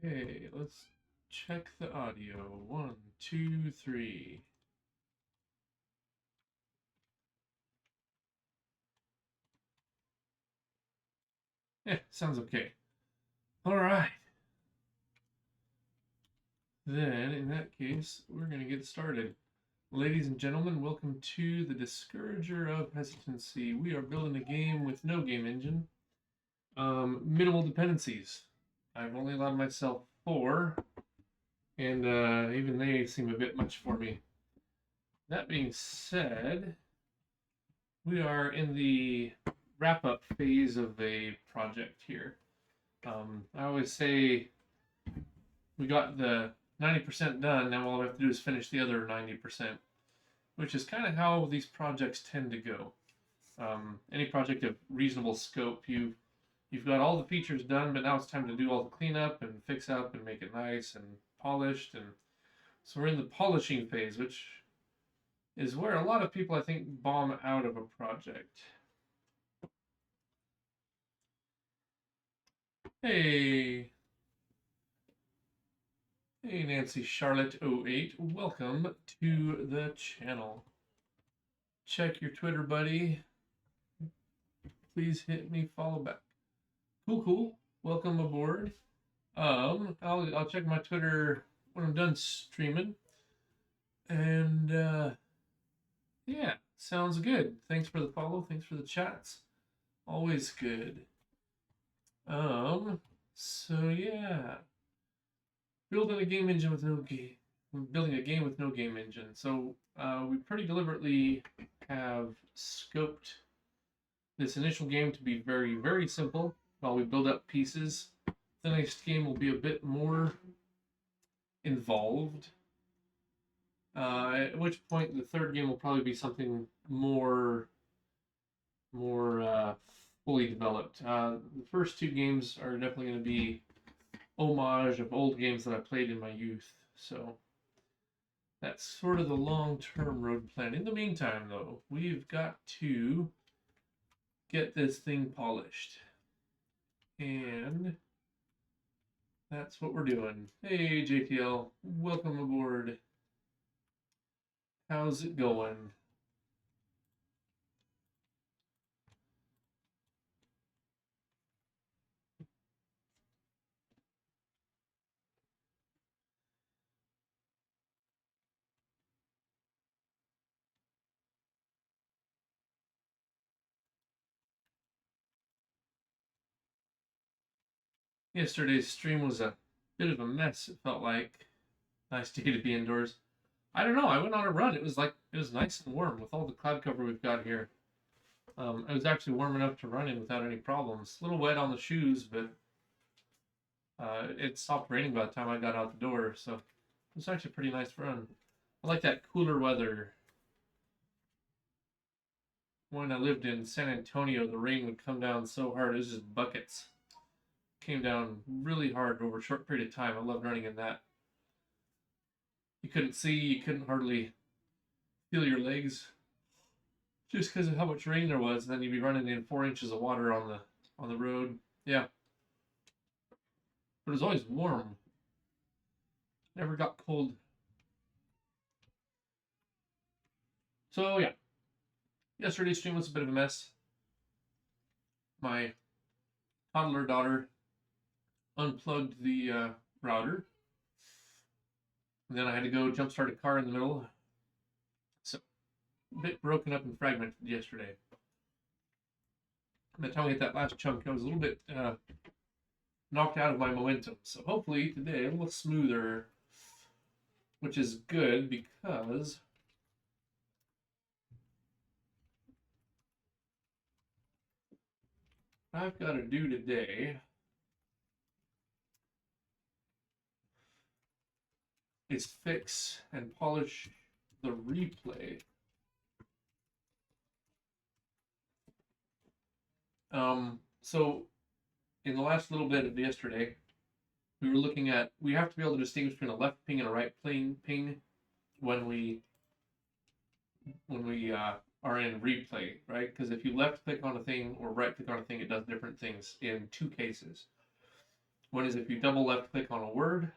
Okay, let's check the audio. 1, 2, 3. Yeah, sounds okay. All right. Then, in that case, we're going to get started. Ladies and gentlemen, welcome to the Discourager of Hesitancy. We are building a game with no game engine. Minimal dependencies. I've only allowed myself 4, and even they seem a bit much for me. That being said, we are in the wrap-up phase of a project here. I always say we got the 90% done, now all we have to do is finish the other 90%, which is kind of how these projects tend to go. Any project of reasonable scope, you've got all the features done, but now it's time to do all the cleanup and fix up and make it nice and polished. And so we're in the polishing phase, which is where a lot of people, I think, bomb out of a project. Hey, Nancy Charlotte 08, welcome to the channel. Check your Twitter, buddy. Please hit me follow back. Cool. Welcome aboard. I'll check my Twitter when I'm done streaming. And yeah, sounds good. Thanks for the follow. Thanks for the chats. Always good. So yeah. Building a game engine with no game. Building a game with no game engine. So we pretty deliberately have scoped this initial game to be very, very simple while we build up pieces. The next game will be a bit more involved. At which point the third game will probably be something more fully developed. The first 2 games are definitely going to be homage of old games that I played in my youth. So that's sort of the long-term road plan. In the meantime, though, we've got to get this thing polished. And that's what we're doing. Hey, JTL, welcome aboard. How's it going? Yesterday's stream was a bit of a mess, it felt like. Nice day to be indoors. I don't know, I went on a run. It was nice and warm with all the cloud cover we've got here. It was actually warm enough to run in without any problems. A little wet on the shoes, but it stopped raining by the time I got out the door, so it was actually a pretty nice run. I like that cooler weather. When I lived in San Antonio, the rain would come down so hard, it was just buckets. Came down really hard over a short period of time. I loved running in that. You couldn't see, you couldn't hardly feel your legs just because of how much rain there was. And then you'd be running in 4 inches of water on the road. Yeah. But it was always warm. Never got cold. So yeah. Yesterday's stream was a bit of a mess. My toddler daughter unplugged the router. And then I had to go jumpstart a car in the middle. So a bit broken up and fragmented yesterday. By the time we hit that last chunk, I was a little bit knocked out of my momentum. So hopefully today a little smoother, which is good because I've got to do today is fix and polish the replay. So in the last little bit of yesterday, we were looking at, we have to be able to distinguish between a left ping and a right ping when we are in replay, right? Because if you left click on a thing or right click on a thing, it does different things in 2 cases. One is if you double left click on a word,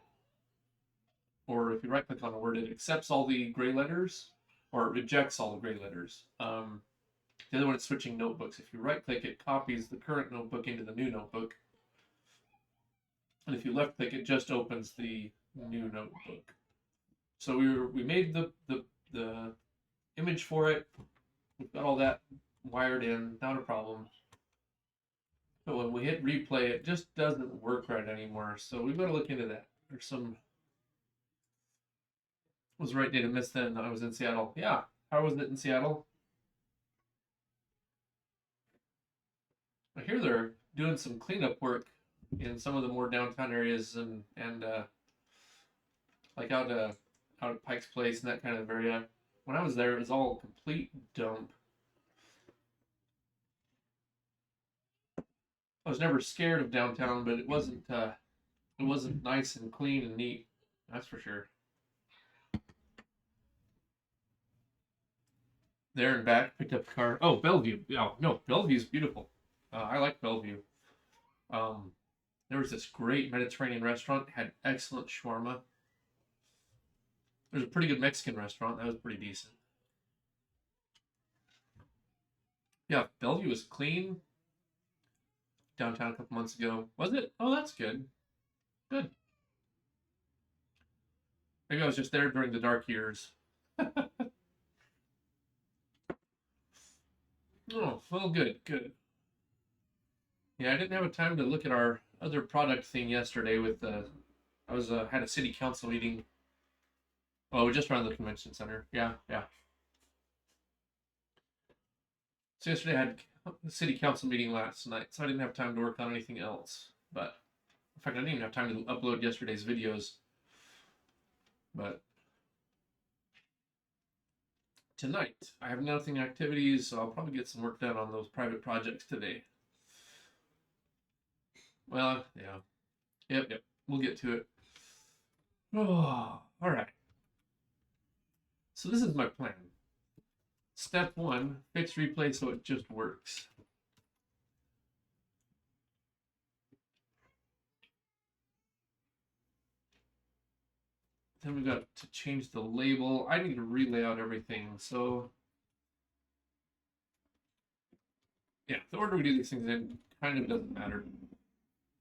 or if you right click on a word, it accepts all the gray letters, or it rejects all the gray letters. The other one is switching notebooks. If you right click, it copies the current notebook into the new notebook. And if you left click, it just opens the new notebook. So we made the image for it. We've got all that wired in, not a problem. But when we hit replay, it just doesn't work right anymore. So we've got to look into that. There's some. Was the right day to miss then? I was in Seattle. Yeah. How was it in Seattle? I hear they're doing some cleanup work in some of the more downtown areas and like out at Pike's Place and that kind of area. When I was there, it was all complete dump. I was never scared of downtown, but it wasn't nice and clean and neat. That's for sure. There and back, picked up the car. Oh, Bellevue. Oh, no, Bellevue's beautiful. I like Bellevue. There was this great Mediterranean restaurant, had excellent shawarma. There's a pretty good Mexican restaurant. That was pretty decent. Yeah, Bellevue was clean. Downtown a couple months ago. Was it? Oh, that's good. Good. Maybe I was just there during the dark years. Oh, well, good, good. Yeah, I didn't have a time to look at our other product thing yesterday with I was had a city council meeting. Oh, just around the convention center. Yeah, yeah. So yesterday I had a city council meeting last night, so I didn't have time to work on anything else. But in fact, I didn't even have time to upload yesterday's videos. But tonight, I have nothing activities, so I'll probably get some work done on those private projects today. Well, yeah. Yep. We'll get to it. Oh, all right. So this is my plan. Step 1, fix replay so it just works. Then we've got to change the label. I need to relay out everything. So yeah, the order we do these things in kind of doesn't matter.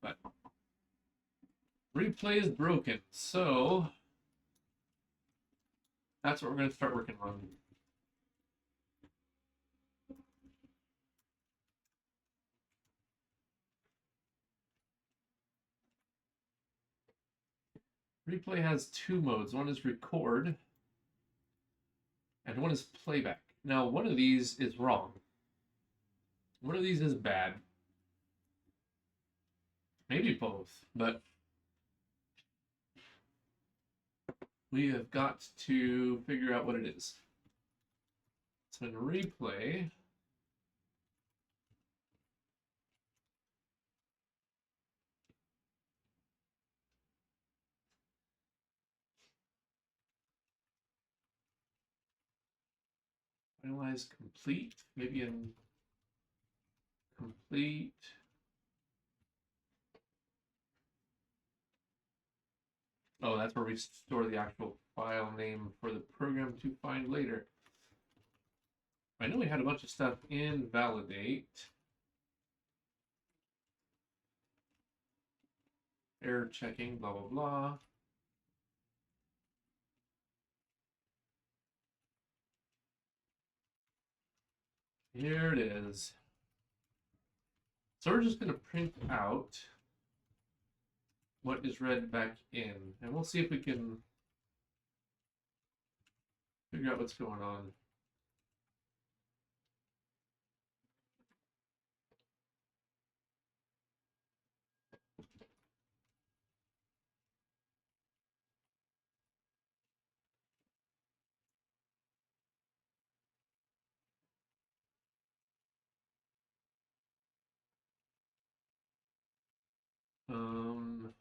But replay is broken. So that's what we're going to start working on. Replay has 2 modes. One is record, and one is playback. Now, one of these is wrong. One of these is bad. Maybe both, but we have got to figure out what it is. So in replay, finalize complete, maybe in complete. Oh, that's where we store the actual file name for the program to find later. I know we had a bunch of stuff in validate. Error checking, blah, blah, blah. Here it is. So we're just going to print out what is read back in, and we'll see if we can figure out what's going on. Um,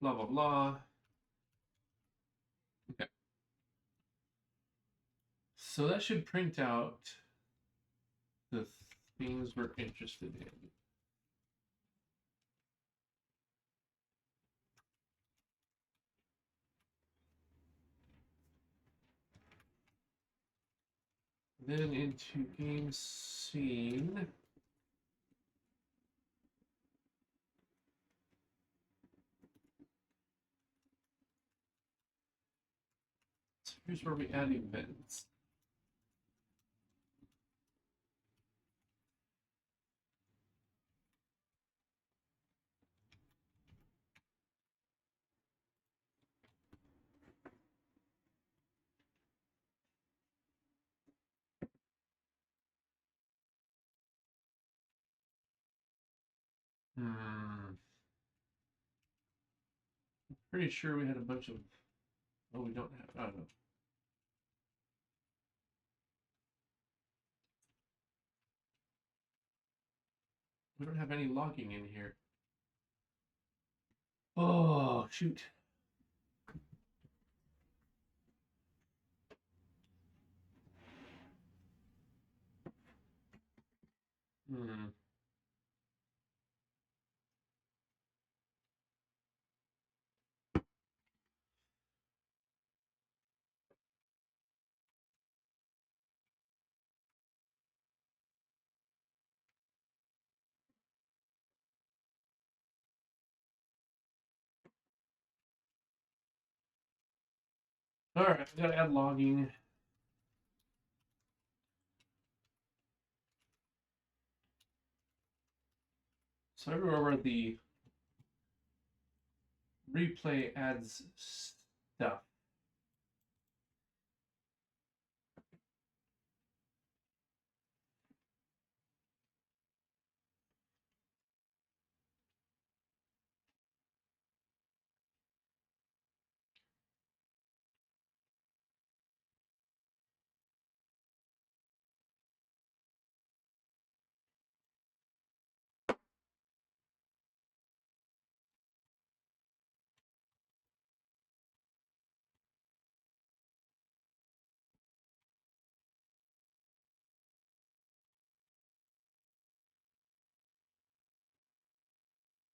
blah, blah, blah. Okay. So that should print out the things we're interested in. Then into GameScene. So here's where we add events. Pretty sure we had a bunch of. Oh, we don't have. I don't know. We don't have any logging in here. Oh, shoot. Hmm. All right, we gotta add logging. So everywhere where the replay adds stuff.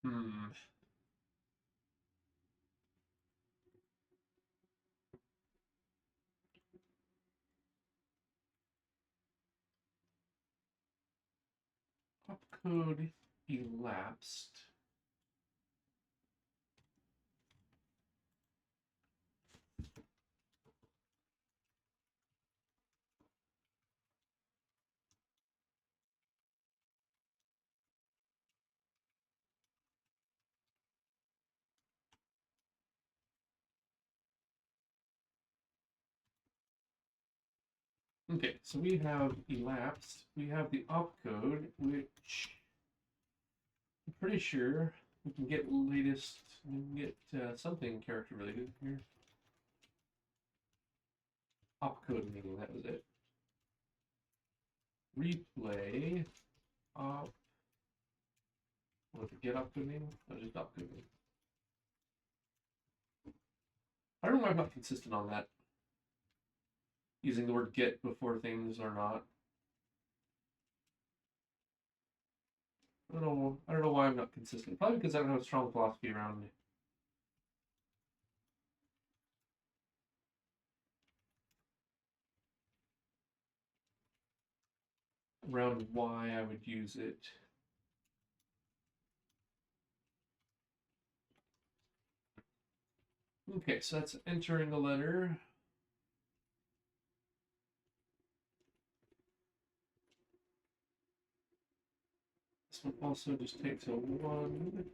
Hmm. Opcode elapsed. Okay, so we have elapsed. We have the opcode, which I'm pretty sure we can get latest. We can get something character related here. Opcode meaning that was it. Replay op. What the get opcode meaning? No, just opcode meaning. I don't know why I'm not consistent on that. Using the word get before things or not. I don't know why I'm not consistent. Probably because I don't have a strong philosophy around why I would use it. Okay, so that's entering a letter. This one also just takes a 1.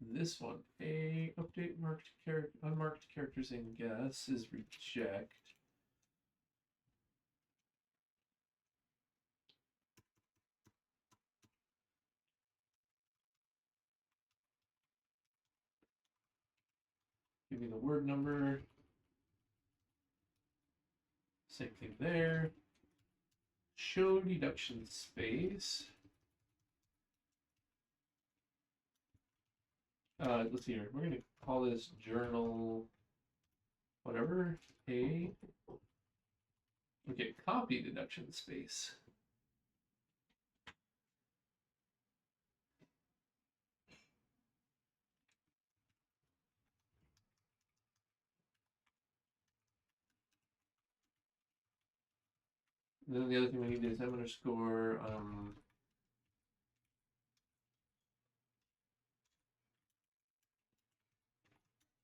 This one, a update unmarked characters in guess is reject. Give me the word number. Same thing there. show deduction space. Let's see here. We're going to call this journal whatever. A. Okay, copy deduction space. And then the other thing we need is m underscore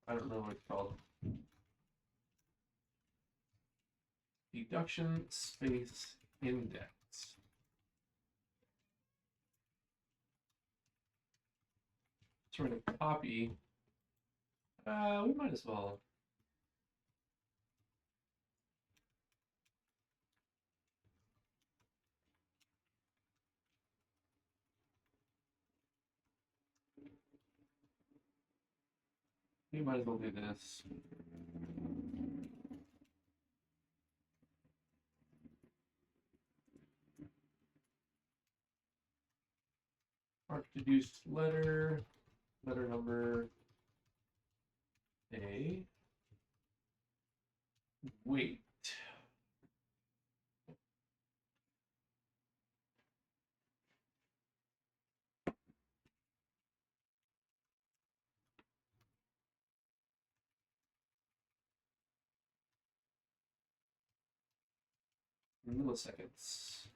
I don't know what it's called. Deduction space index. So we're going to copy. We might as well. We might as well do this. Mark deduced letter number A, weight. Milliseconds.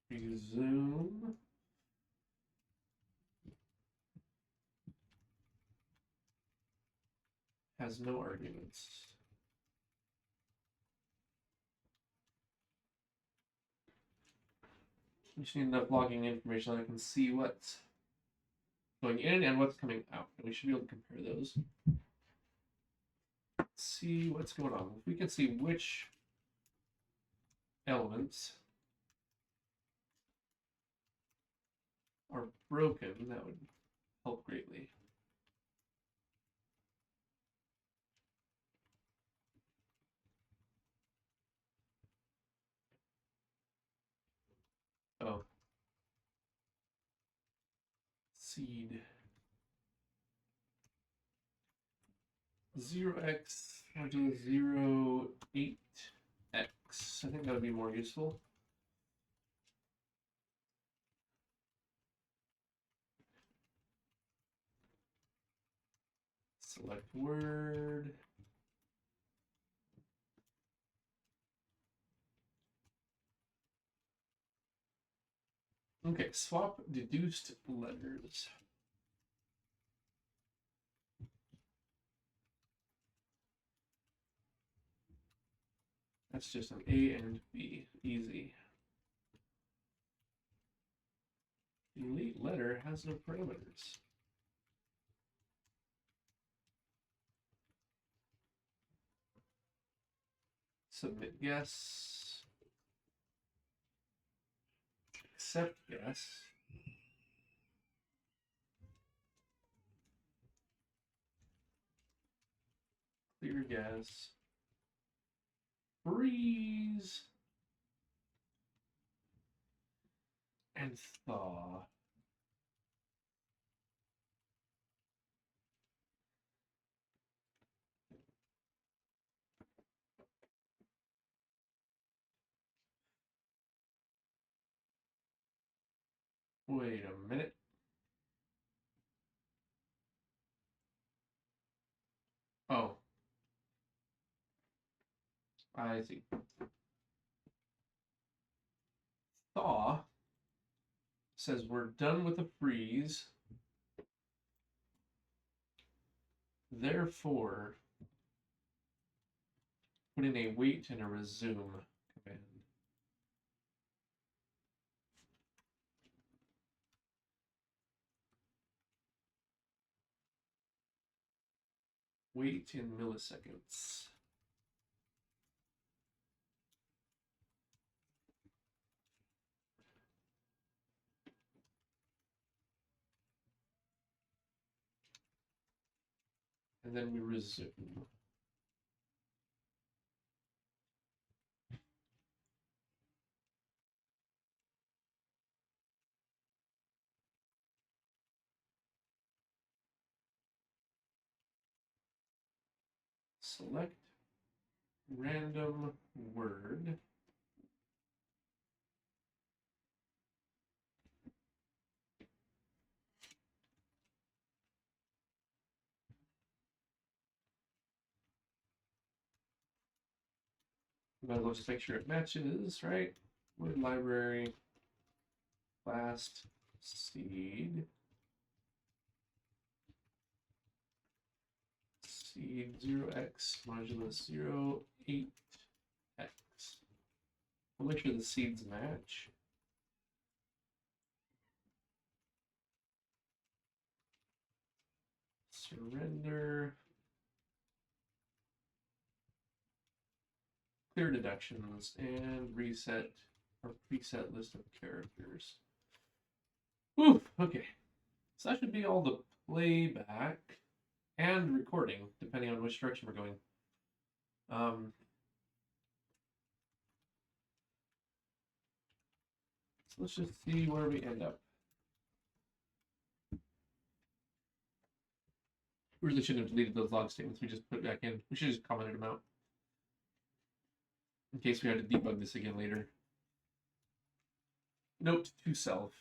Resume. Has no arguments. We just need enough logging information so I can see what's going in and what's coming out. And we should be able to compare those. See what's going on. If we can see which elements are broken, that would help greatly. Oh. Seed. 0x or do 0.8x. I think that would be more useful. Select word. Okay, swap deduced letters. That's just an A and B. Easy. Delete letter has no parameters. Submit guess. Accept guess. Clear guess. Freeze. And thaw. Wait a minute. Oh. I see. Thaw says we're done with the freeze. Therefore, put in a wait and a resume command. Wait in milliseconds. and then we resume. Select random word. Might as well just make sure it matches, right? Word library, last seed, seed 0x modulus 0, 8x. We'll make sure the seeds match. Surrender. Clear deductions and reset our preset list of characters. Ooh, okay. So that should be all the playback and recording, depending on which direction we're going. So let's just see where we end up. We really shouldn't have deleted those log statements. We just put back in. We should have just commented them out in case we had to debug this again later. Note to self.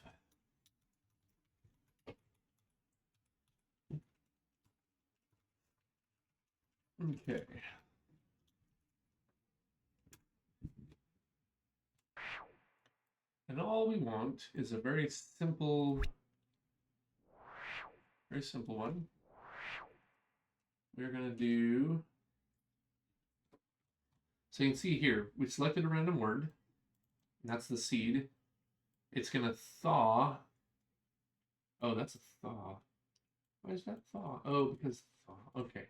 Okay. And all we want is a very simple one. We're going to do, so you can see here, we selected a random word, and that's the seed. It's going to thaw. Oh, that's a thaw. Why is that thaw? Oh, because thaw. Okay.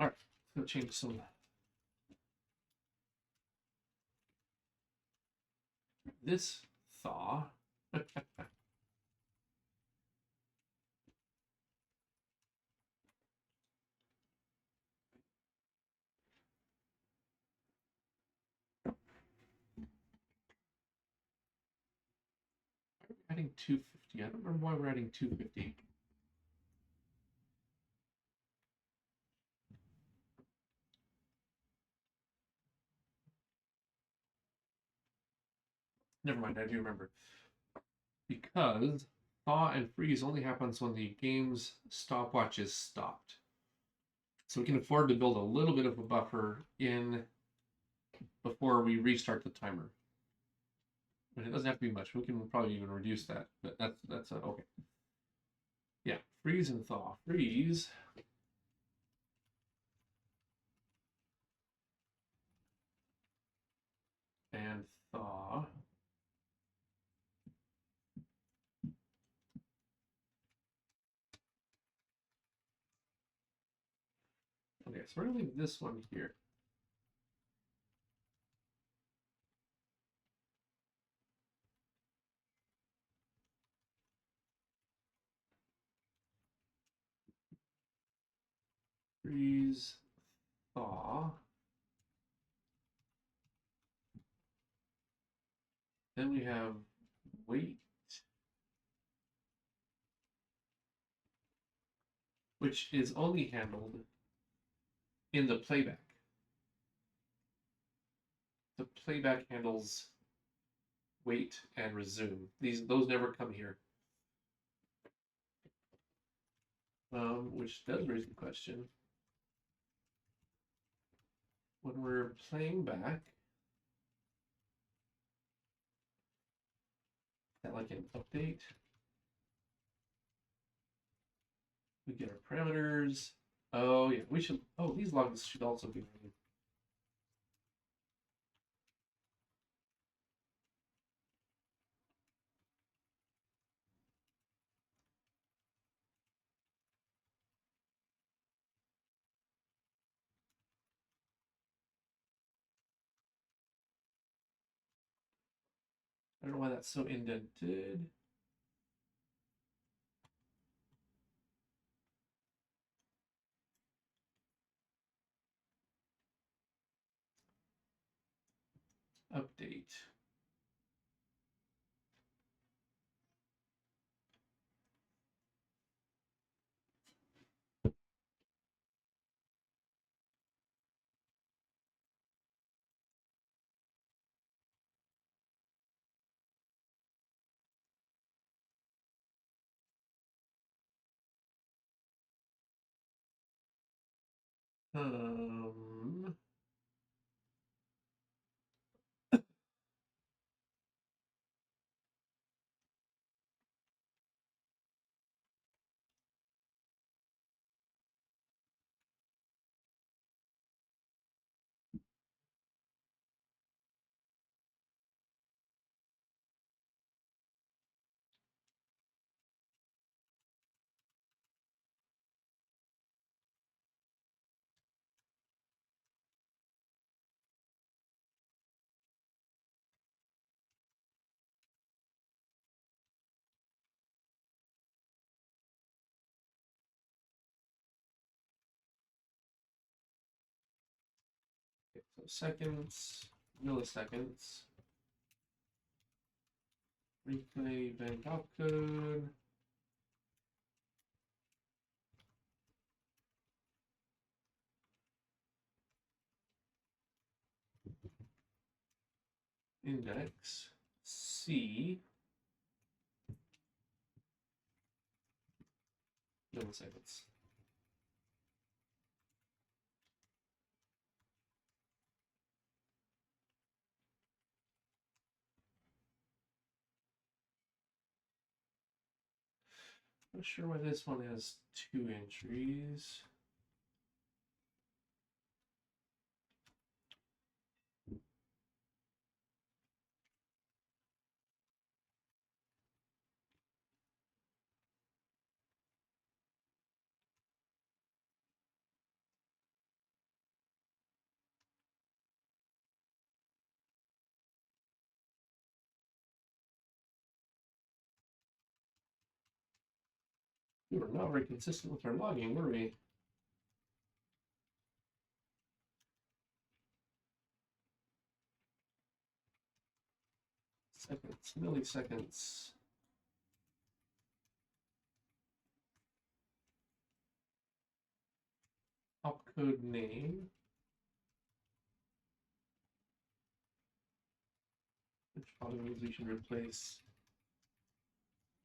All right, let's go change some. This thaw. Adding 250. I don't remember why we're adding 250. Never mind, I do remember. Because thaw and freeze only happens when the game's stopwatch is stopped. So we can afford to build a little bit of a buffer in before we restart the timer. And it doesn't have to be much. We can probably even reduce that, but that's okay. Yeah, freeze and thaw. Freeze. And thaw. Okay, so we're gonna leave this one here. Freeze, thaw. Then we have wait, which is only handled in the playback. The playback handles wait and resume. Those never come here. Which does raise the question. When we're playing back, is that like an update? We get our parameters. Oh yeah, we should. Oh, these logs should also be running. I don't know why that's so indented. Update. Um, so seconds, milliseconds, replay event opcode. Index C milliseconds. Not sure why this one has 2 entries. We were not very consistent with our logging, were we? Seconds, milliseconds. Opcode name. Which probably means we should replace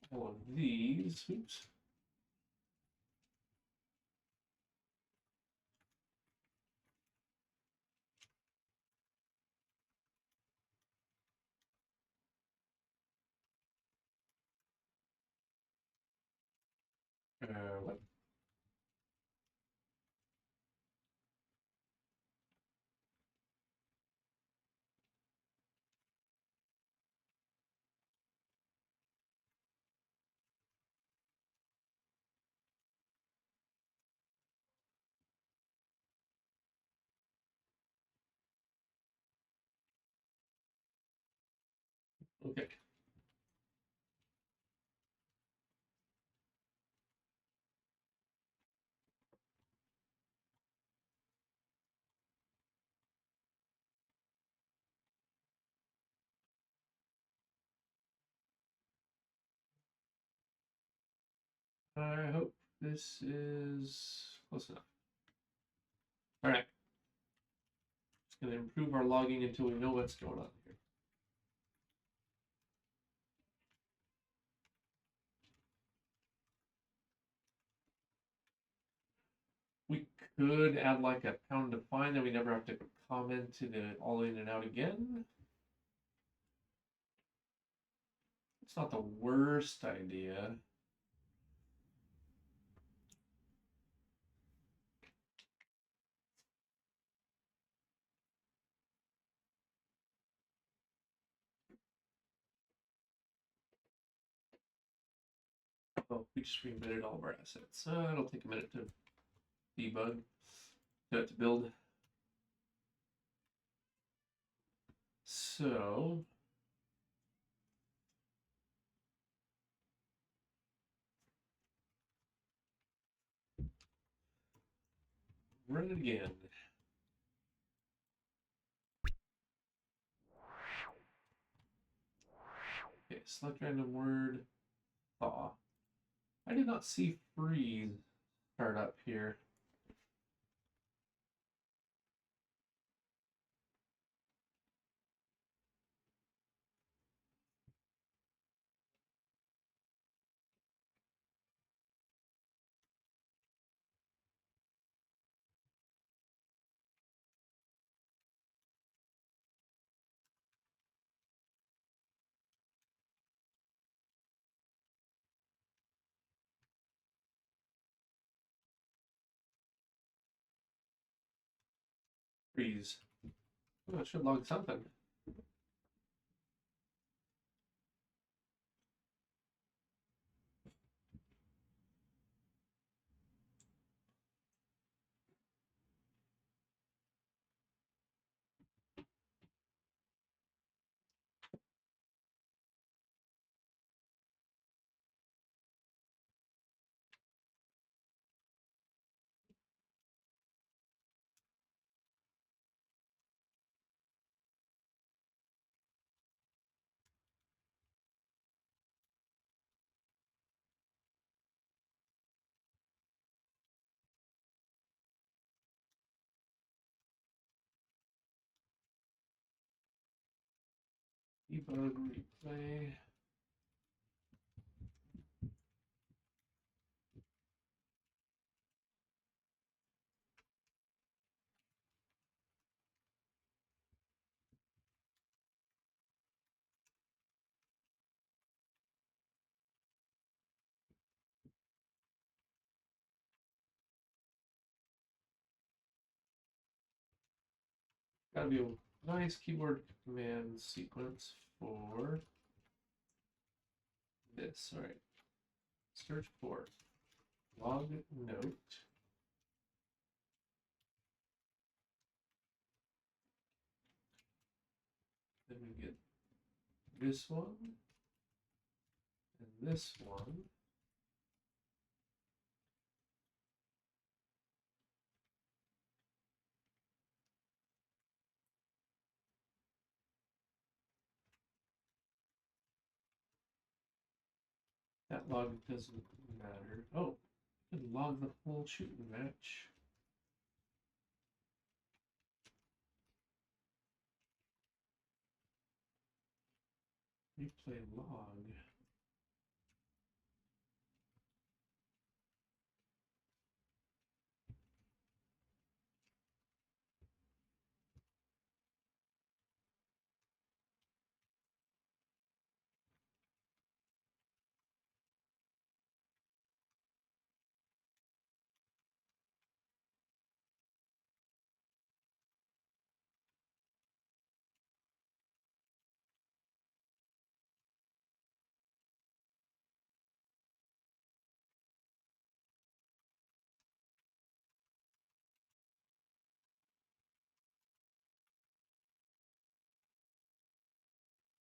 all of these. Oops. What? Okay. I hope this is close enough. All right. It's going to improve our logging until we know what's going on here. We could add like a pound define that we never have to comment to the all in and out again. It's not the worst idea. Oh, we just re-emitted all of our assets. It'll take a minute to debug, to build. So run it again. select random word, thaw. I did not see freeze start up here. Freeze. Oh, it should log something. Debug, replay. Gotta be a nice keyboard command sequence for this. All right. Search for log note. Then we get this one and this one. That log doesn't matter. Oh, I can log the whole shooting match. Replay log.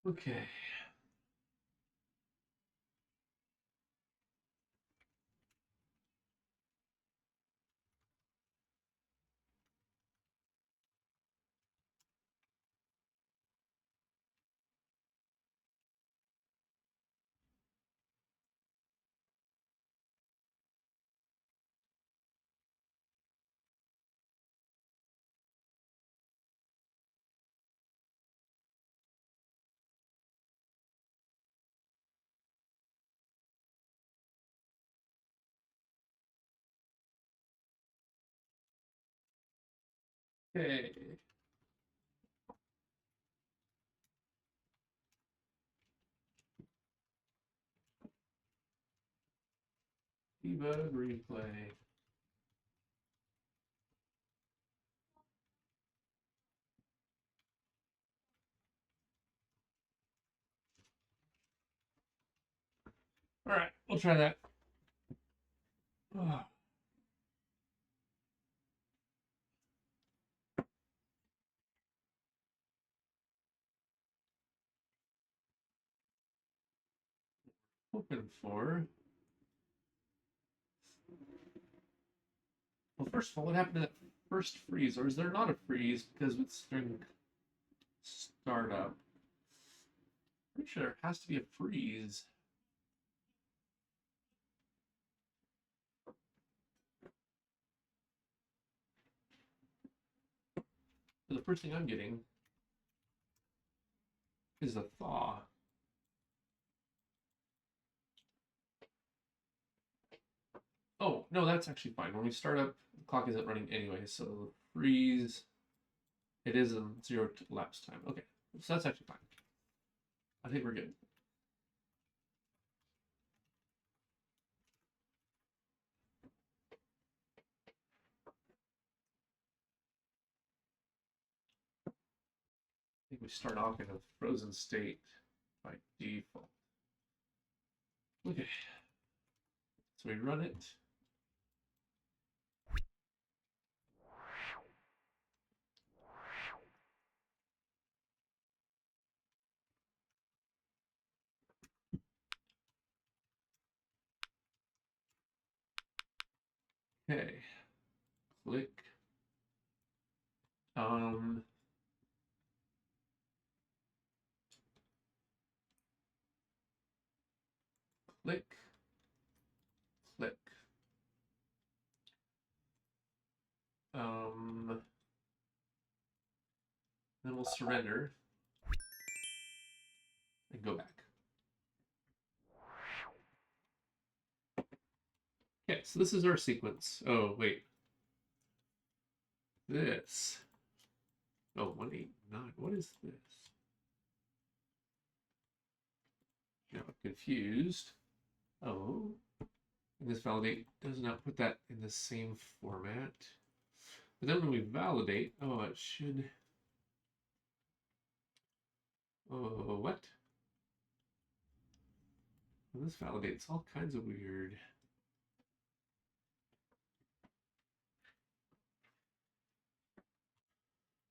Okay. Okay. Debug, replay. All right, we'll try that. Oh. Hoping for. Well, first of all, what happened to that first freeze? Or is there not a freeze because it's during startup? Pretty sure there has to be a freeze. So the first thing I'm getting is a thaw. Oh, no, that's actually fine. When we start up, the clock isn't running anyway, so freeze. It is a 0 lapse time. Okay, so that's actually fine. I think we're good. I think we start off in a frozen state by default. Okay, so we run it. Okay, click. Click, click. Then we'll surrender and go back. Okay, so this is our sequence. Oh, wait. This. Oh, 189. What is this? Now I'm confused. Oh, this validate does not put that in the same format. But then when we validate, oh, it should. Oh, what? Well, this validates all kinds of weird.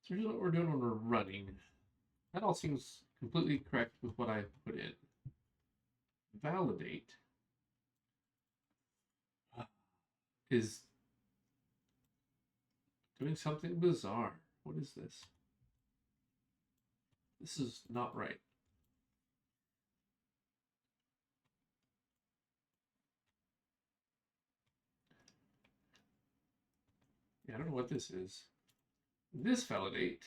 So here's what we're doing when we're running. That all seems completely correct with what I put in. Validate is doing something bizarre. What is this? This is not right. Yeah, I don't know what this is. This validate.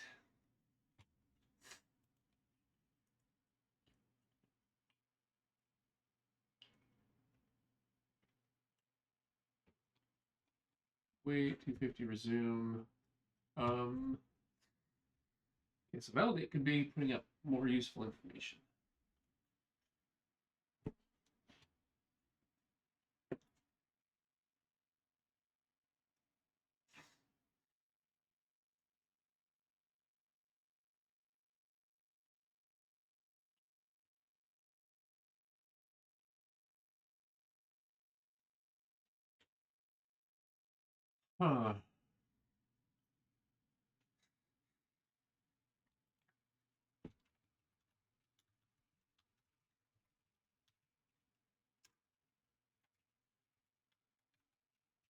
Wait, 250 resume. Okay, so validate could be putting up more useful information. Huh.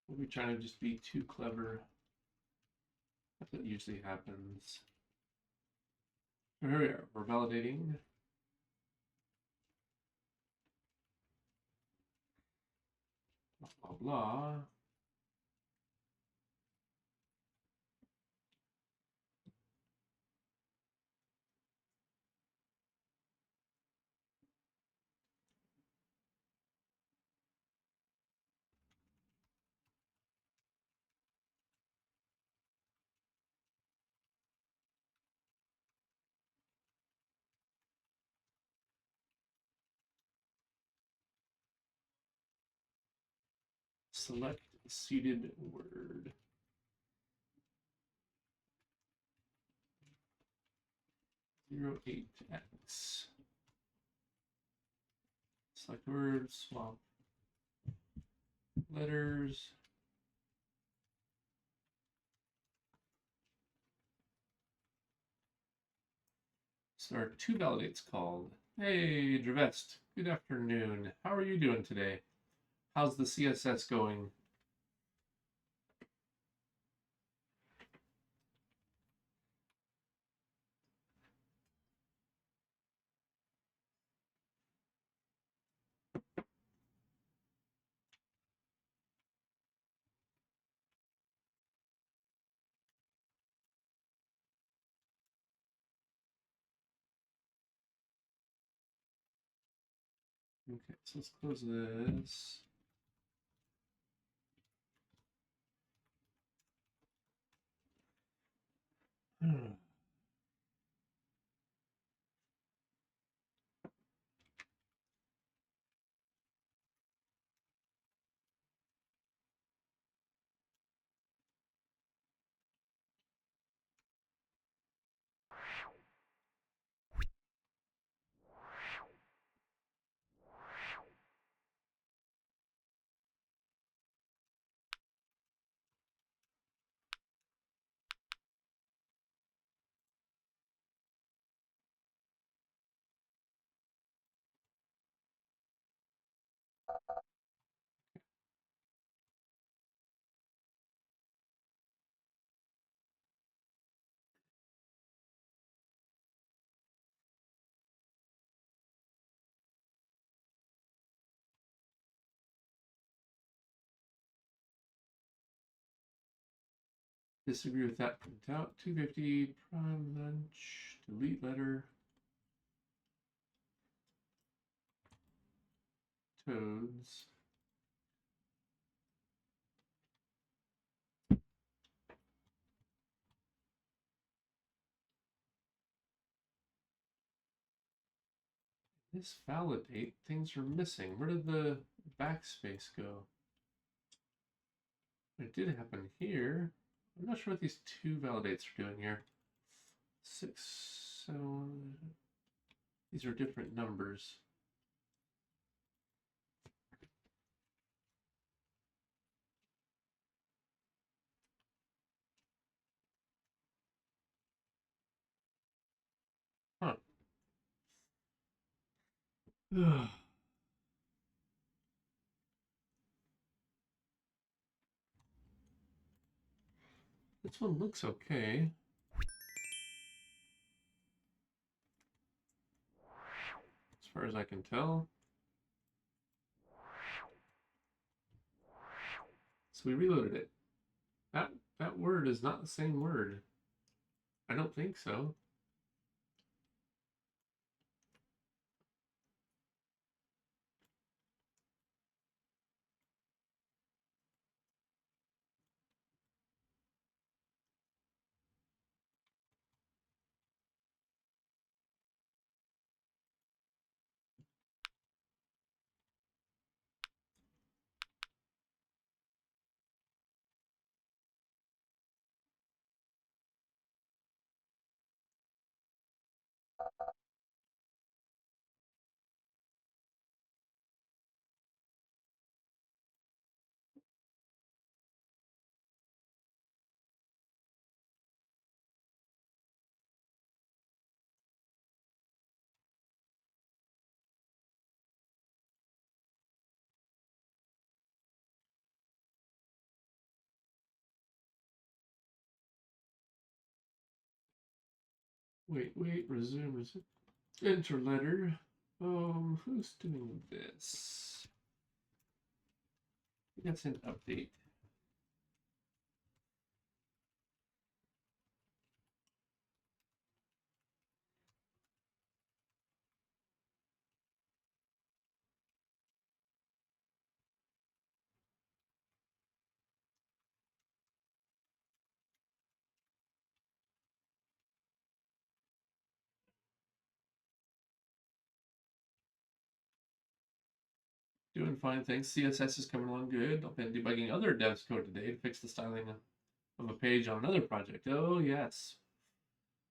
We'll be trying to just be too clever. That's what usually happens. So here we are. We're validating. Blah, blah, blah. Select seated word. Zero 8x. Select word, swap letters. So there are two validates called. Hey, Dravest, good afternoon. How are you doing today? How's the CSS going? Okay, so let's close this. Disagree with that. Print out 250 prime lunch. Delete letter. Toads. This validate, things are missing. Where did the backspace go? It did happen here. I'm not sure what these two validates are doing here. 6, 7. These are different numbers. Huh. This one looks okay. As far as I can tell. So we reloaded it. That word is not the same word. I don't think so. Wait, resume. Enter letter. Who's doing this? That's an update. Doing fine, thanks. CSS is coming along good. I've been debugging other devs' code today to fix the styling of a page on another project. Oh, yes.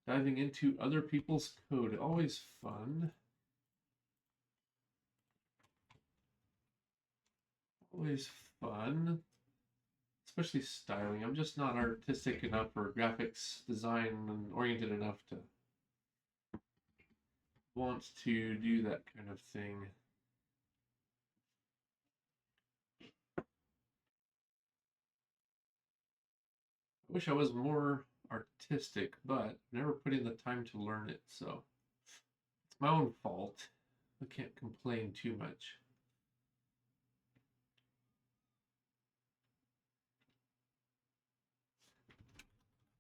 Diving into other people's code. Always fun. Always fun. Especially styling. I'm just not artistic enough or graphics design and oriented enough to want to do that kind of thing. I wish I was more artistic, but never put in the time to learn it, so it's my own fault. I can't complain too much.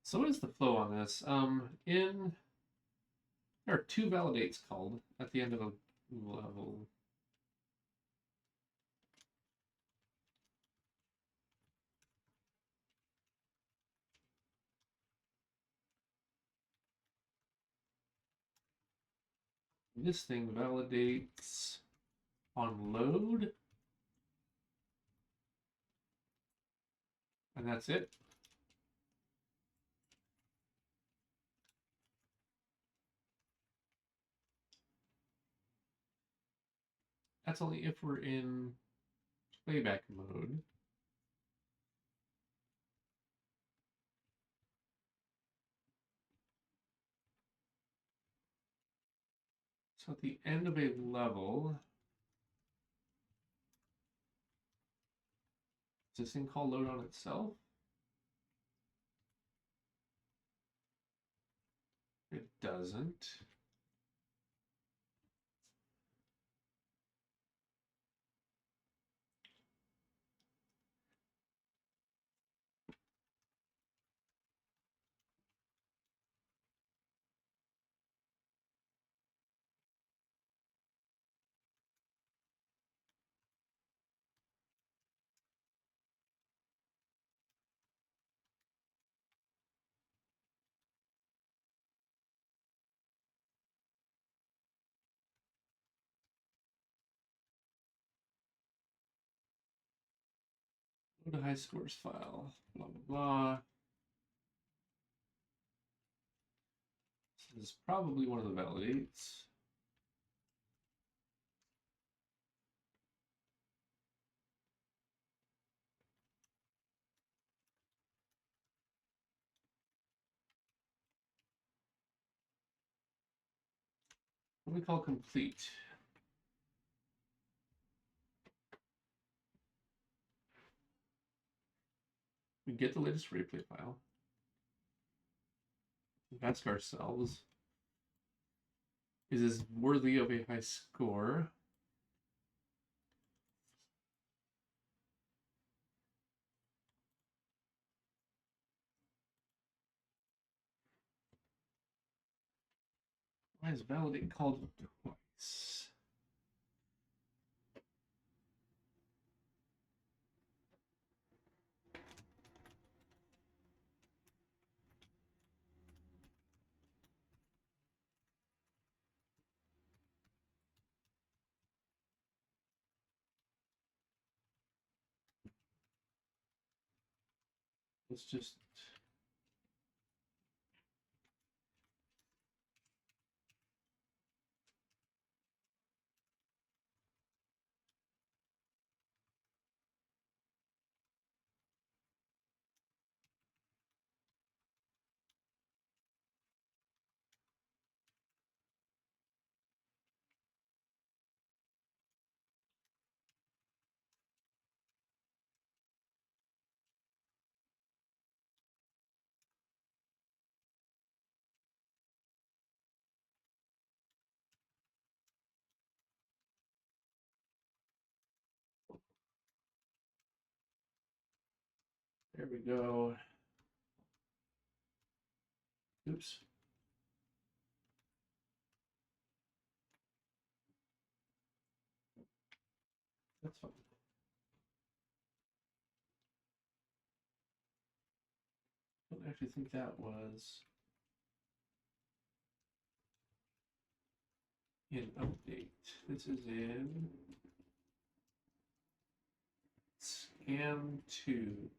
So what is the flow on this? There are two validates called at the end of a level. This thing validates on load. And that's it. That's only if we're in playback mode. So at the end of a level, does this thing call load on itself? It doesn't. Go to high scores file, blah, blah, blah. This is probably one of the validates. What do we call complete? We get the latest replay file. We ask ourselves, is this worthy of a high score? Why is validate called twice? Let's just there we go. Oops. That's fine. I don't actually think that was in update. This is in scan 2.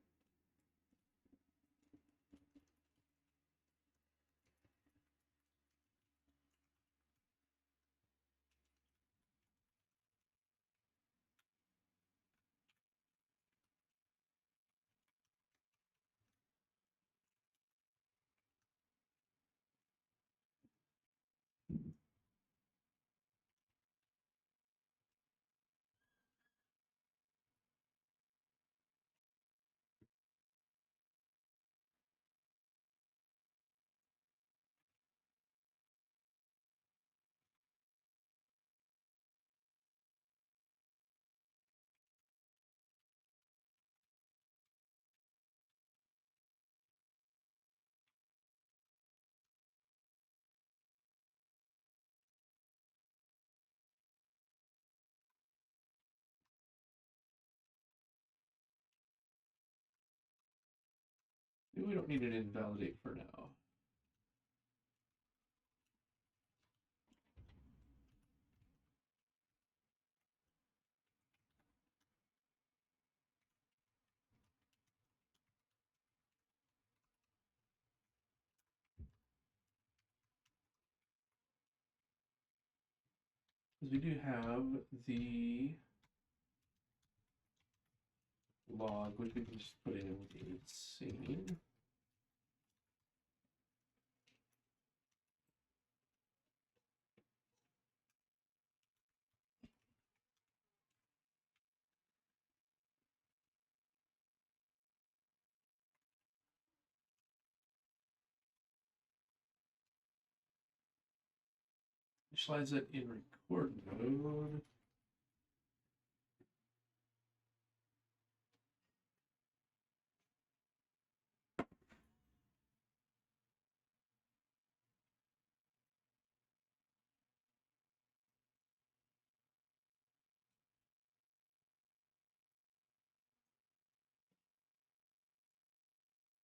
Maybe we don't need an invalidate for now. Because we do have the log, which we can just put in the scene. Initialize it in record mode.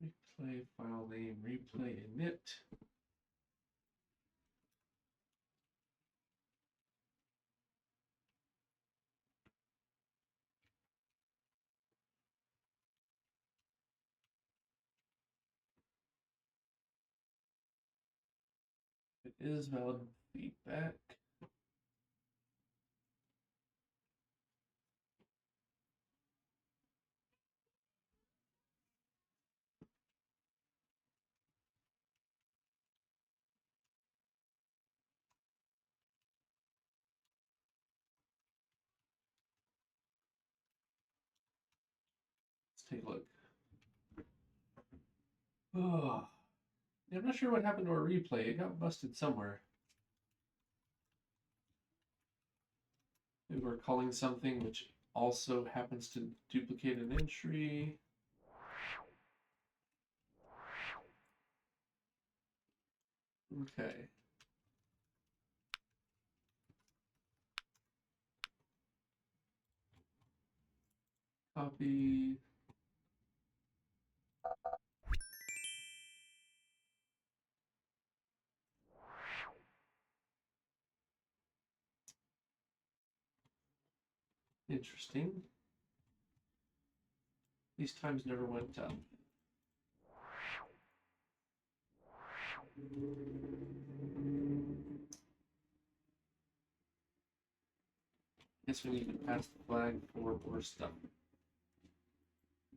Replay file name, replay init. It is valid feedback. Let's take a look. Oh, I'm not sure what happened to our replay. It got busted somewhere. Maybe we're calling something which also happens to duplicate an entry. Okay. Copy. Interesting. These times never went up. Guess we need to pass the flag for more stuff.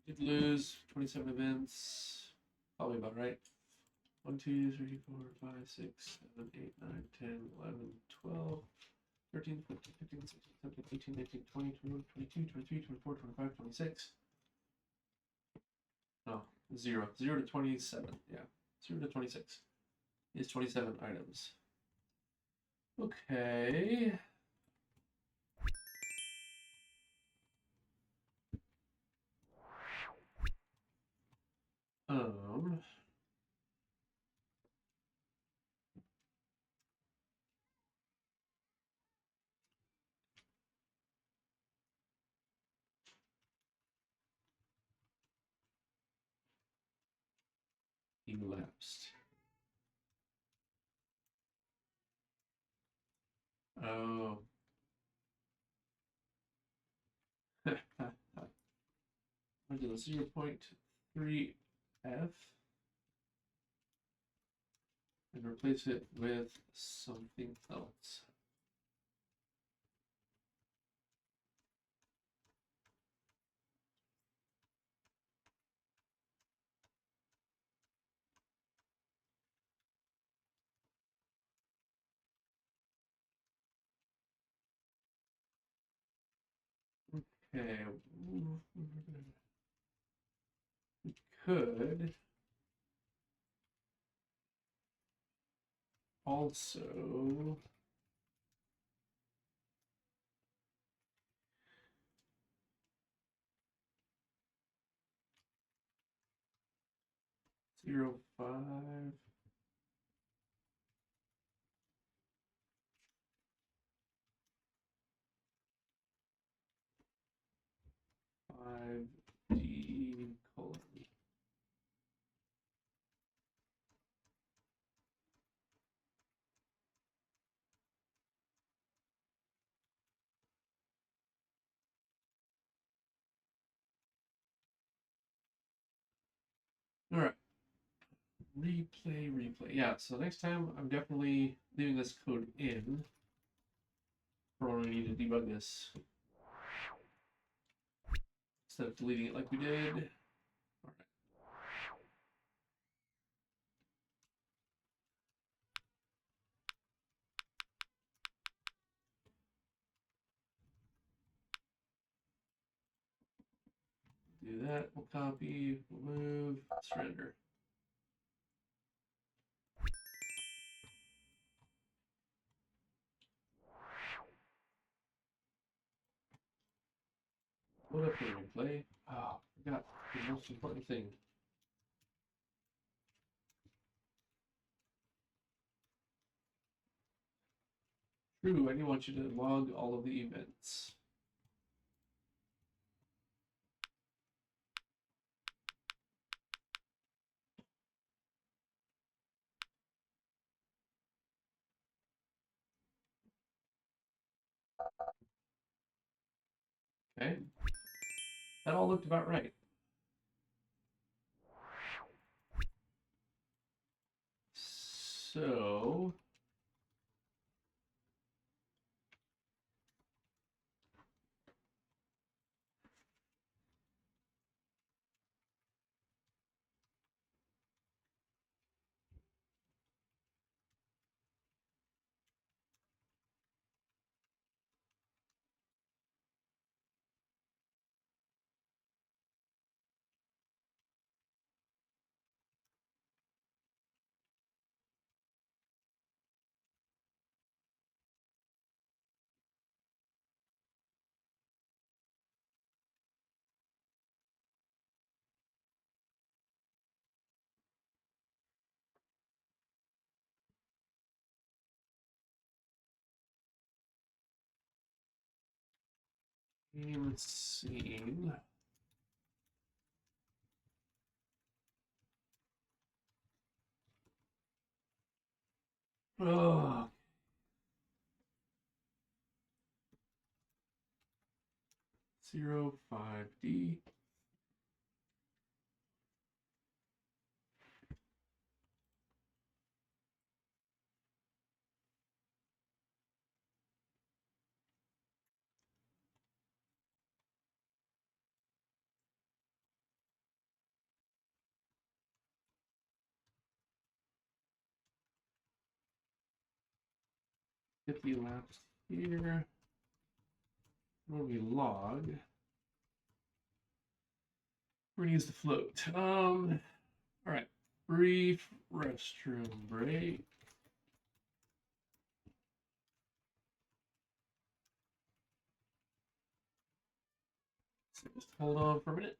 Did lose 27 events. Probably about right. 1, 2, 3, 4, 5, 6, 7, 8, 9, 10, 11, 12, 13, 14, 15, 16, 17, 18, 19, 20, 21, 22, 23, 24, 25, 26. No, 0. 0 to 27. Yeah. 0 to 26 is 27 items. Okay. Elapsed. Oh. I'll do 0.3F and replace it with something else. Okay. We could also zero 5 5D colon. All right. Replay. Yeah, so next time I'm definitely leaving this code in. for when we need to debug this. Instead of deleting it like we did. All right. Do that, we'll copy, we'll move, surrender. What up here, replay? Oh, forgot the most important thing. True, I do want you to log all of the events. Okay. That all looked about right. So GameScene. Oh. 05D. Get the elapsed here. When we log, we're gonna use the float. All right. Brief restroom break. So just hold on for a minute.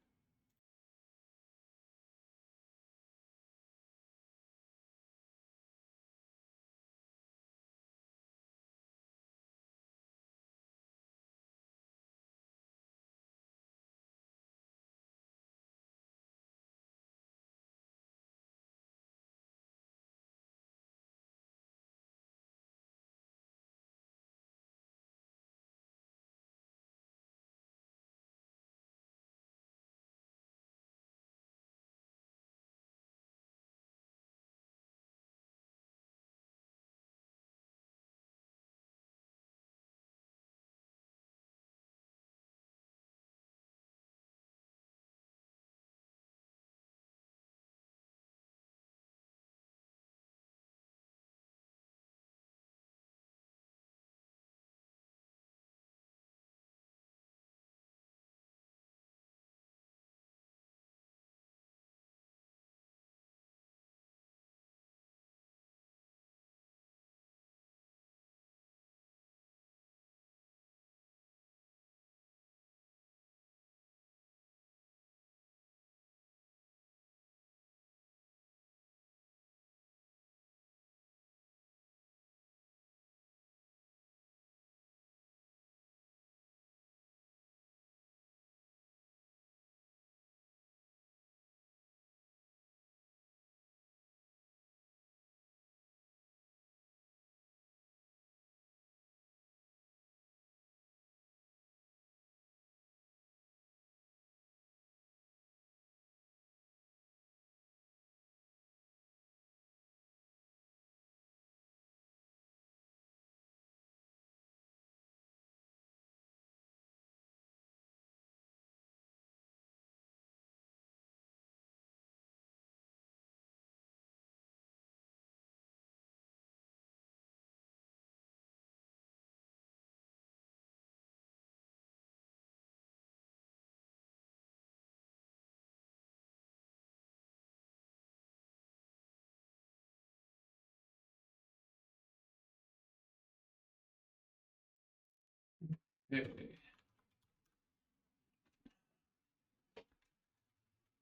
Okay.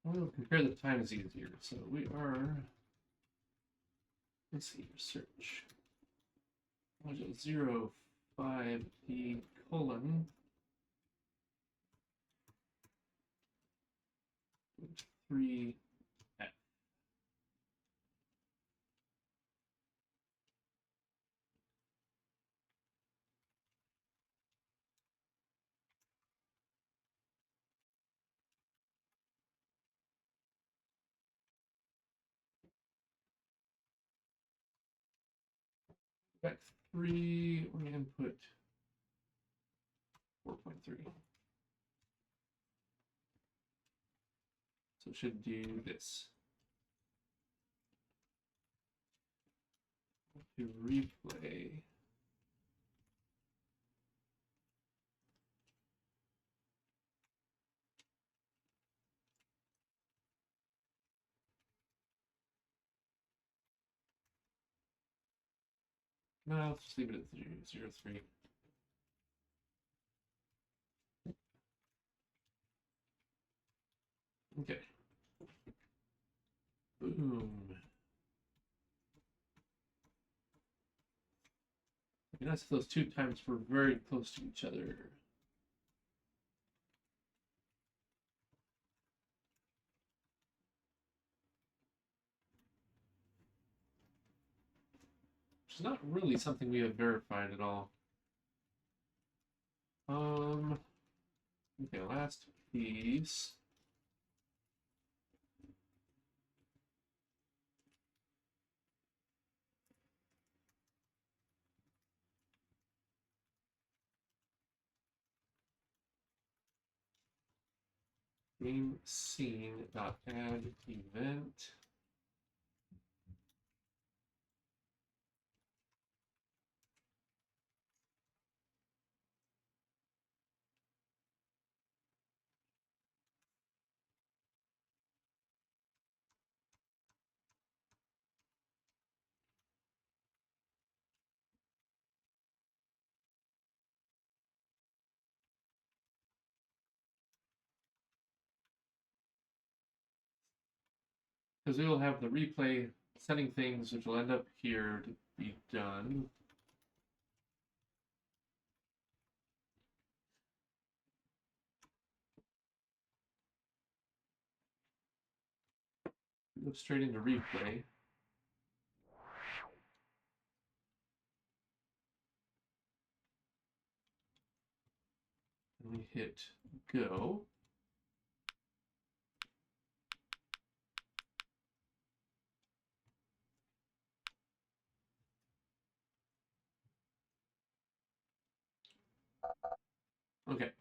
We'll compare the times easier. So we are, let's see, search. Module 05E colon 3F. Back 3, we're going to input 4.3. So it should do this. To replay. No, let's just leave it at 0.03. Okay. Boom. You notice those two times were very close to each other. Which is not really something we have verified at all. Okay, last piece. GameScene.add event. Because we will have the replay setting things, which will end up here to be done. Go straight into replay. And we hit go. Okay.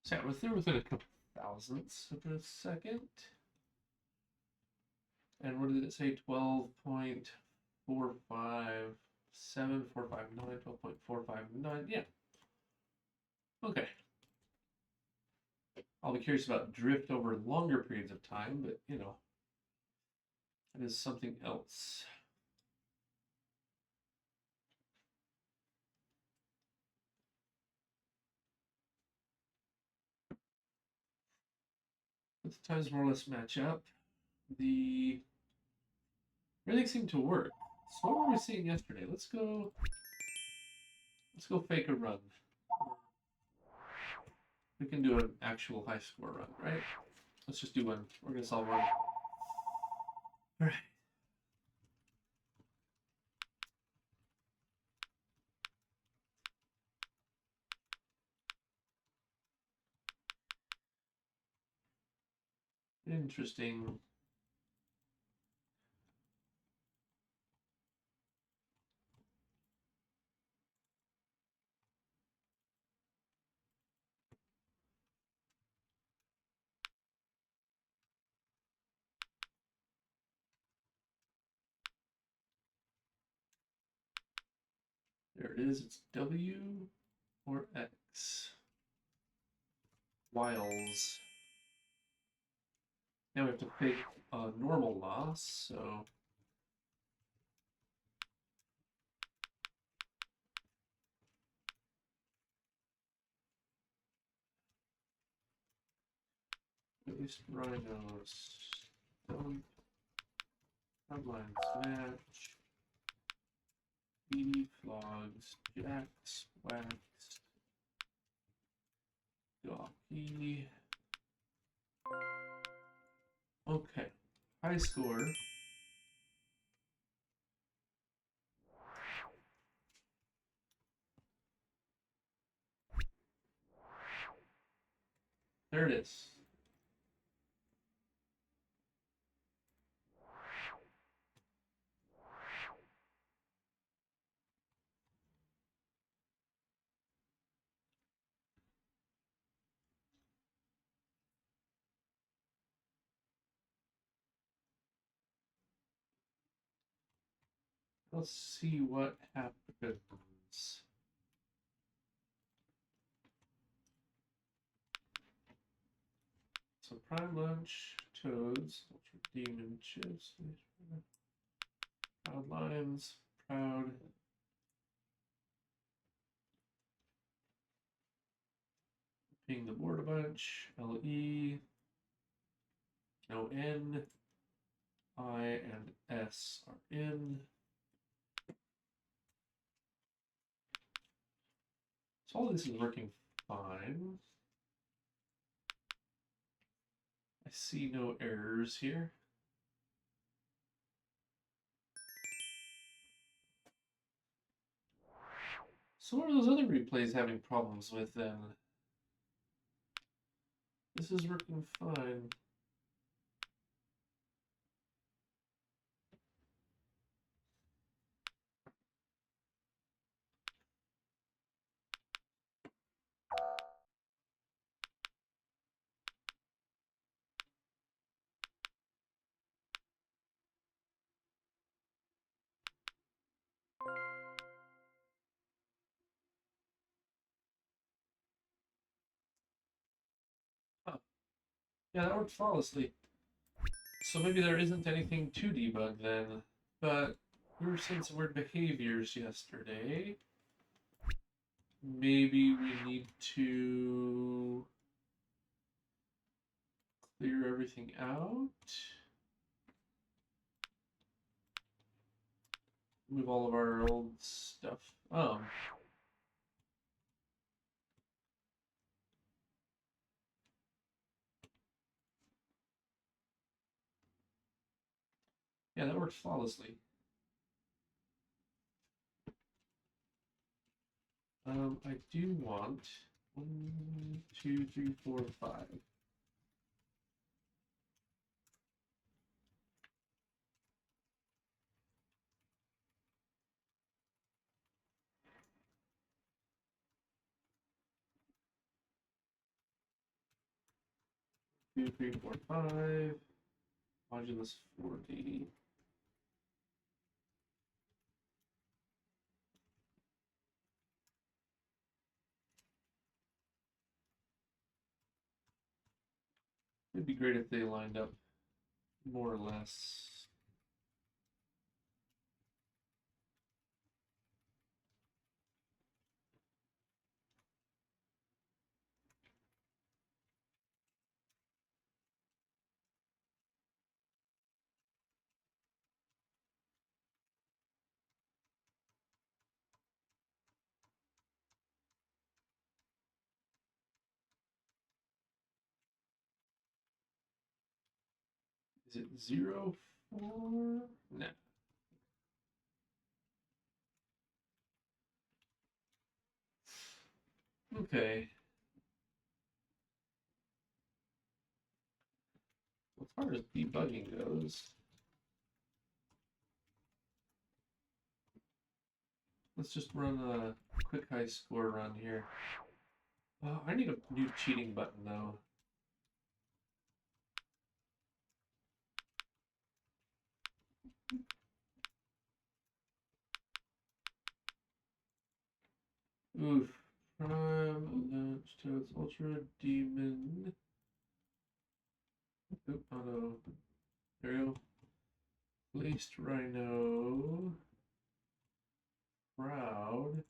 So yeah, we're within a couple thousandths of a second. And what did it say? 12.457, 459, 12.459. Yeah. Okay. I'll be curious about drift over longer periods of time, but you know, that is something else. The times more or less match up. Everything seemed to work. So what were we seeing yesterday? Let's go fake a run. We can do an actual high score run, right? Let's just do one. We're gonna solve one. All right. Interesting. There it is. It's W or X. Whiles. Now we have to fake a normal loss, so Placed rhinos. Dump. Headlines match. BD flogs. Jacks. Waxed. Gawky. Okay. High score. There it is. Let's see what happens. So prime lunch, toads, ultra demon chips, proud lions, proud. Ping the board a bunch, LE, no N, I and S are in. So all this is working fine. I see no errors here. So what are those other replays having problems with then? This is working fine. Huh. Yeah, that worked flawlessly. So maybe there isn't anything to debug then, but we were seeing some weird behaviors yesterday. Maybe we need to clear everything out. Move all of our old stuff. Yeah, that works flawlessly. I do want 1, 2, 3, 4, 5. Two, three, four, 5. Modulus 40. It'd be great if they lined up more or less. Is it 0, 4? No. Okay. As far as debugging goes, let's just run a quick high score run here. I need a new cheating button though. Oof. Prime, Launch, Toads, Ultra, Demon. Oop, oh no. There we go. Placed Rhino. Proud.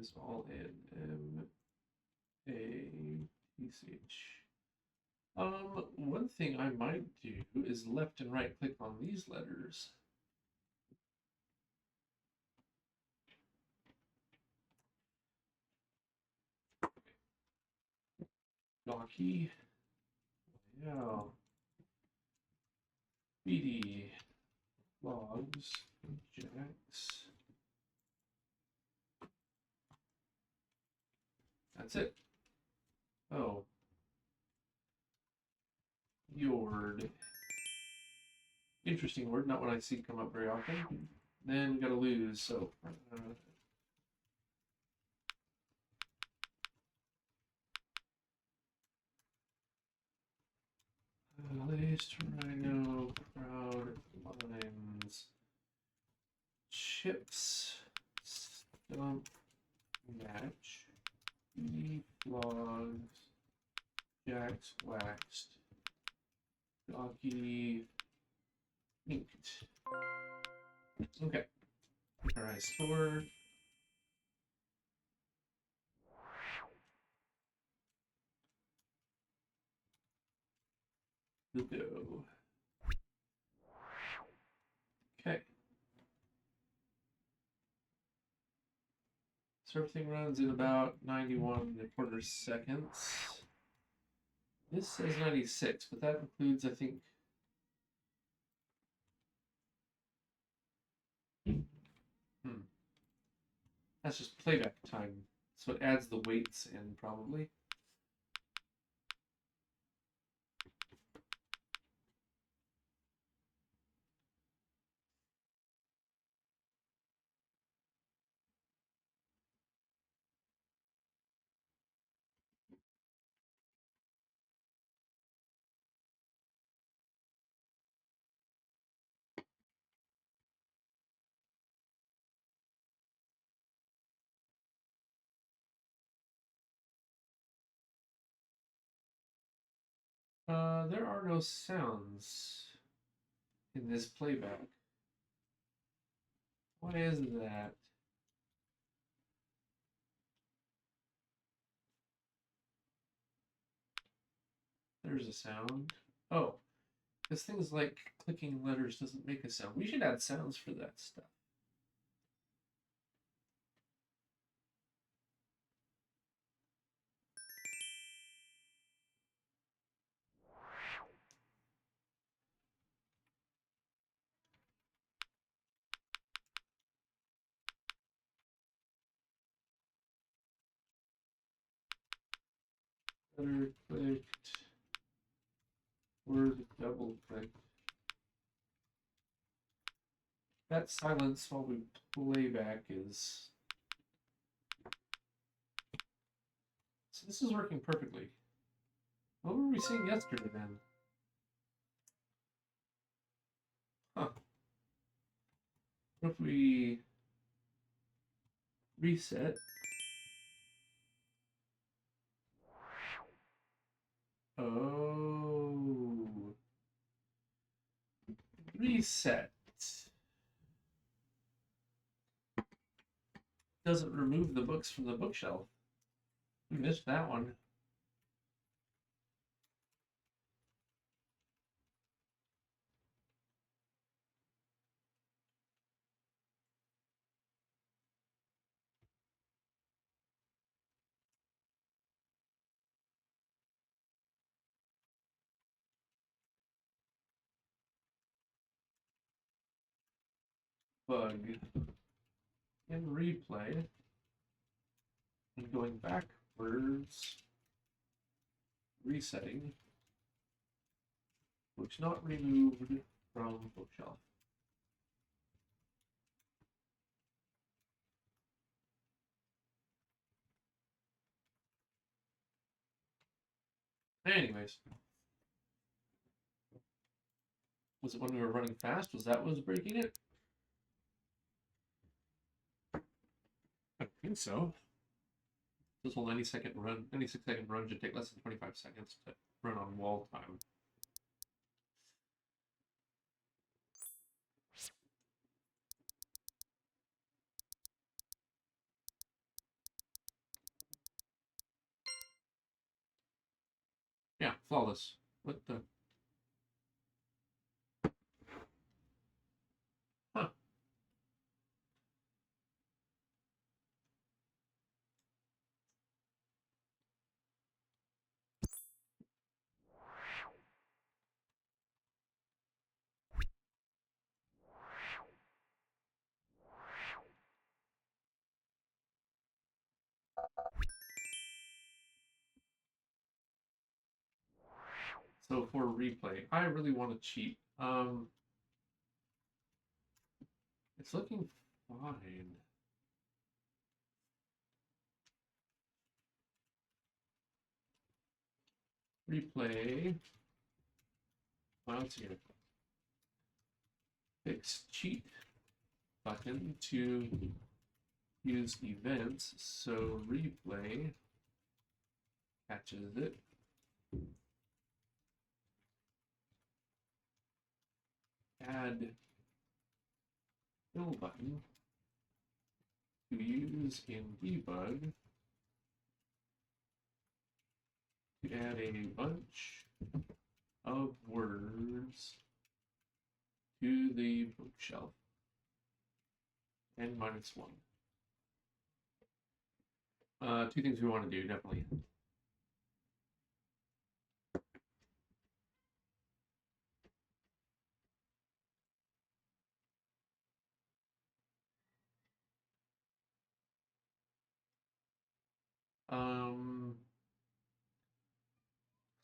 Is all in. M A T PCH. One thing I might do is left and right click on these letters. Donkey. Yeah. BD. Logs. Jacks. That's it. Oh. Yord. Interesting word, not one I see come up very often. Then we gotta lose, so. Laced Rhino, Crowd, Lines, Chips, Stump, Match, Flogs, Jacks, Waxed, Doggy, Inked. Okay. Alright, store. Go. Okay. So everything runs in about 91.25 seconds. This says 96, but that includes, I think. That's just playback time. So it adds the weights in, probably. There are no sounds in this playback. Why is that? There's a sound. Oh, because things like clicking letters doesn't make a sound. We should add sounds for that stuff. Letter clicked. Word double clicked. That silence while we play back is. So this is working perfectly. What were we seeing yesterday then? Huh. What if we reset? Oh. Reset. Doesn't remove the books from the bookshelf. We missed that one. Bug. In replay. And going backwards. Resetting. Books not removed from bookshelf. Anyways. Was it when we were running fast? Was that what was breaking it? I think so. This whole 96-second run should take less than 25 seconds to run on wall time. flawless. What the? Huh. So for replay, I really want to cheat. It's looking fine. Replay. Let's see here. Fix cheat button to use events. So replay catches it. Add fill button to use in debug to add a bunch of words to the bookshelf. And -1. Two things we want to do, definitely.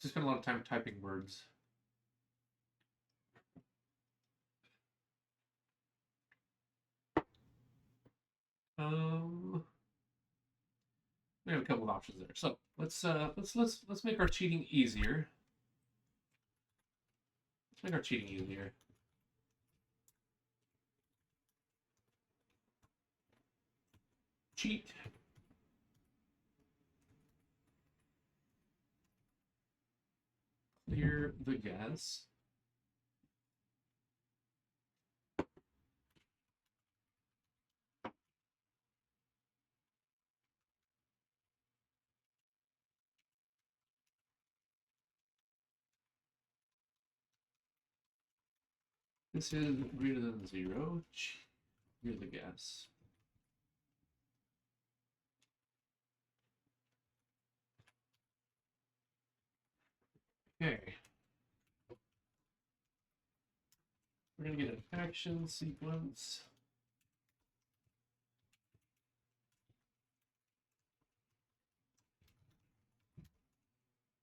Just spend a lot of time typing words. We have a couple of options there. So let's make our cheating easier. Let's make our cheating easier. Cheat. Clear the guess. This is greater than 0. Clear the guess. Okay. We're going to get an action sequence.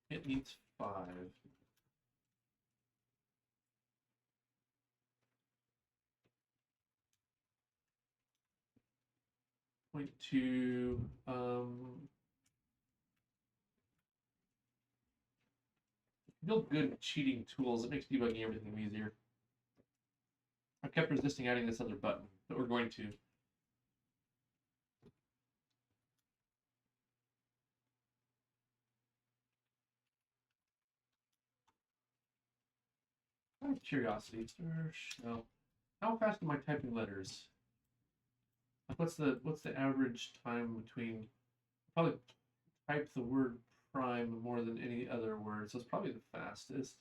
It needs 5. Point 2. Build good cheating tools. It makes debugging everything easier. I've kept resisting adding this other button, but we're going to. Out of curiosity, no. How fast am I typing letters? Like what's the average time between? Probably type the word prime more than any other word, so it's probably the fastest.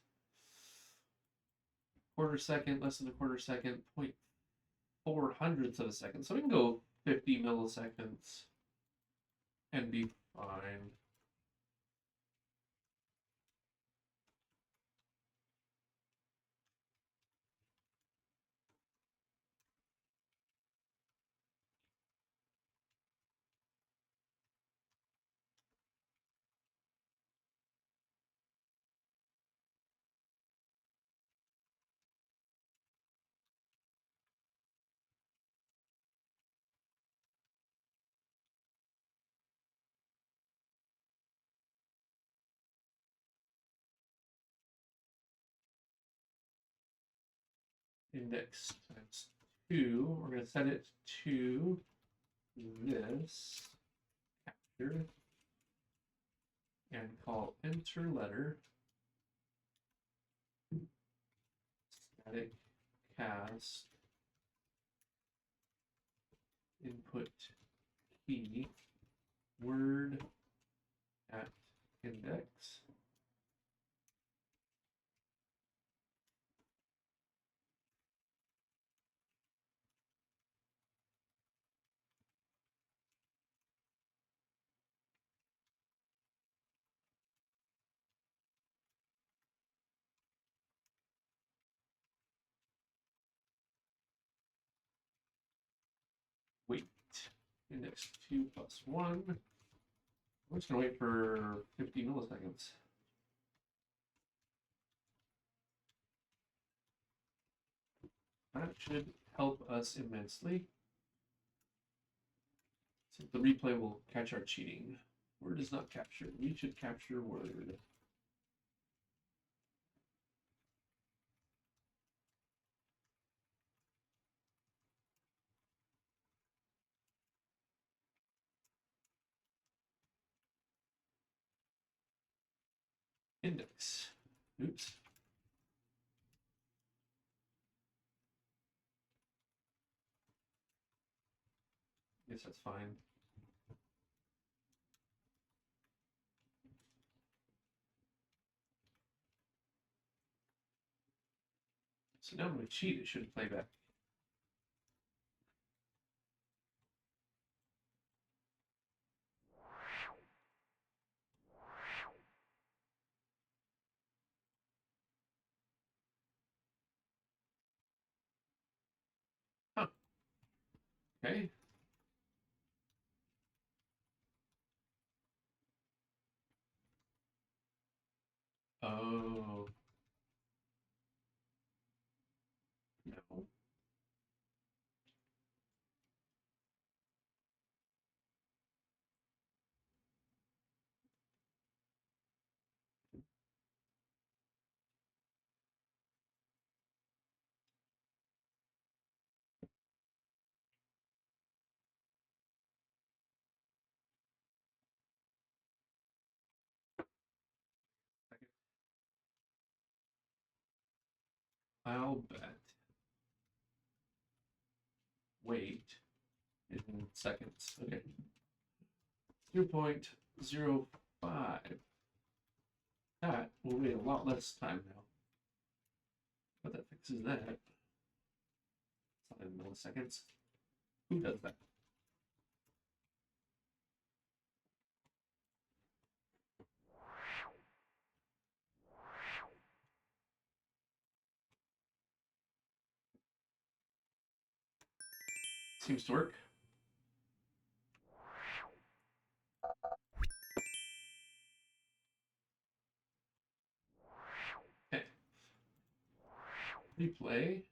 Quarter second, less than a quarter second, 0.4 hundredths of a second. So we can go 50 milliseconds and be fine. Index times 2. We're going to set it to this capture and call enter letter static cast input key word at index index 2 plus 1. I'm just going to wait for 50 milliseconds. That should help us immensely. So the replay will catch our cheating. Word is not captured. We should capture word. Index. Oops. Guess that's fine. So now when we cheat, it should play back. Huh. Okay. Oh. No. I'll bet. Wait in seconds. Okay. 2.05. That will wait a lot less time now. But that fixes that. It's not in milliseconds. Who does that? Seems to work. Okay. Replay.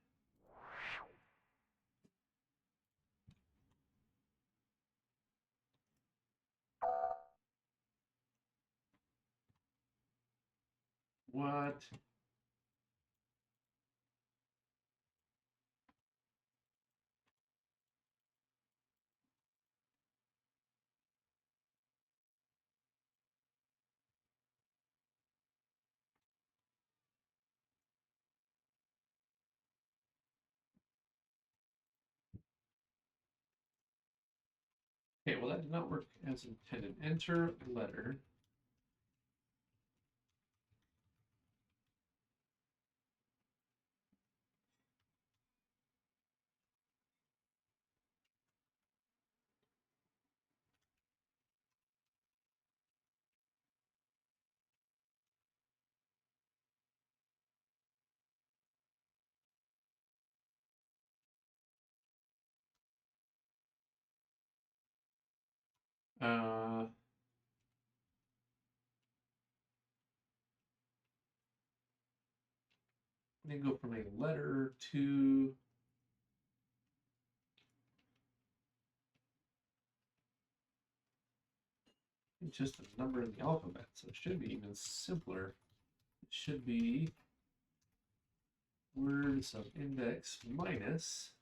What? Okay, well that did not work as intended. Enter letter. I'm gonna go from a letter to just a number in the alphabet. So it should be even simpler. It should be words of index minus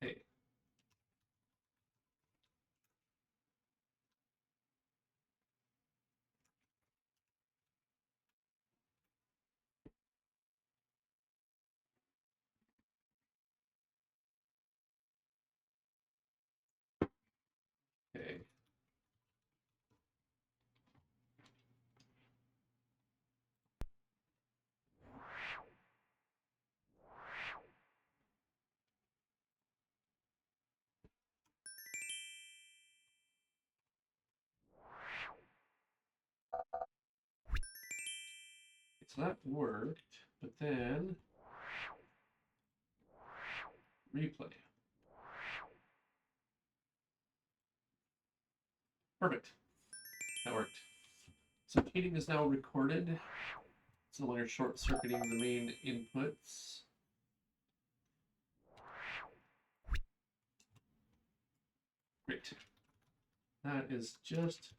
a. Okay. So that worked, but then replay. Perfect. That worked. So cheating is now recorded. It's no longer short-circuiting the main inputs. Great. That is just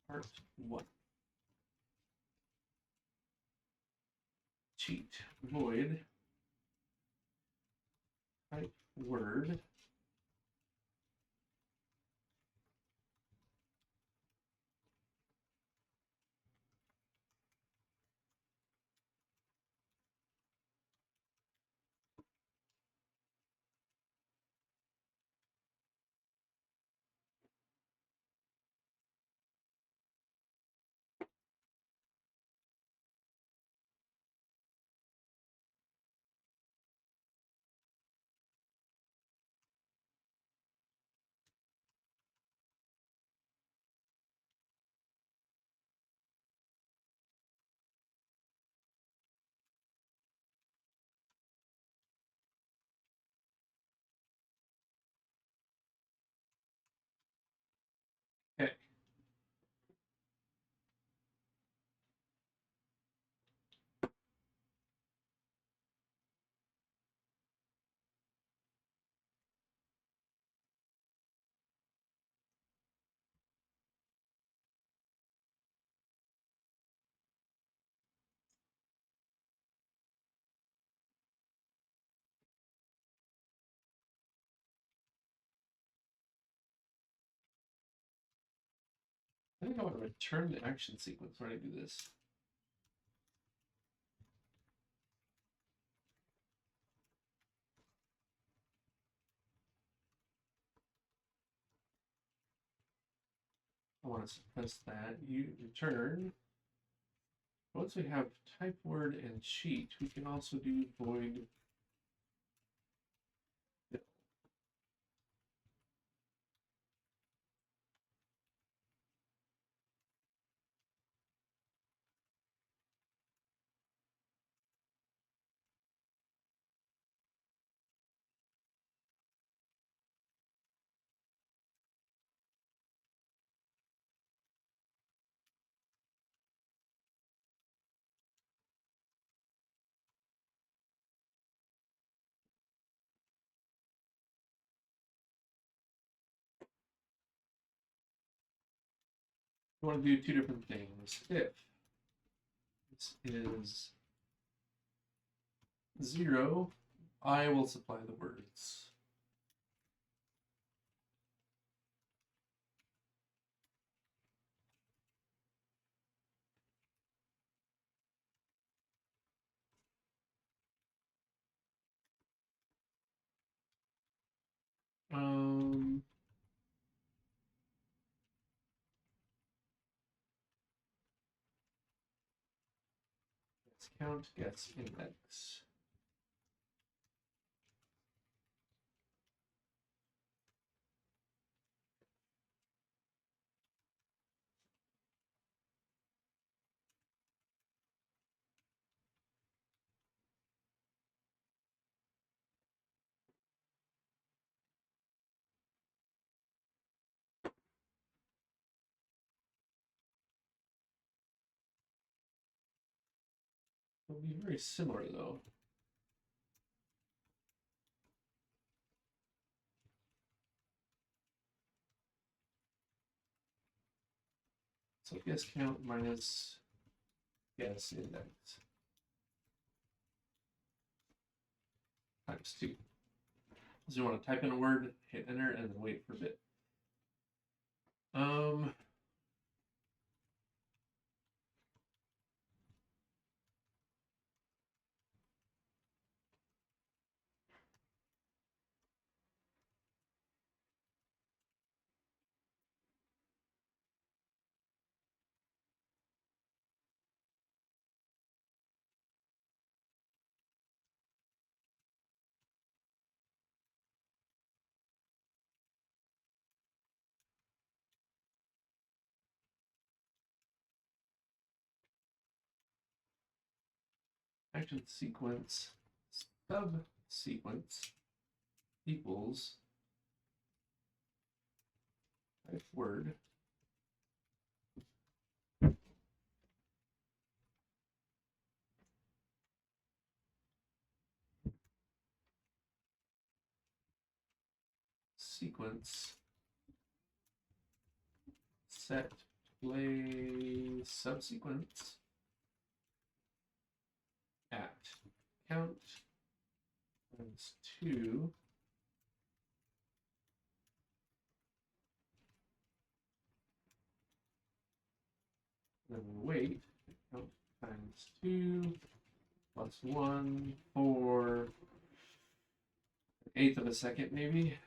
part 1. Cheat void type word Okay. I think I want to return the action sequence when I do this. I want to suppress that. You return. Once we have type word and cheat, we can also do void fill. We want to do 2 different things. If this is 0, I will supply the words. Let's count guess index. It'll be very similar though. So guess count minus guess index times 2. So you want to type in a word, hit enter, and then wait for a bit. Action sequence subsequence equals type word. Sequence set play subsequence at count times 2 then wait count times 2 plus 1 for 1/8 of a second maybe.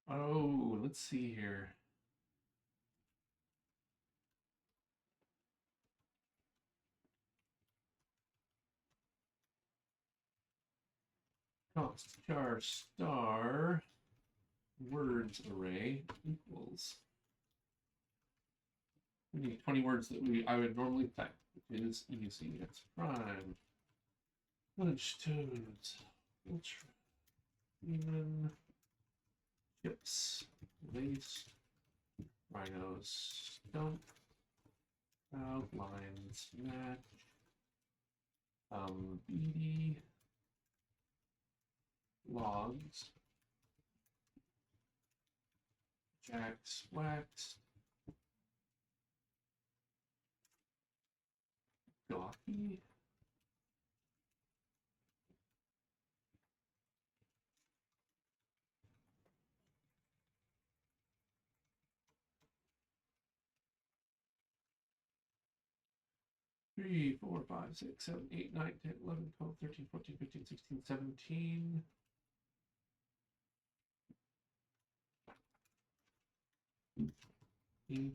Oh, let's see here. Const char star words array equals. We need 20 words that I would normally type, which is easy. It's prime. Lunch toads. Ultra. Even. Chips. Lace. Rhinos. Stump. Outlines. Match. Beady. Logs. Jacks. Wax. Gawky. Three, 4, 5, 6, 7, 8, 9, 10, 11, 12, 13, 14, 15, 16, 17. Eat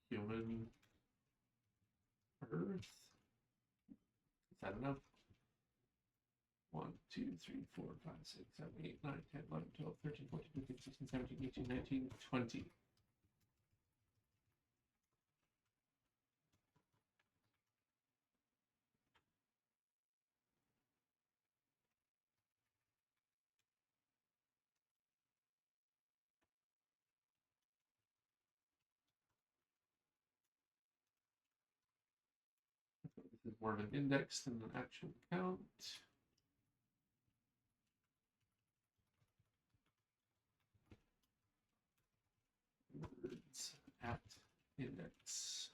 human earth. Is that enough? 1, 2, 3, 4, 5, 6, 7, 8, 9, 10, 11, 12, 13, 14, 15, 16, 17, 18, 19, 20. This is more of an index than an actual count. Words at index.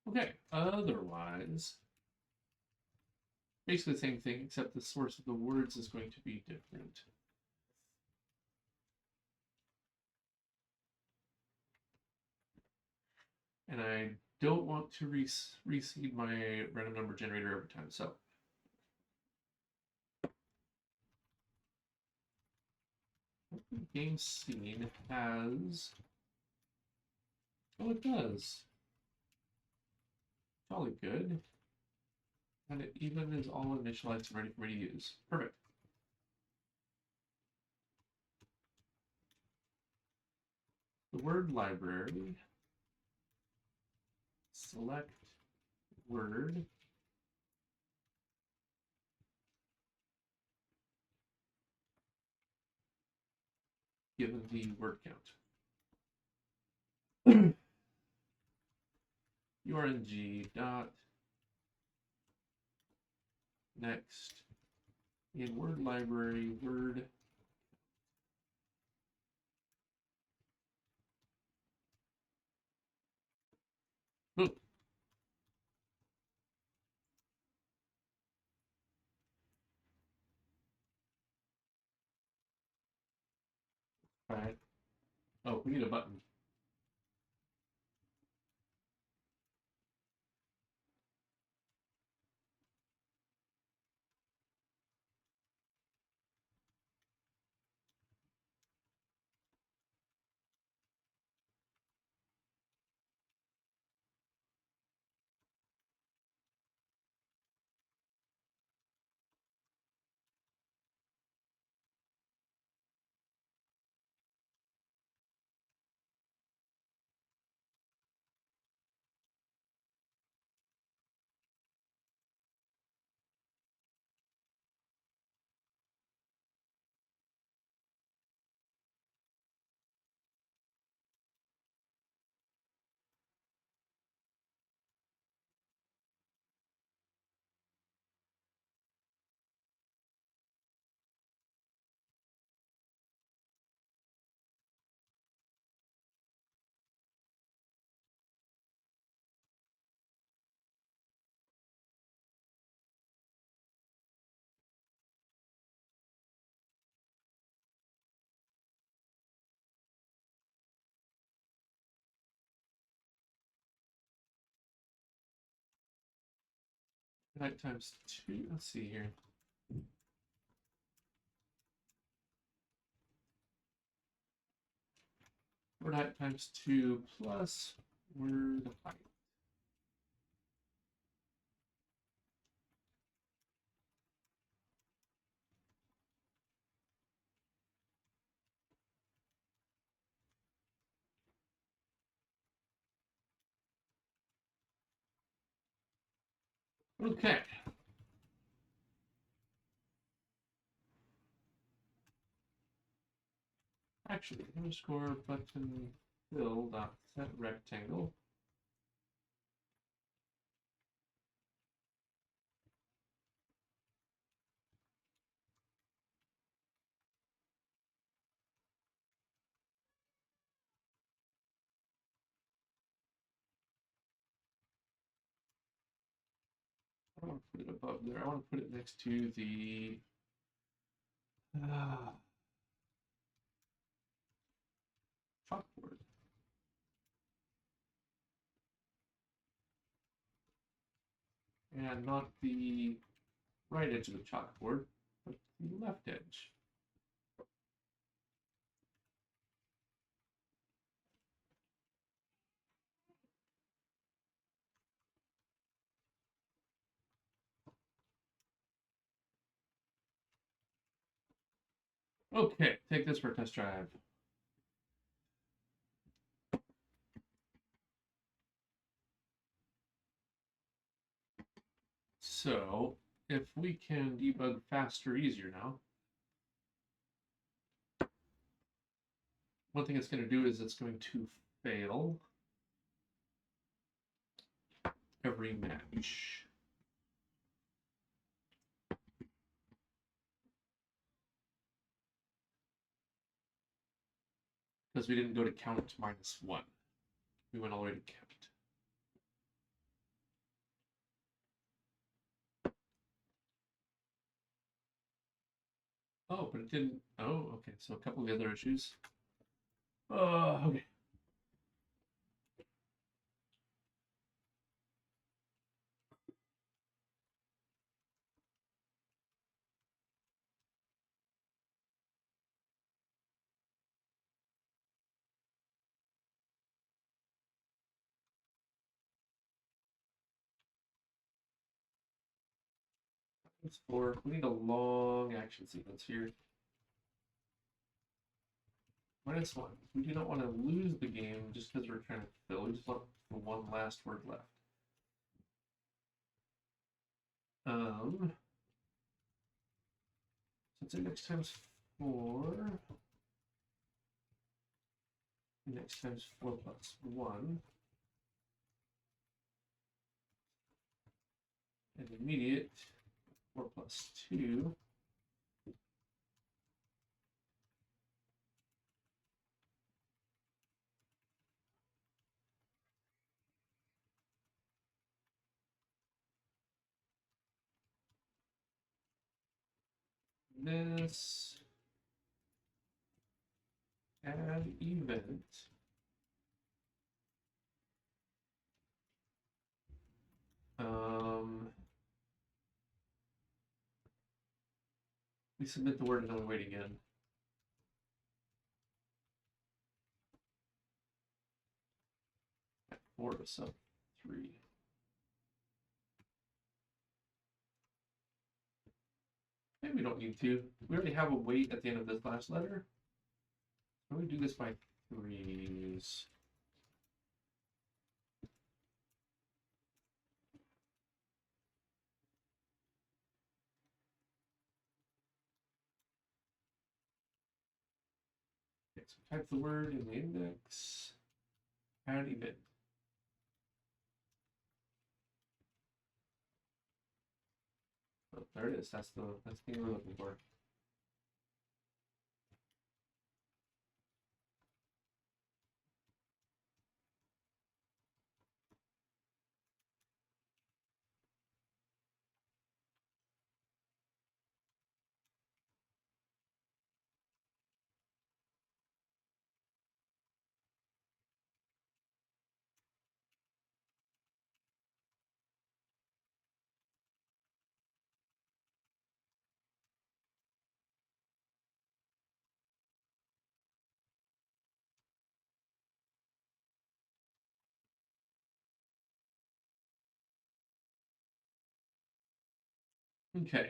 Okay, otherwise, basically the same thing, except the source of the words is going to be different. And I don't want to reseed my random number generator every time. So GameScene has, oh, it does. Jolly good. And it even is all initialized and ready for me to use. Perfect. The word library, select word, given the word count. urng dot next in word library word boom. All right. Oh, we need a button. Height times 2. Let's see here. Word height times 2 plus word height. Okay. Actually, underscore button fill dot set rectangle. I don't want to put it above there. I want to put it next to the chalkboard. And not the right edge of the chalkboard, but the left edge. Okay, take this for a test drive. So, if we can debug faster, easier now, one thing it's going to do is it's going to fail every match. Because we didn't go to count -1. We went all the way to count. Oh, but it didn't. Oh, okay. So a couple of the other issues. Okay. It's 4. We need a long action sequence here. -1. We do not want to lose the game just because we're trying to fill. We just want the one last word left. So it's index times 4. Index times 4 plus 1. And immediate 4 plus 2. This add event we submit the word and then we wait again. At 4 to sub 3. Maybe we don't need to. We already have a wait at the end of this last letter. Why don't we do this by 3s? Okay, so type the word in the index. Add event. Oh, there it is. That's the thing we're looking for. Okay.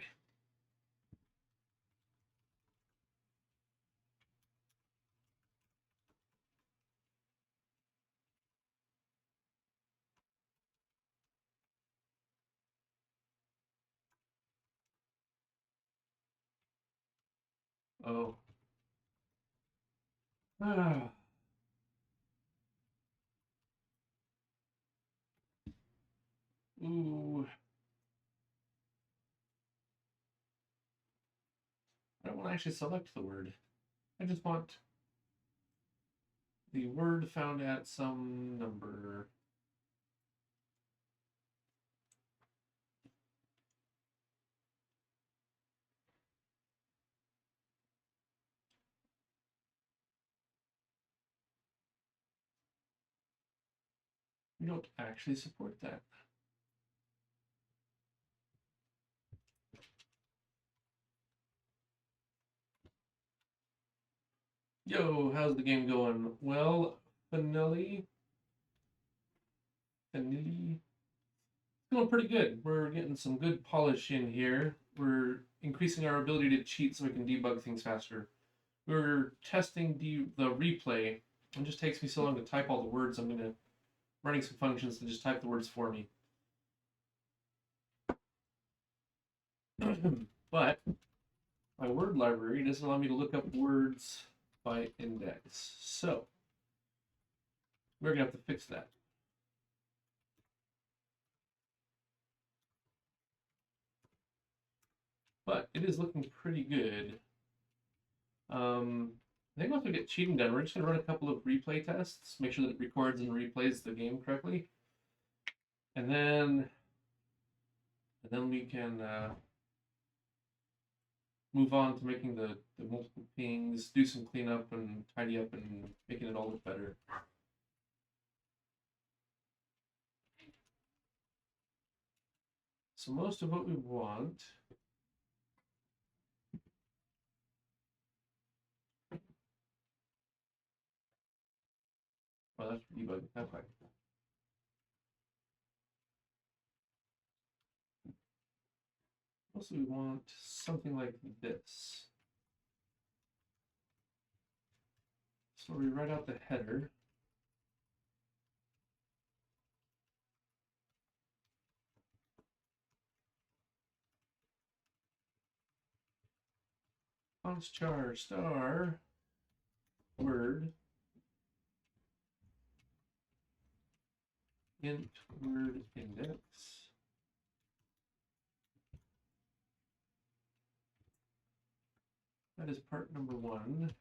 Oh. Ah. Ooh. I don't want to actually select the word. I just want the word found at some number. We don't actually support that. Yo, how's the game going? Well, Vanilli. It's going pretty good. We're getting some good polish in here. We're increasing our ability to cheat so we can debug things faster. We're testing the replay. It just takes me so long to type all the words. I'm running some functions to just type the words for me. But my word library doesn't allow me to look up words by index. So we're gonna have to fix that. But it is looking pretty good. I think once we get cheating done, we're just gonna run a couple of replay tests, make sure that it records and replays the game correctly, and then we can move on to making the multiple pings, do some cleanup and tidy up, and making it all look better. So most of what we want. Oh, that's debug. That's fine. Also, we want something like this. So we write out the header. Const char star word int word index. That is part number 1.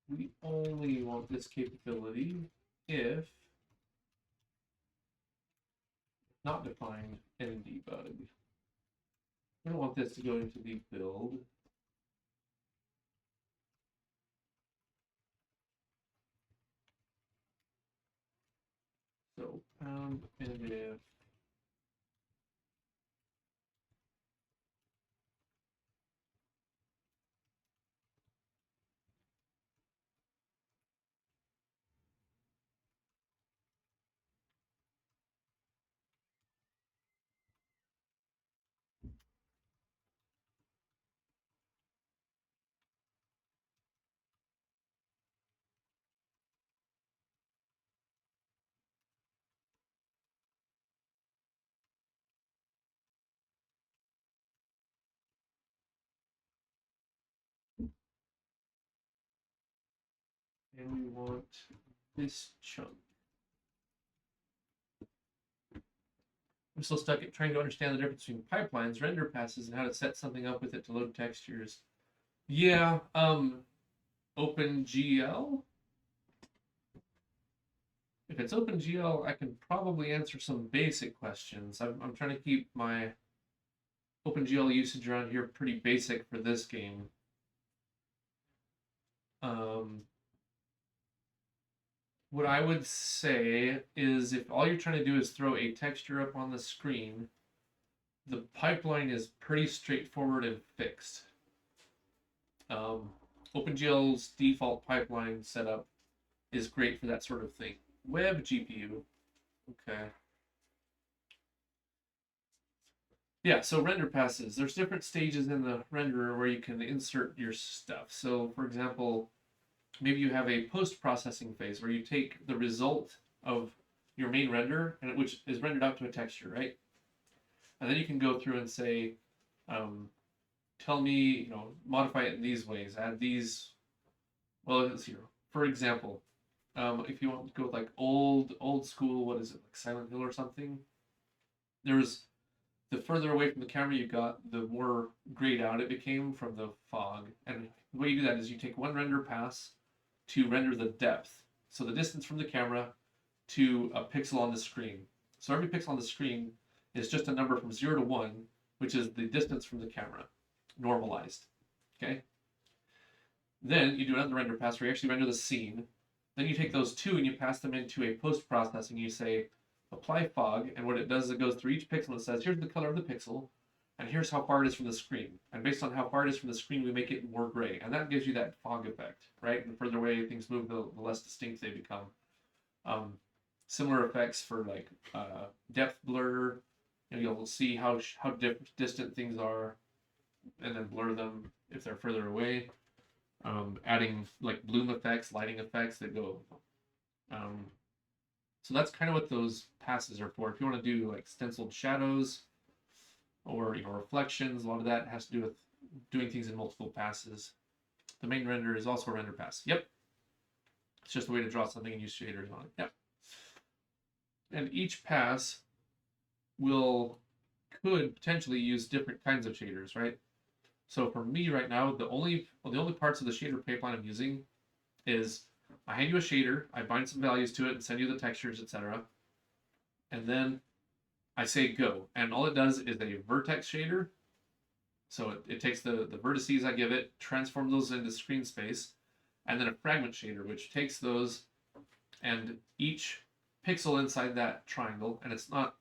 We only want this capability if not defined in debug. We don't want this to go into the build. So pound and if and we want this chunk. I'm still stuck at trying to understand the difference between pipelines, render passes, and how to set something up with it to load textures. Yeah, OpenGL. If it's OpenGL, I can probably answer some basic questions. I'm trying to keep my OpenGL usage around here pretty basic for this game. What I would say is if all you're trying to do is throw a texture up on the screen, the pipeline is pretty straightforward and fixed. OpenGL's default pipeline setup is great for that sort of thing. Web GPU. Okay. Yeah, so render passes. There's different stages in the renderer where you can insert your stuff. So for example, maybe you have a post-processing phase where you take the result of your main render, and which is rendered out to a texture, right? And then you can go through and say, tell me, modify it in these ways, add these. Well, let's see. For example, if you want to go with like old school, what is it, like Silent Hill or something? There's the further away from the camera you got, the more grayed out it became from the fog. And the way you do that is you take one render pass to render the depth. So the distance from the camera to a pixel on the screen. So every pixel on the screen is just a number from 0 to 1, which is the distance from the camera, normalized. Okay? Then you do another render pass where you actually render the scene. Then you take those two and you pass them into a post-processing. You say, apply fog, and what it does is it goes through each pixel and it says, here's the color of the pixel, and here's how far it is from the screen. And based on how far it is from the screen, we make it more gray. And that gives you that fog effect, right? And the further away things move, the less distinct they become. Similar effects for like depth blur. You'll see how distant things are, and then blur them if they're further away. Adding like bloom effects, lighting effects that go. So that's kind of what those passes are for. If you want to do like stenciled shadows or reflections, a lot of that has to do with doing things in multiple passes. The main render is also a render pass. Yep. It's just a way to draw something and use shaders on it. Yep. And each pass could potentially use different kinds of shaders, right? So for me right now, the only parts of the shader pipeline I'm using is I hand you a shader, I bind some values to it and send you the textures, etc. And then I say go. And all it does is a vertex shader. So it takes the vertices I give it, transforms those into screen space, and then a fragment shader, which takes those and each pixel inside that triangle, and it's not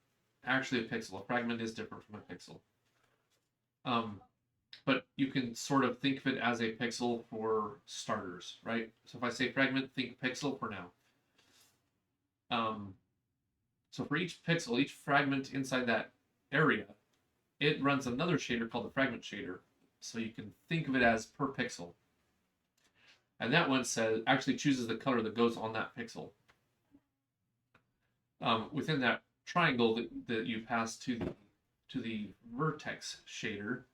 actually a pixel. A fragment is different from a pixel. But you can sort of think of it as a pixel for starters, right? So if I say fragment, think pixel for now. So for each pixel, each fragment inside that area, it runs another shader called the fragment shader. So you can think of it as per pixel. And that one actually chooses the color that goes on that pixel. Within that triangle that you pass to the vertex shader,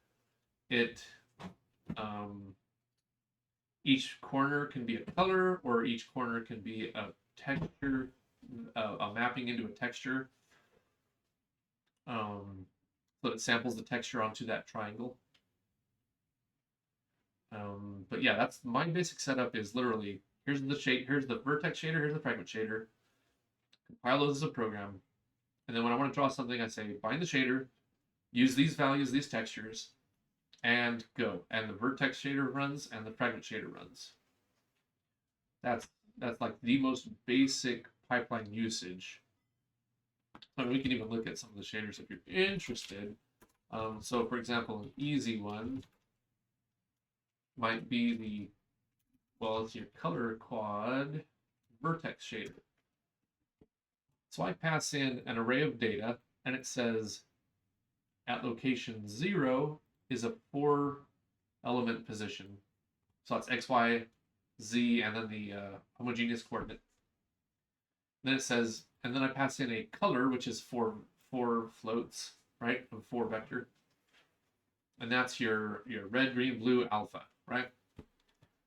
each corner can be a color, or each corner can be a texture, a mapping into a texture. So it samples the texture onto that triangle. But yeah, that's my basic setup. Is literally here's the vertex shader, here's the fragment shader. Compile those as a program, and then when I want to draw something, I say bind the shader, use these values, these textures, and go. And the vertex shader runs and the fragment shader runs. That's like the most basic pipeline usage. I mean, we can even look at some of the shaders if you're interested. So for example, an easy one might be it's your color quad vertex shader. So I pass in an array of data, and it says at location 0 is a 4-element position. So that's X, Y, Z, and then the homogeneous coordinate. Then it says, and then I pass in a color, which is four floats, right, of 4 vector. And that's your red, green, blue, alpha, right?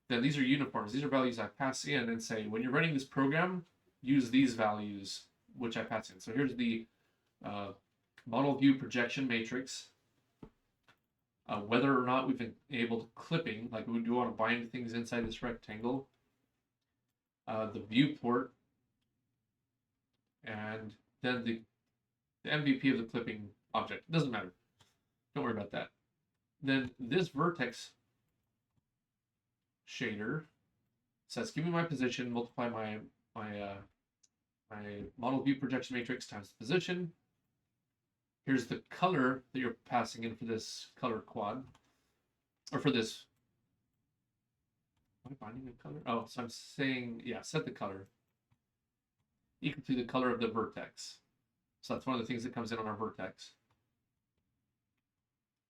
Then these are uniforms. These are values I pass in and say, when you're running this program, use these values, which I pass in. So here's the model view projection matrix. Whether or not we've been able to clipping, like we do want to bind things inside this rectangle. The viewport, and then the MVP of the clipping object. Doesn't matter. Don't worry about that. Then this vertex shader says, give me my position, multiply my model view projection matrix times the position. Here's the color that you're passing in for this color quad, or for this. Am I binding a color? Oh, so I'm saying, yeah, set the color equal to the color of the vertex. So that's one of the things that comes in on our vertex.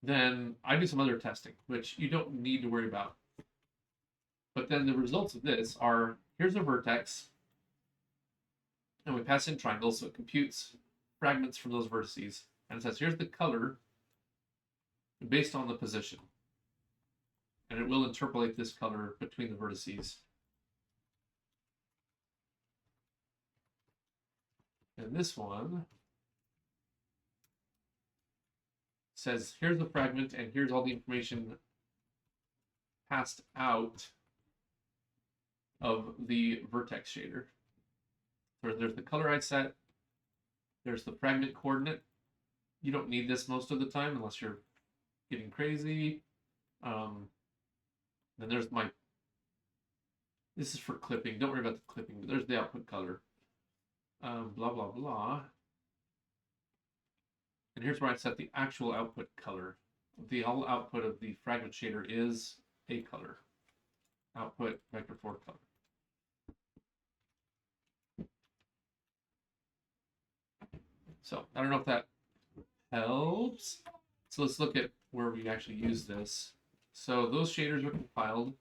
then I do some other testing, which you don't need to worry about. But then the results of this are, here's a vertex, and we pass in triangles, so it computes fragments from those vertices. And it says, here's the color based on the position. And it will interpolate this color between the vertices. And this one says, here's the fragment, and here's all the information passed out of the vertex shader. So there's the color I set. There's the fragment coordinate. You don't need this most of the time unless you're getting crazy. Then there's this is for clipping. Don't worry about the clipping, but there's the output color. Blah, blah, blah. And here's where I set the actual output color. The whole output of the fragment shader is a color. Output vector 4 color. So I don't know if that helps. So let's look at where we actually use this. So those shaders are compiled.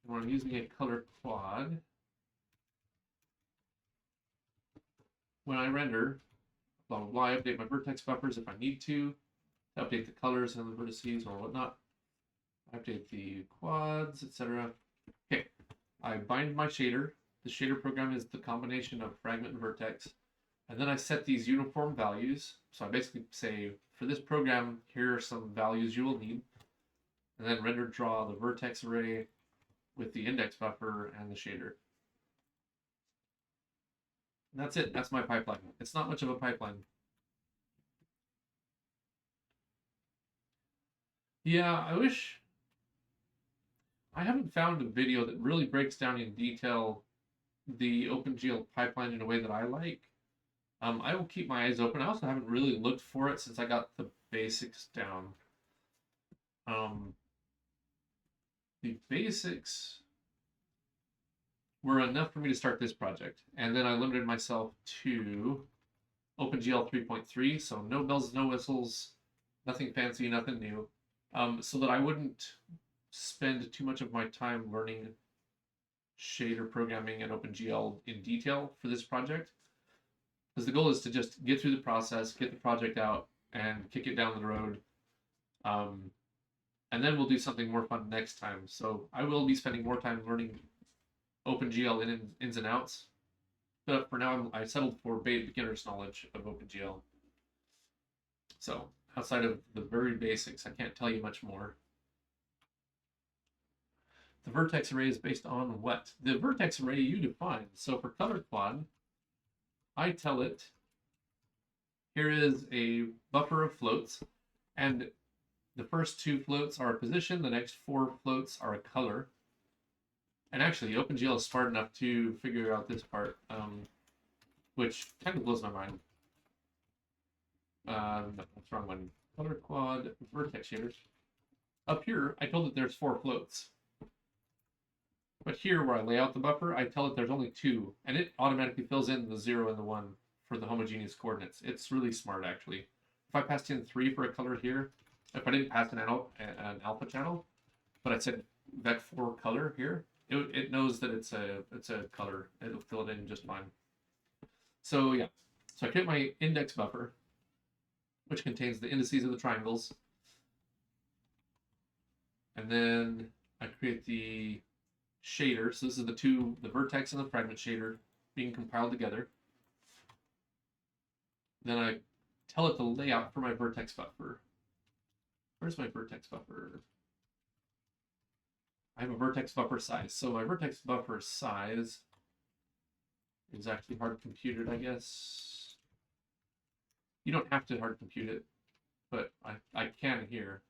When I'm using a color quad, when I render, blah, blah, blah, I update my vertex buffers if I need to update the colors and the vertices or whatnot. I update the quads, etc. Okay, I bind my shader. The shader program is the combination of fragment and vertex. And then I set these uniform values. So I basically say, for this program, here are some values you will need. And then render draw the vertex array with the index buffer and the shader. And that's it. That's my pipeline. It's not much of a pipeline. Yeah, I haven't found a video that really breaks down in detail the OpenGL pipeline in a way that I like. I will keep my eyes open. I also haven't really looked for it since I got the basics down. The basics were enough for me to start this project. And then I limited myself to OpenGL 3.3, so no bells, no whistles, nothing fancy, nothing new, so that I wouldn't spend too much of my time learning shader programming and OpenGL in detail for this project. Because the goal is to just get through the process, get the project out, and kick it down the road. And then we'll do something more fun next time. So I will be spending more time learning OpenGL ins and outs. But for now, I settled for beginner's knowledge of OpenGL. So outside of the very basics, I can't tell you much more. The vertex array is based on what? The vertex array you define. So for color quad, I tell it, here is a buffer of floats, and the first 2 floats are a position, the next 4 floats are a color. And actually, OpenGL is smart enough to figure out this part, which kind of blows my mind. No, that's the wrong one. Color quad, vertex shaders. Up here, I told it there's 4 floats. But here, where I lay out the buffer, I tell it there's only 2, and it automatically fills in the 0 and the 1 for the homogeneous coordinates. It's really smart, actually. If I passed in 3 for a color here, if I didn't pass an alpha channel, but I said vec4 color here, it knows that it's a color. It'll fill it in just fine. So yeah, so I create my index buffer, which contains the indices of the triangles, and then I create the shader. So this is the vertex and the fragment shader being compiled together. Then I tell it the layout for my vertex buffer. Where's my vertex buffer? I have a vertex buffer size. So my vertex buffer size is actually hard computed, I guess. You don't have to hard compute it, but I can here.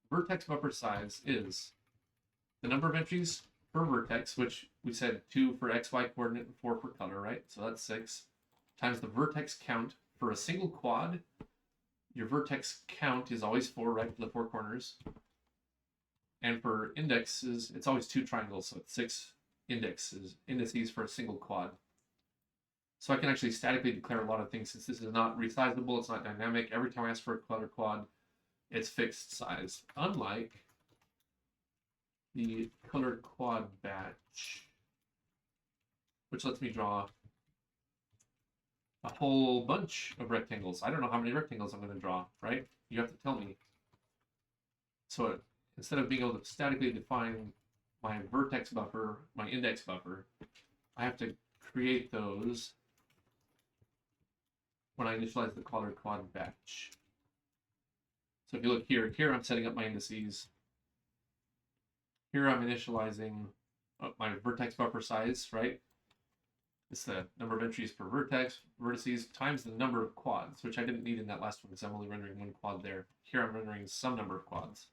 Vertex buffer size is the number of entries per vertex, which we said 2 for XY coordinate and 4 for color, right? So that's 6, times the vertex count for a single quad. Your vertex count is always 4, right, for the 4 corners. And for indexes, it's always 2 triangles, so it's 6 indices for a single quad. So I can actually statically declare a lot of things since this is not resizable, it's not dynamic. Every time I ask for a color quad, it's fixed size. Unlike the color quad batch, which lets me draw a whole bunch of rectangles. I don't know how many rectangles I'm going to draw, right? You have to tell me. So instead of being able to statically define my vertex buffer, my index buffer, I have to create those when I initialize the color quad batch. So if you look here, I'm setting up my indices. Here I'm initializing my vertex buffer size, right? It's the number of entries per vertex, vertices, times the number of quads, which I didn't need in that last one because I'm only rendering one quad there. Here I'm rendering some number of quads.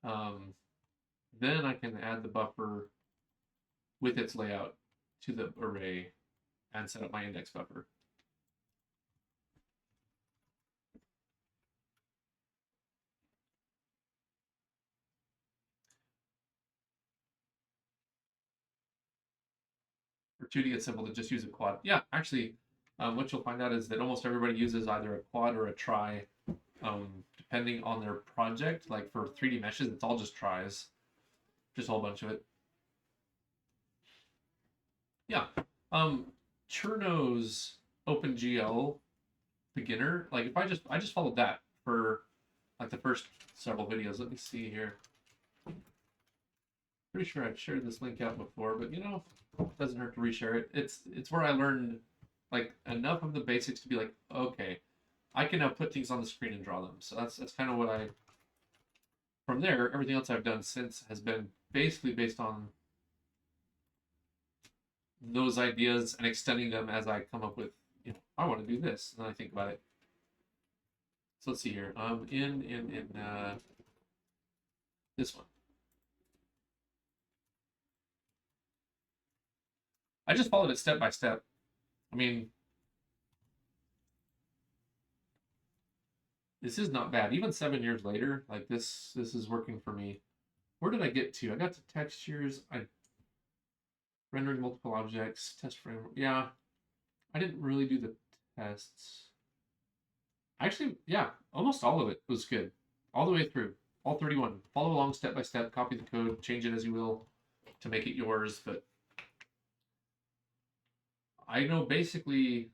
Then I can add the buffer with its layout to the array and set up my index buffer. For 2D, it's simple to just use a quad. Yeah, actually, what you'll find out is that almost everybody uses either a quad or a tri, depending on their project. Like for 3D meshes, it's all just tris, just a whole bunch of it. Yeah, Cherno's OpenGL beginner. Like if I just followed that for like the first several videos. Let me see here. Pretty sure I've shared this link out before, but you know, it doesn't hurt to reshare it. It's where I learned like enough of the basics to be like, okay, I can now put things on the screen and draw them. So that's kind of what I. From there, everything else I've done since has been basically based on those ideas and extending them as I come up with, you know, I want to do this, and then I think about it. So let's see here. In this one. I just followed it step by step. I mean, this is not bad. Even 7 years later, like this is working for me. Where did I get to? I got to textures. I rendering multiple objects, test frame. Yeah, I didn't really do the tests. Actually, yeah, almost all of it was good. All the way through. All 31. Follow along step by step, copy the code, change it as you will to make it yours, but I know basically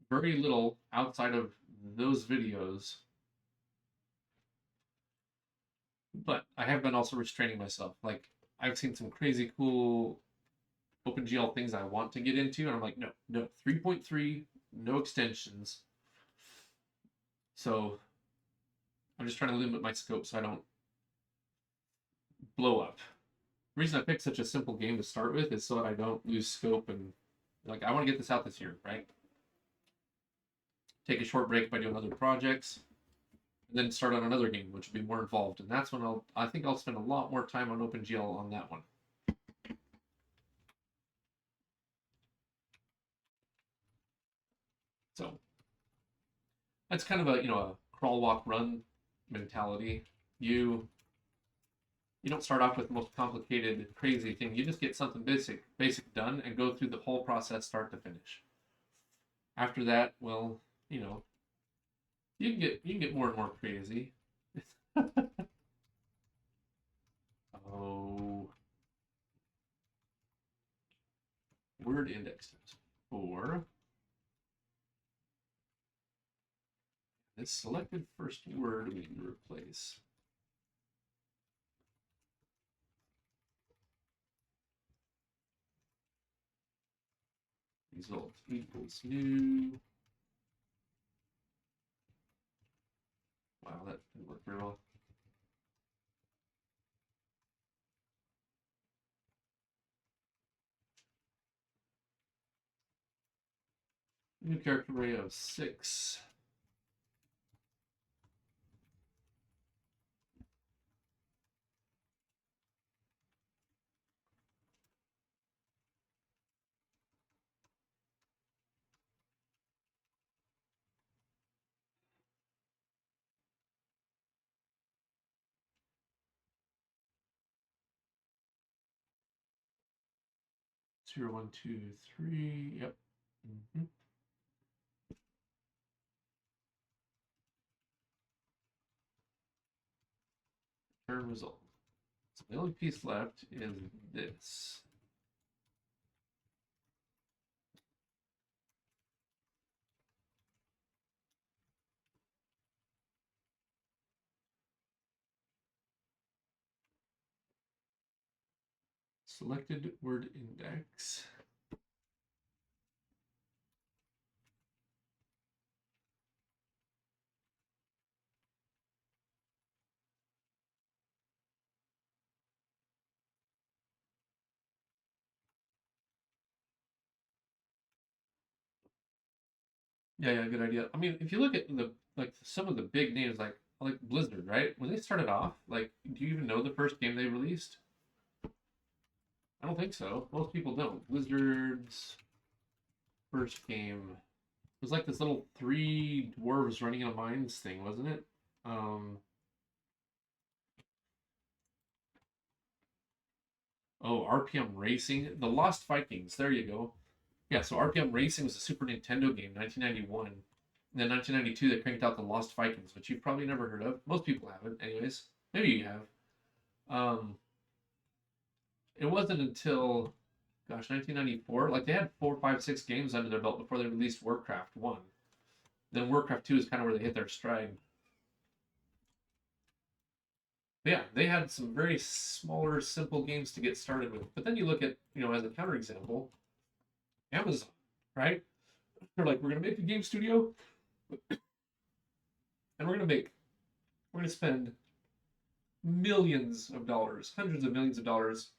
very little outside of those videos. But I have been also restraining myself. Like I've seen some crazy cool OpenGL things I want to get into, and I'm like, no, 3.3, no extensions. So I'm just trying to limit my scope so I don't blow up. The reason I picked such a simple game to start with is so that I don't lose scope, and like I want to get this out this year, right? Take a short break by doing other projects, and then start on another game, which will be more involved. And that's when I think I'll spend a lot more time on OpenGL on that one. So that's kind of a, you know, a crawl, walk, run mentality. You don't start off with the most complicated, crazy thing. You just get something basic done and go through the whole process start to finish. After that, well, you know, you can get more and more crazy. Oh, word index times 4. This selected first word we need to replace. Result equals new. Wow, that didn't work very well. New character array of 6. 0, 1, 2, 3. Yep. Return result. So the only piece left is this. Selected word index. Yeah, good idea. I mean, if you look at some of the big names like Blizzard, right? When they started off, like, do you even know the first game they released? I don't think so. Most people don't. Blizzard's first game was like this little 3 dwarves running in a mines thing, wasn't it? Oh, RPM Racing, The Lost Vikings. There you go. Yeah, so RPM Racing was a Super Nintendo game, 1991. And then 1992, they cranked out The Lost Vikings, which you've probably never heard of. Most people haven't, anyways. Maybe you have. It wasn't until, gosh, 1994. Like, they had 4, 5, 6 games under their belt before they released Warcraft 1. Then Warcraft 2 is kind of where they hit their stride. But yeah, they had some very smaller, simple games to get started with. But then you look at, as a counterexample, Amazon, right? They're like, we're going to make a game studio, and we're going to spend millions of dollars, hundreds of millions of dollars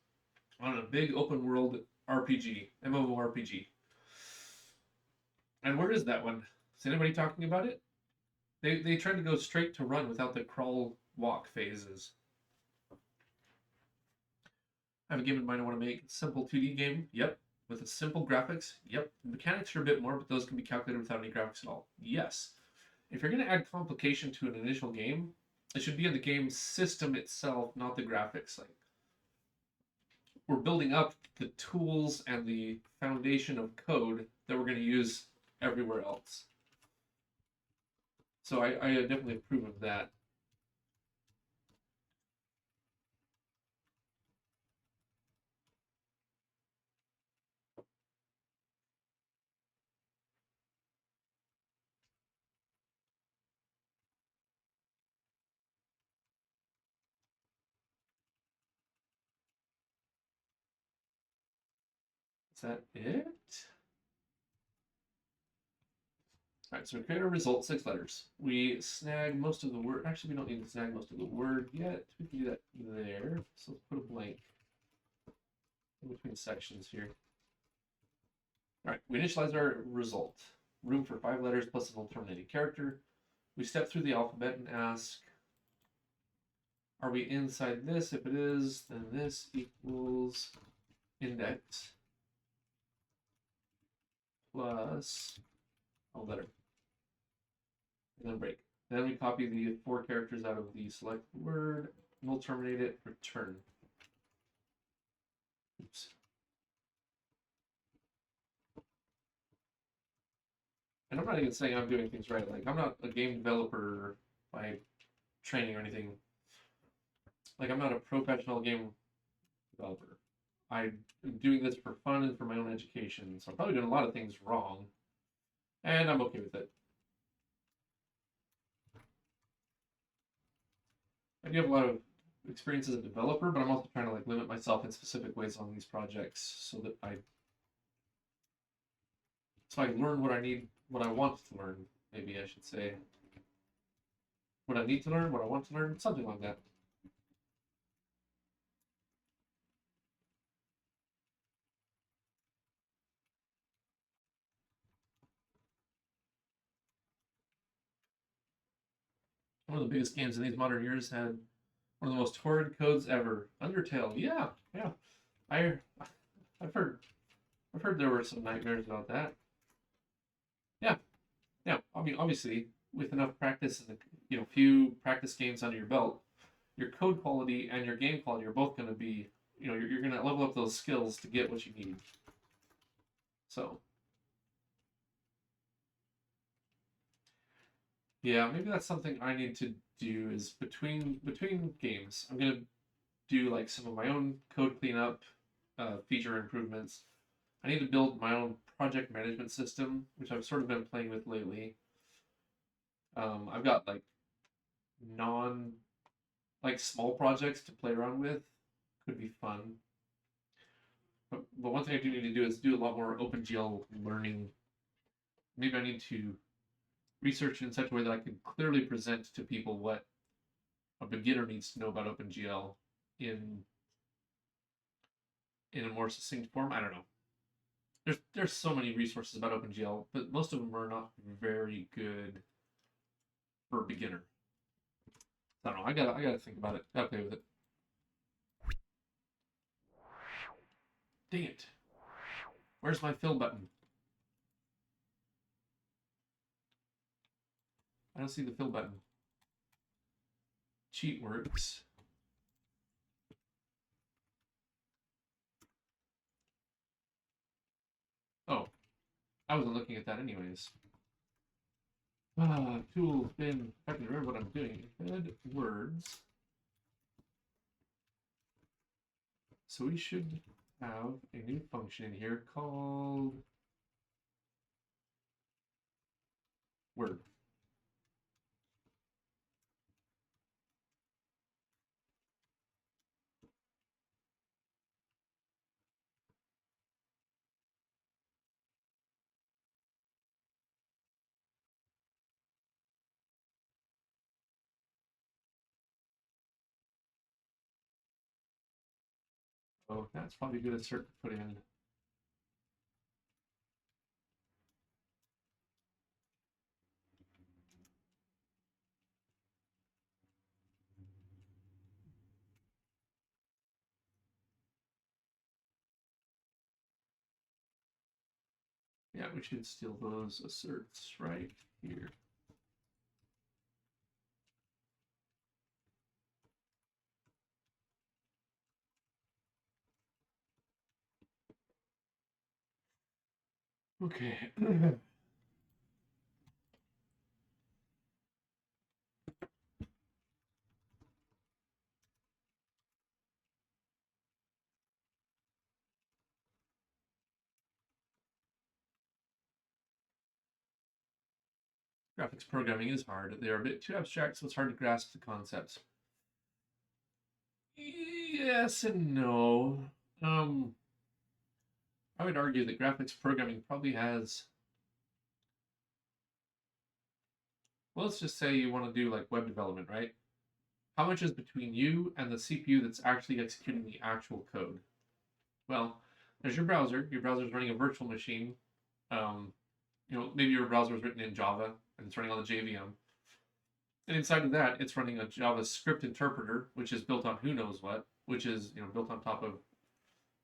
on a big open world RPG, MMORPG. And where is that one? Is anybody talking about it? They tried to go straight to run without the crawl walk phases. I have a game in mind I want to make. Simple 2D game. Yep. With a simple graphics. Yep. The mechanics are a bit more, but those can be calculated without any graphics at all. Yes. If you're going to add complication to an initial game, it should be in the game system itself, not the graphics. Like, we're building up the tools and the foundation of code that we're going to use everywhere else. So I definitely approve of that. Is that it? All right, so we create a result, 6 letters. We snag most of the word. Actually, we don't need to snag most of the word yet. We can do that there. So let's put a blank in between sections here. All right, we initialize our result. Room for 5 letters plus an alternating character. We step through the alphabet and ask, are we inside this? If it is, then this equals index plus a letter. And then break. Then we copy the 4 characters out of the select word, and we'll terminate it, return. Oops. And I'm not even saying I'm doing things right. Like, I'm not a game developer by training or anything. Like, I'm not a professional game developer. I'm doing this for fun and for my own education. So I'm probably doing a lot of things wrong. And I'm okay with it. I do have a lot of experience as a developer, but I'm also trying to limit myself in specific ways on these projects so that I learn what I need, what I want to learn, maybe I should say. What I need to learn, what I want to learn, something like that. One of the biggest games in these modern years had one of the most horrid codes ever. Undertale, yeah. I've heard there were some nightmares about that. Yeah. I mean, obviously, with enough practice and few practice games under your belt, your code quality and your game quality are both going to be, you're going to level up those skills to get what you need. So yeah, maybe that's something I need to do is between games. I'm gonna do like some of my own code cleanup, feature improvements. I need to build my own project management system, which I've sort of been playing with lately. I've got like non like small projects to play around with. Could be fun. But one thing I do need to do is do a lot more OpenGL learning. Maybe I need to research in such a way that I can clearly present to people what a beginner needs to know about OpenGL in a more succinct form. I don't know. There's so many resources about OpenGL, but most of them are not very good for a beginner. I don't know. I gotta think about it. Gotta play with it. Dang it! Where's my fill button? I don't see the fill button. Cheat works. Oh, I wasn't looking at that anyways. Tool bin. I can remember what I'm doing. Embed words. So we should have a new function in here called word. Oh, that's probably good assert to put in. Yeah, we should steal those asserts right here. Okay. Graphics programming is hard. They are a bit too abstract, so it's hard to grasp the concepts. Yes and no. I would argue that graphics programming probably has. Well, let's just say you want to do like web development, right? How much is between you and the CPU that's actually executing the actual code? Well, there's your browser. Your browser is running a virtual machine. Um, maybe your browser is written in Java and it's running on the JVM. And inside of that, it's running a JavaScript interpreter, which is built on who knows what, which is built on top of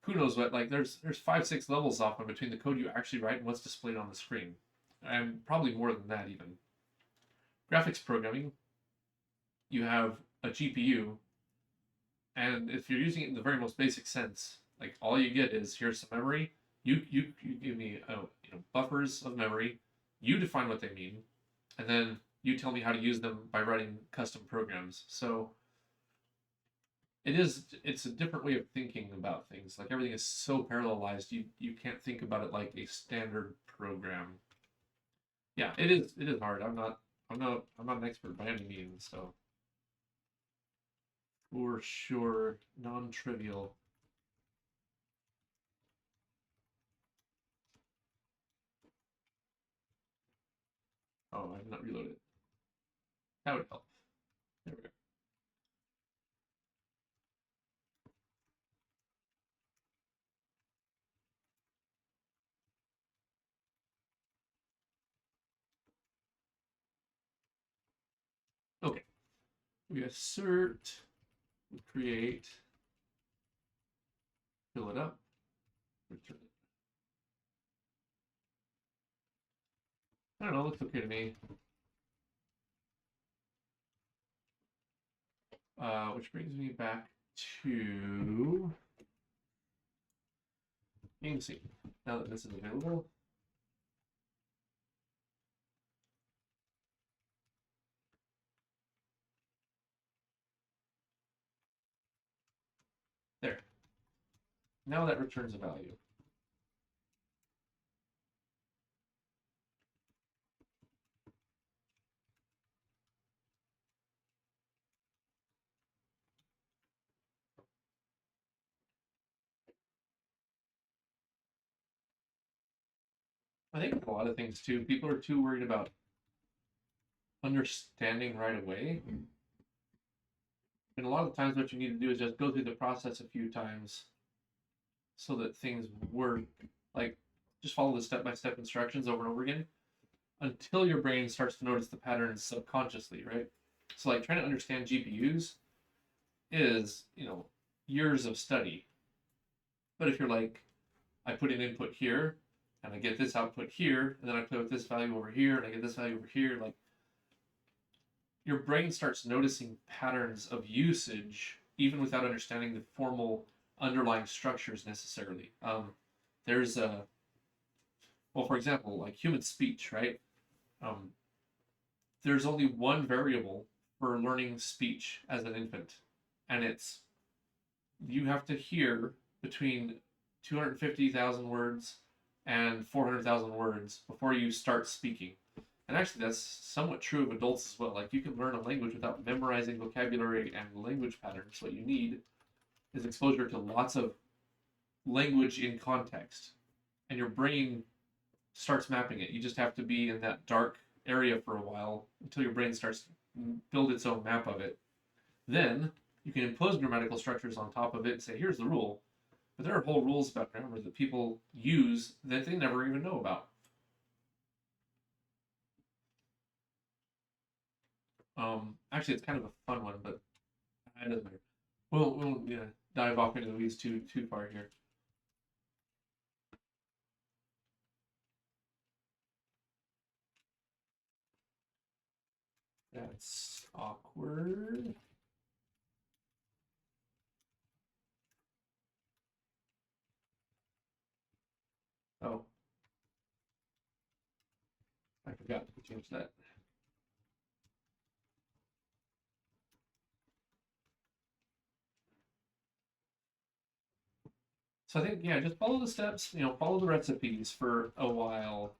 who knows what. Like there's 5, 6 levels off in between the code you actually write and what's displayed on the screen, and probably more than that even. Graphics programming, you have a GPU, and if you're using it in the very most basic sense, like all you get is here's some memory. You give me buffers of memory. You define what they mean, and then you tell me how to use them by writing custom programs. So it's a different way of thinking about things. Like everything is so parallelized, you can't think about it like a standard program. Yeah, it is hard. I'm not an expert by any means, so for sure non-trivial. Oh, I have not reloaded. That would help. There we go. Okay. We assert, we create, fill it up, return it. I don't know, looks okay to me. Which brings me back to GameScene. Now that this is available, there. Now that returns a value. I think a lot of things too, people are too worried about understanding right away. And a lot of times what you need to do is just go through the process a few times so that things work. Like, just follow the step-by-step instructions over and over again until your brain starts to notice the patterns subconsciously, right? So like trying to understand GPUs is, years of study. But if you're like, I put an input here and I get this output here, and then I play with this value over here and I get this value over here, like your brain starts noticing patterns of usage even without understanding the formal underlying structures necessarily. There's a, well, for example, like human speech, right? Um, there's only one variable for learning speech as an infant, and it's you have to hear between 250,000 words and 400,000 words before you start speaking. And actually, that's somewhat true of adults as well. Like, you can learn a language without memorizing vocabulary and language patterns. What you need is exposure to lots of language in context, and your brain starts mapping it. You just have to be in that dark area for a while until your brain starts to build its own map of it. Then you can impose grammatical structures on top of it and say, here's the rule. But there are whole rules about grammar that people use that they never even know about. Actually, it's kind of a fun one, but it doesn't matter. We'll dive off into the weeds too far here. That's awkward. Oh, I forgot to change that. So I think, yeah, just follow the steps, follow the recipes for a while.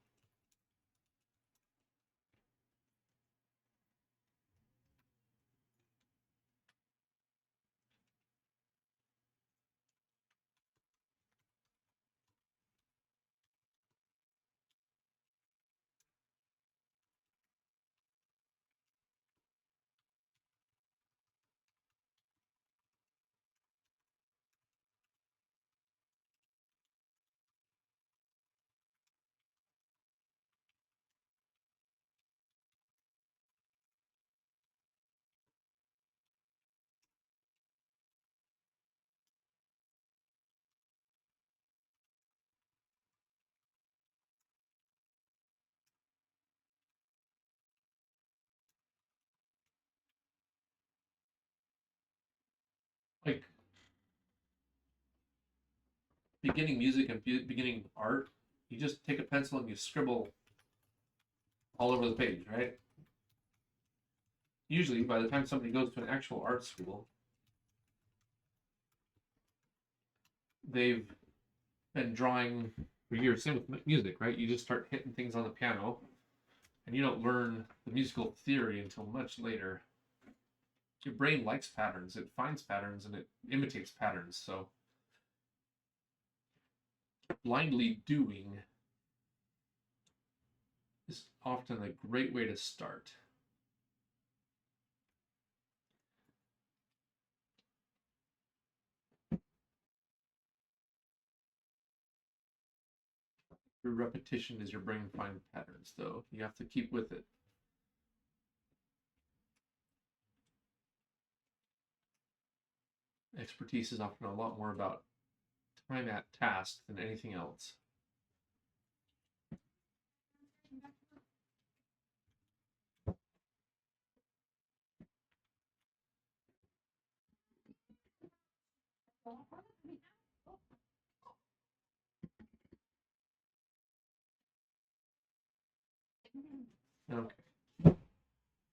Like beginning music and beginning art, you just take a pencil and you scribble all over the page, right? Usually, by the time somebody goes to an actual art school, they've been drawing for years. Same with music, right? You just start hitting things on the piano, and you don't learn the musical theory until much later. Your brain likes patterns, it finds patterns, and it imitates patterns. So, blindly doing is often a great way to start. Through repetition is your brain find patterns, though. You have to keep with it. Expertise is often a lot more about time at task than anything else.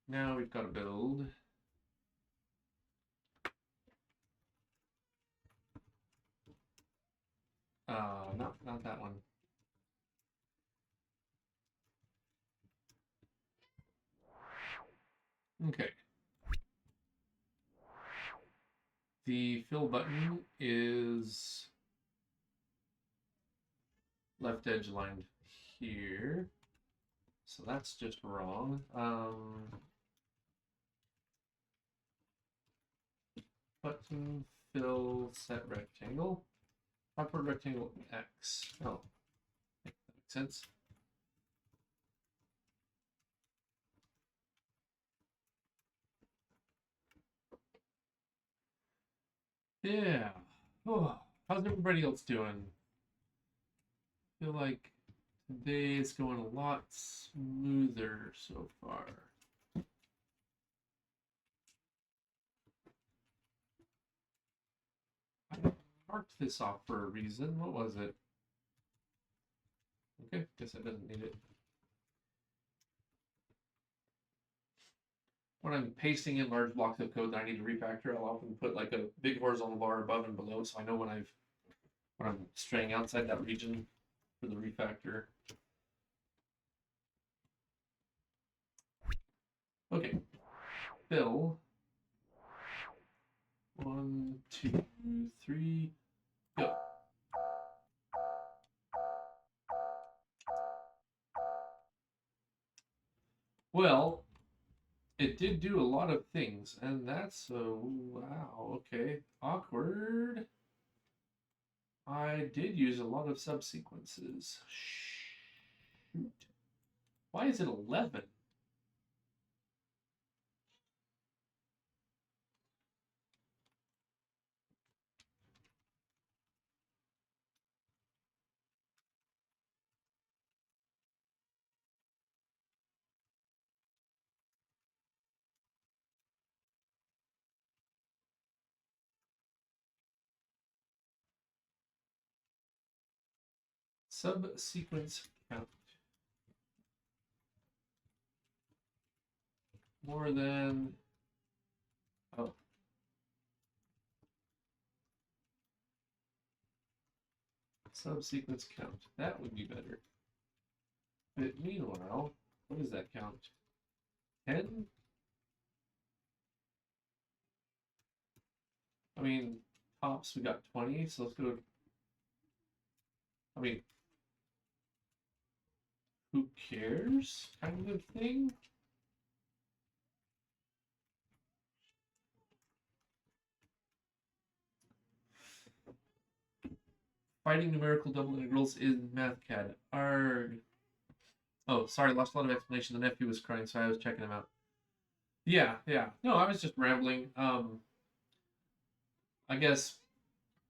Now we've got to build. Not that one. Okay. The fill button is left edge lined here. So that's just wrong. Button fill set rectangle. Proper rectangle X. Oh, that makes sense. Yeah. Oh, how's everybody else doing? I feel like today is going a lot smoother so far. I marked this off for a reason. What was it? Okay, guess it doesn't need it. When I'm pasting in large blocks of code that I need to refactor, I'll often put like a big horizontal bar above and below, so I know when I'm straying outside that region for the refactor. Okay, fill. 1, 2, 3, go. Well, it did do a lot of things, and that's wow, okay, awkward. I did use a lot of subsequences. Shoot. Why is it 11? Subsequence count. More than, oh. Subsequence count. That would be better. But meanwhile, what does that count? 10? I mean, tops, we got 20, so let's go. I mean, who cares kind of thing? Fighting numerical double integrals in MathCAD. Arg. Oh, sorry, lost a lot of explanation. The nephew was crying, so I was checking him out. Yeah, yeah. No, I was just rambling. I guess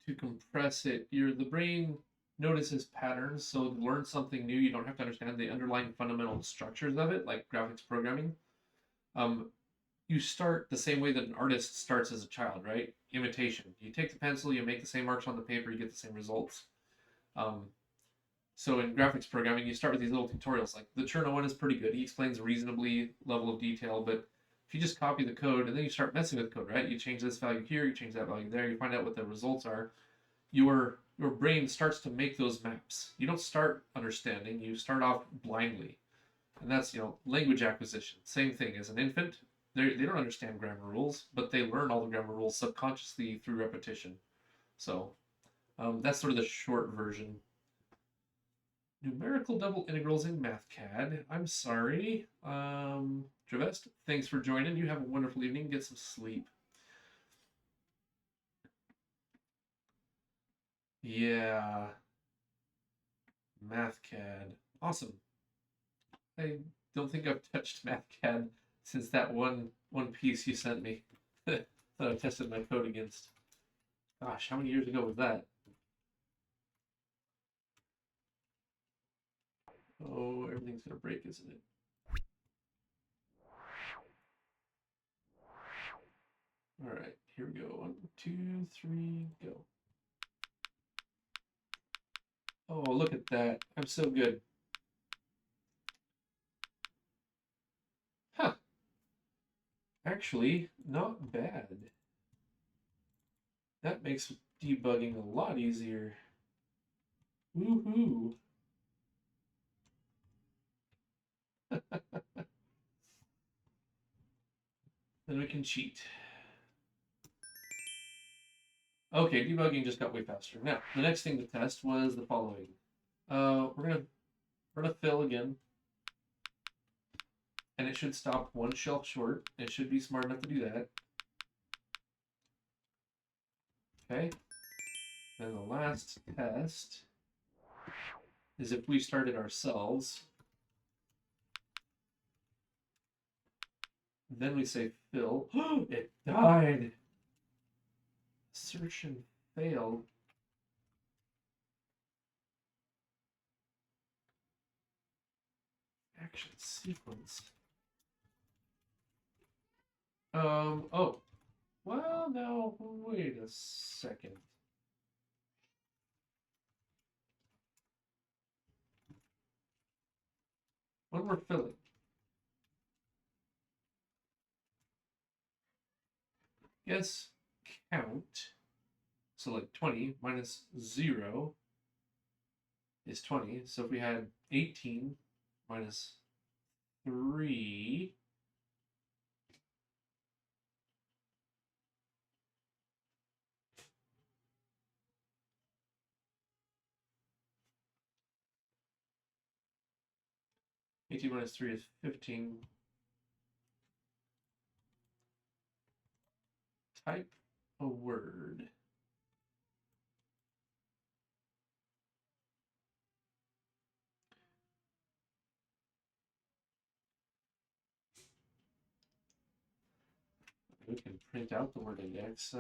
to compress it, the brain notices patterns, so to learn something new, you don't have to understand the underlying fundamental structures of it, like graphics programming. You start the same way that an artist starts as a child, right? Imitation. You take the pencil, you make the same marks on the paper, you get the same results. So in graphics programming, you start with these little tutorials. Like the Cherno one is pretty good. He explains a reasonably level of detail, but if you just copy the code and then you start messing with code, right? You change this value here, you change that value there, you find out what the results are. Your brain starts to make those maps. You don't start understanding, you start off blindly. And that's, language acquisition. Same thing as an infant. They don't understand grammar rules, but they learn all the grammar rules subconsciously through repetition. So that's sort of the short version. Numerical double integrals in MathCAD. I'm sorry. Travest, thanks for joining. You have a wonderful evening. Get some sleep. Yeah. MathCAD. Awesome. I don't think I've touched MathCAD since that one piece you sent me that I tested my code against. Gosh, how many years ago was that? Oh, everything's gonna break, isn't it? All right, here we go. 1, 2, 3, go. Oh, look at that. I'm so good. Huh. Actually, not bad. That makes debugging a lot easier. Woohoo! Then we can cheat. Okay, debugging just got way faster. Now, the next thing to test was the following. We're gonna fill again, and it should stop one shelf short. It should be smart enough to do that. Okay. Then the last test is if we started ourselves. Then we say fill. It died. Search and failed. Action sequence. Oh. Well, no, wait a second. When we're filling, guess count. So like 20 minus 0 is 20. So if we had 18 minus 3, minus 3 is 15. Type a word. We can print out the word index.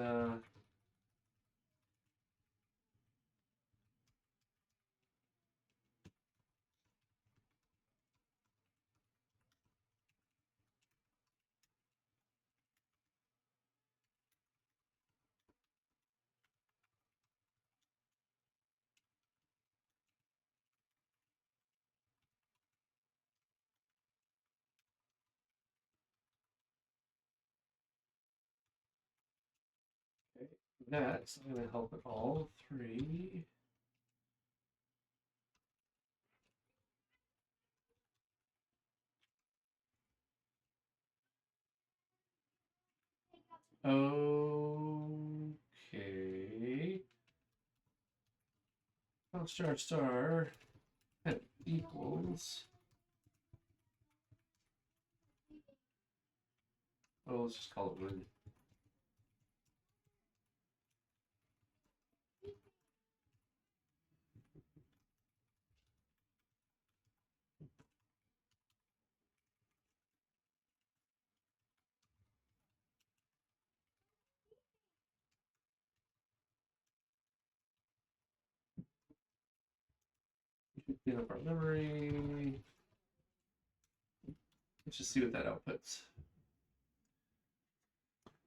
Okay. That's not going to help at all. 3. Okay. Star equals. Oh, let's just call it word. Clean up our memory. Let's just see what that outputs.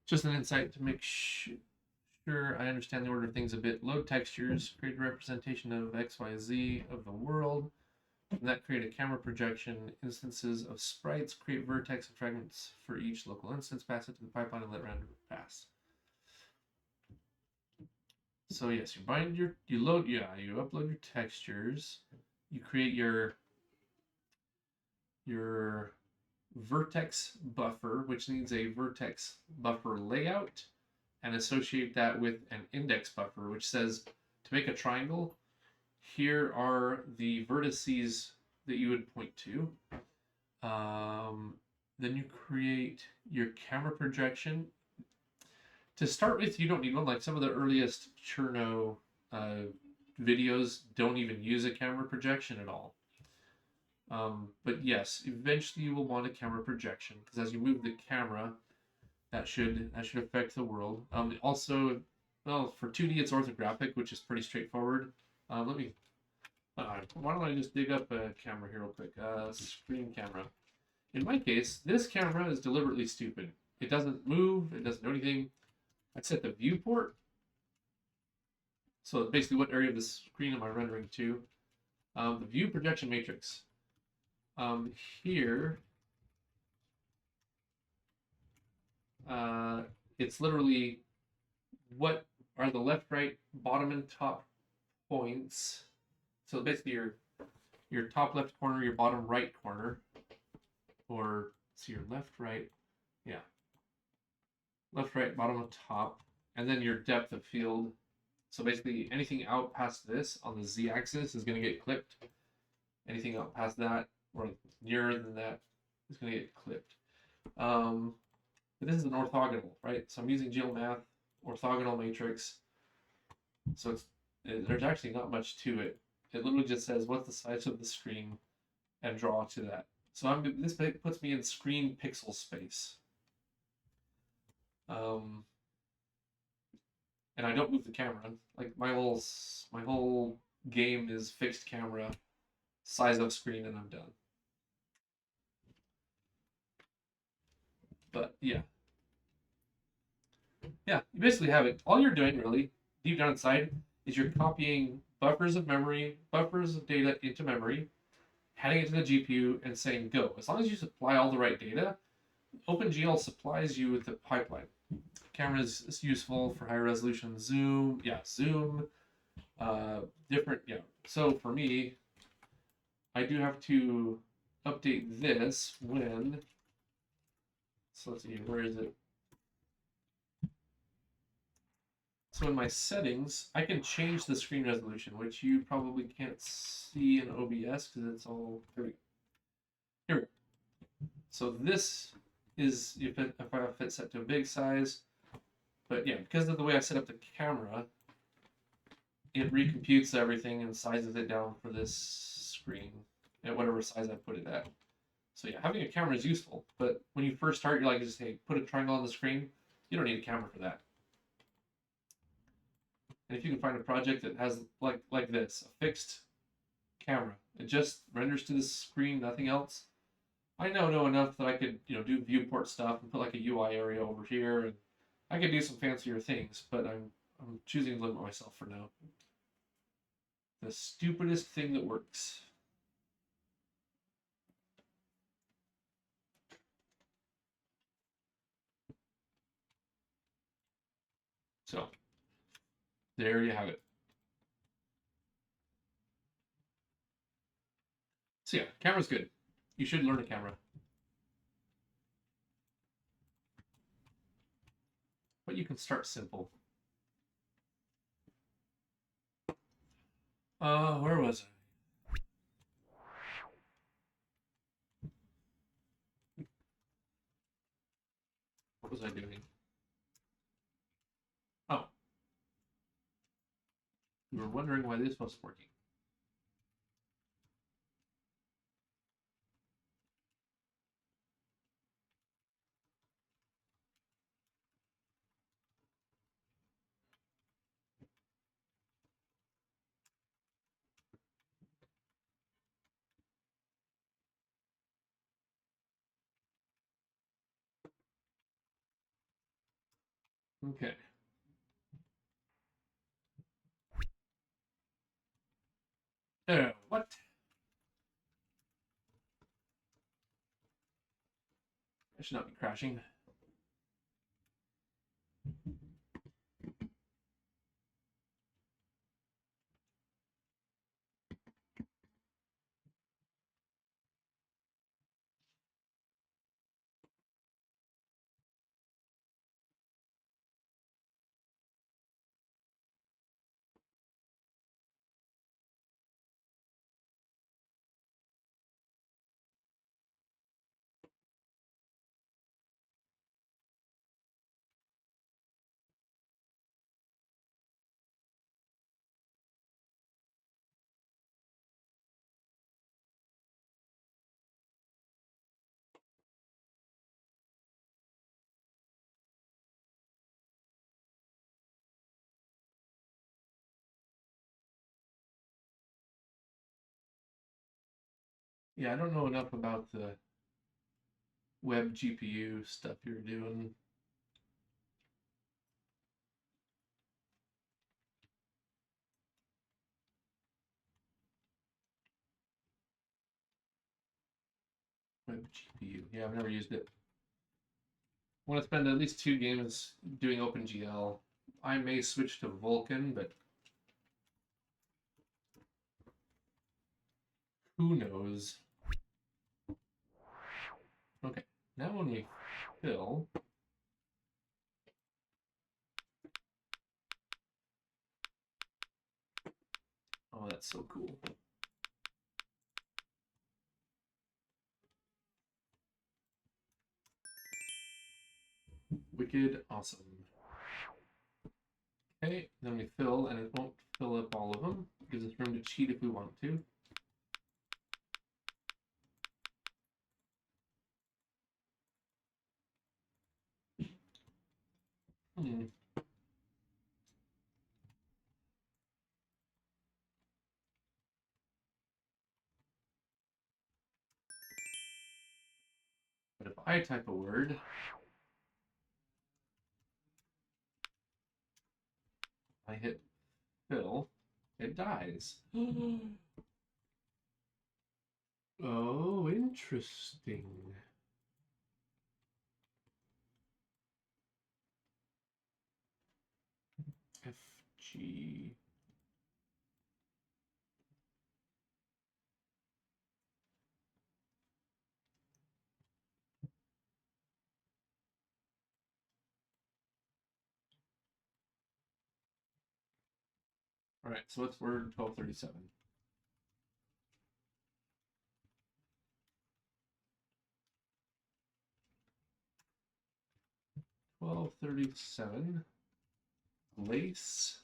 Just an insight to make sure I understand the order of things a bit. Load textures, create a representation of XYZ of the world. From that, create a camera projection, instances of sprites, create vertex and fragments for each local instance, pass it to the pipeline, and let random pass. So yes, you upload your textures, you create your vertex buffer, which needs a vertex buffer layout, and associate that with an index buffer, which says to make a triangle, here are the vertices that you would point to. Then you create your camera projection. To start with, you don't need one. Like some of the earliest Cherno videos don't even use a camera projection at all. But yes, eventually you will want a camera projection because as you move the camera, that should affect the world. Also, well, for 2D it's orthographic, which is pretty straightforward. Why don't I just dig up a camera here real quick? Screen camera. In my case, this camera is deliberately stupid. It doesn't move. It doesn't do anything. I set the viewport. So basically, what area of the screen am I rendering to? The view projection matrix. Here, it's literally what are the left, right, bottom, and top points. So basically your top left corner, your bottom right corner, or so your left, right, yeah, left, right, bottom, and top, and then your depth of field. So basically anything out past this on the z-axis is going to get clipped. Anything out past that or nearer than that is going to get clipped. But this is an orthogonal, right? So I'm using GeoMath orthogonal matrix. So there's actually not much to it. It literally just says what's the size of the screen and draw to that. So this puts me in screen pixel space. And I don't move the camera. Like my whole game is fixed camera, size of screen, and I'm done. But yeah. Yeah, you basically have it. All you're doing really, deep down inside, is you're copying buffers of memory, buffers of data into memory, handing it to the GPU and saying go. As long as you supply all the right data, OpenGL supplies you with the pipeline. Camera is useful for high resolution zoom. Yeah, zoom. Different, yeah. So for me, I do have to update this when, so let's see, where is it? So in my settings, I can change the screen resolution, which you probably can't see in OBS because it's all, here we go. Here we go. So this is if I have it set to a big size, but yeah, because of the way I set up the camera, it recomputes everything and sizes it down for this screen at whatever size I put it at. So yeah, having a camera is useful, but when you first start, you're like, just hey, put a triangle on the screen. You don't need a camera for that. And if you can find a project that has like this, a fixed camera, it just renders to the screen, nothing else. I now know enough that I could, do viewport stuff and put like a UI area over here, and I could do some fancier things, but I'm choosing to limit myself for now. The stupidest thing that works. So there you have it. So yeah, camera's good. You should learn a camera. But you can start simple. Where was I? What was I doing? Oh, you were wondering why this wasn't working. Okay. What? I should not be crashing. Yeah, I don't know enough about the web GPU stuff you're doing. Web GPU. Yeah, I've never used it. want to spend at least 2 games doing OpenGL. I may switch to Vulkan, but who knows? Okay, now when we fill, oh, that's so cool. Wicked awesome. Okay, then we fill, and it won't fill up all of them. It gives us room to cheat if we want to. But if I type a word, I hit fill, it dies. Oh, interesting. FG. All right, so what's word 1237? Lace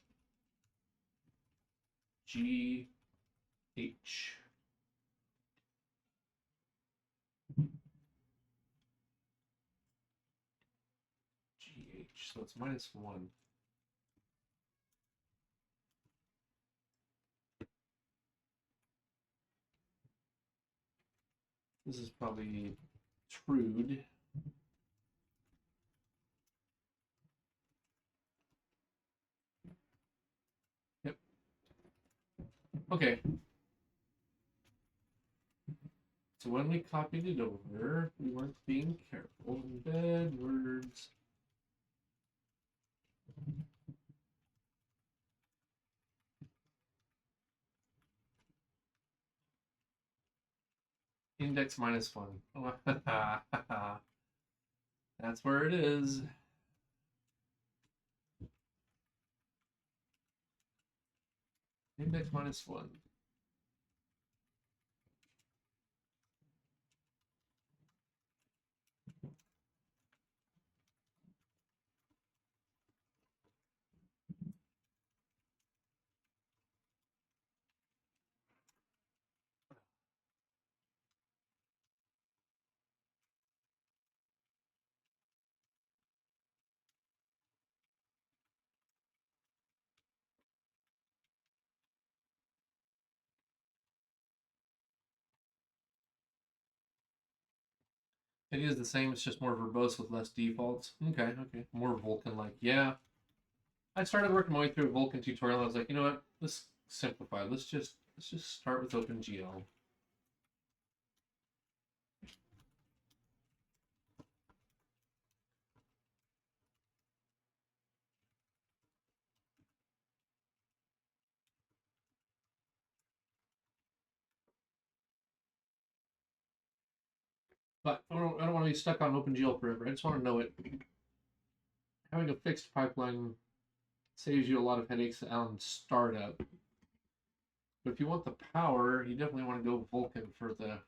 GH. GH, so it's -1. This is probably Trude. Yep. Okay. So when we copied it over, we weren't being careful. Embed words. Index -1. That's where it is. Index -1. It is the same, it's just more verbose with less defaults. Okay, okay. More Vulkan-like. Yeah. I started working my way through a Vulkan tutorial and I was like, you know what? Let's simplify. Let's just start with OpenGL. But I don't want to be stuck on OpenGL forever. I just want to know it. Having a fixed pipeline saves you a lot of headaches on startup. But if you want the power, you definitely want to go Vulkan for the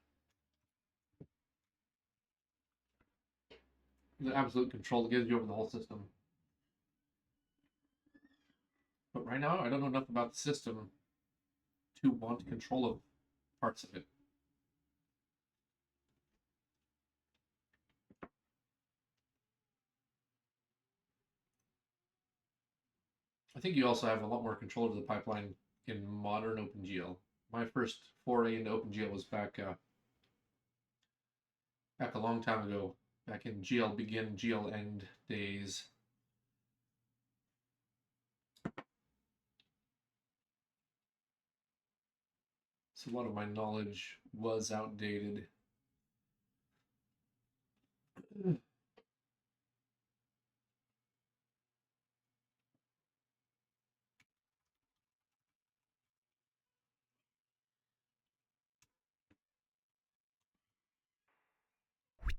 absolute control that gives you over the whole system. But right now, I don't know enough about the system to want control of parts of it. I think you also have a lot more control over the pipeline in modern OpenGL. My first foray into OpenGL was back a long time ago, back in GL begin, GL end days. So a lot of my knowledge was outdated.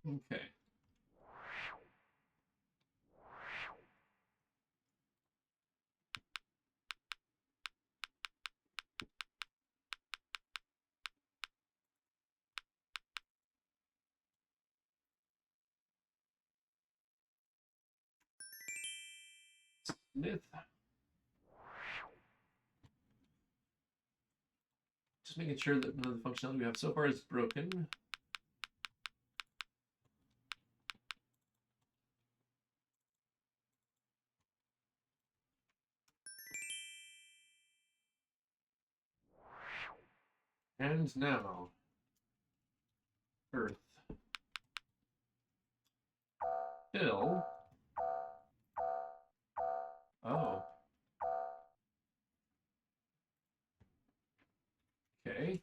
Okay. Sleuth. Just making sure that none of the functionality we have so far is broken. And now, Earth. Hill. Oh. Okay.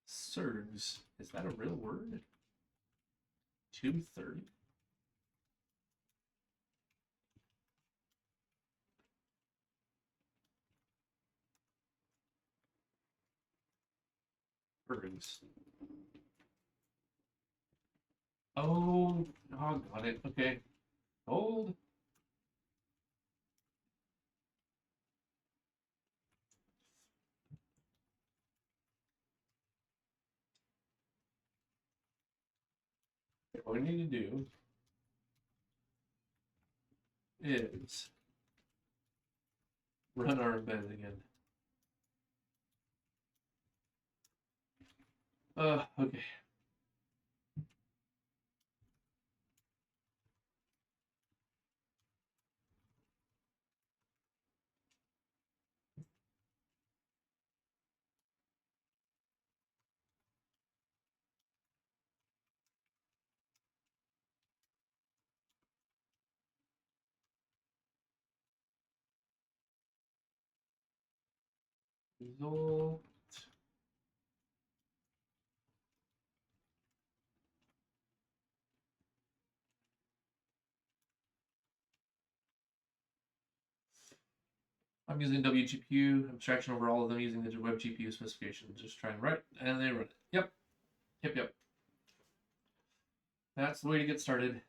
Surgs. Is that a real word? 230. Birds. Oh, got it. Okay. Hold. What we need to do is run our embed again. Okay. Result. I'm using WGPU abstraction over all of them using the web GPU specification. Just try and write, and they run it. Yep. Yep. That's the way to get started.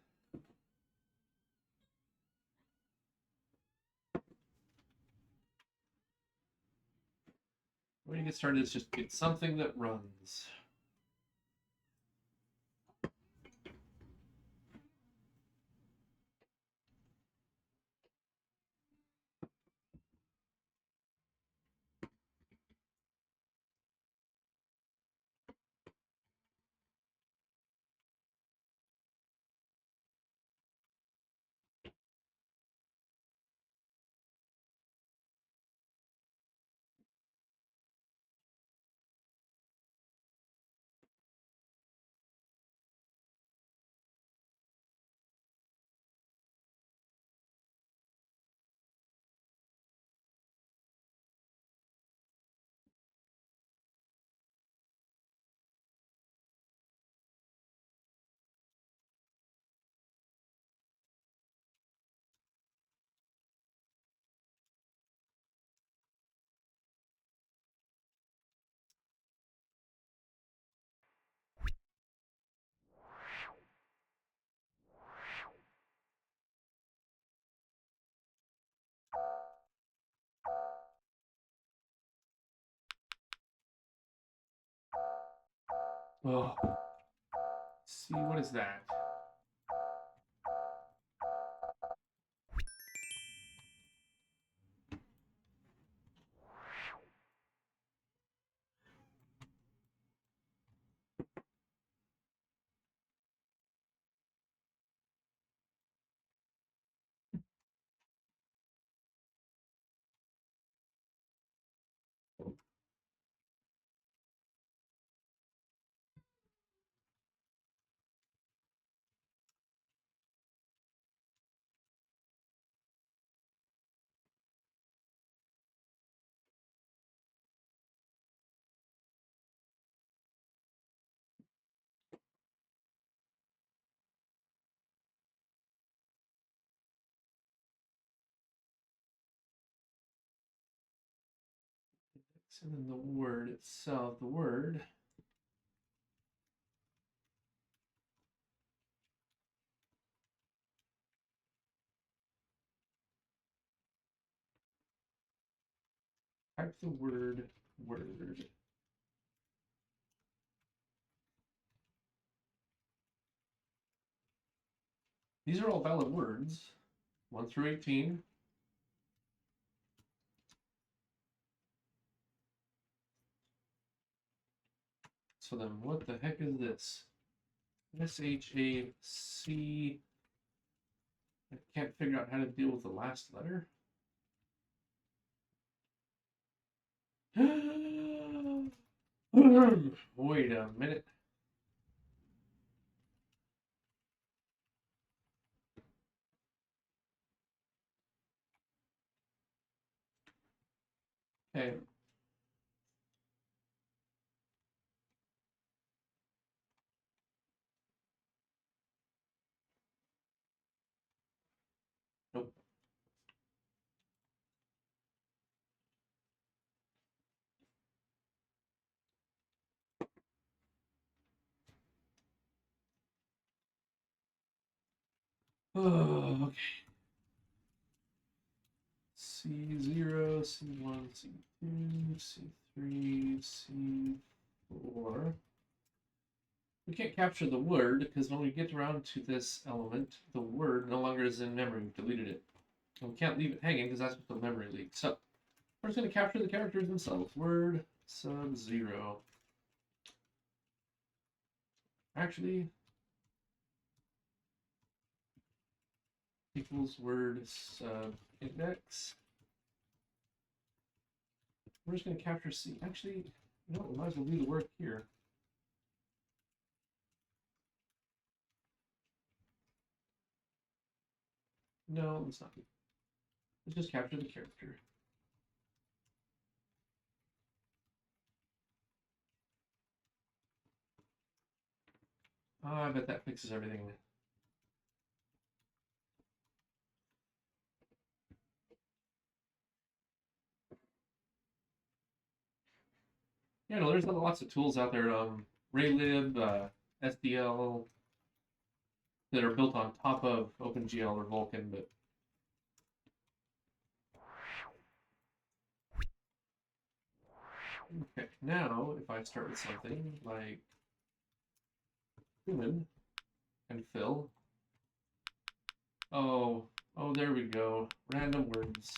The way to get started is just get something that runs. Oh, see, what is that? And then the word itself, the word. Type the word. These are all valid words. 1 through 18. So then what the heck is this? SHAC. I can't figure out how to deal with the last letter. Wait a minute. Okay. Nope. Oh, okay. C0, C1, C2, C3, C4. We can't capture the word because when we get around to this element, the word no longer is in memory. We've deleted it. And we can't leave it hanging because that's what the memory leaks. So we're just going to capture the characters themselves. Word sub0. Actually, equals word sub index. We're just going to capture C. Actually, you know, we might as well do the work here. No, let's not. Let's just capture the character. I bet that fixes everything. Yeah, no, there's lots of tools out there. Raylib, SDL, that are built on top of OpenGL or Vulkan, but okay, now if I start with something like human and fill, oh, there we go, random words.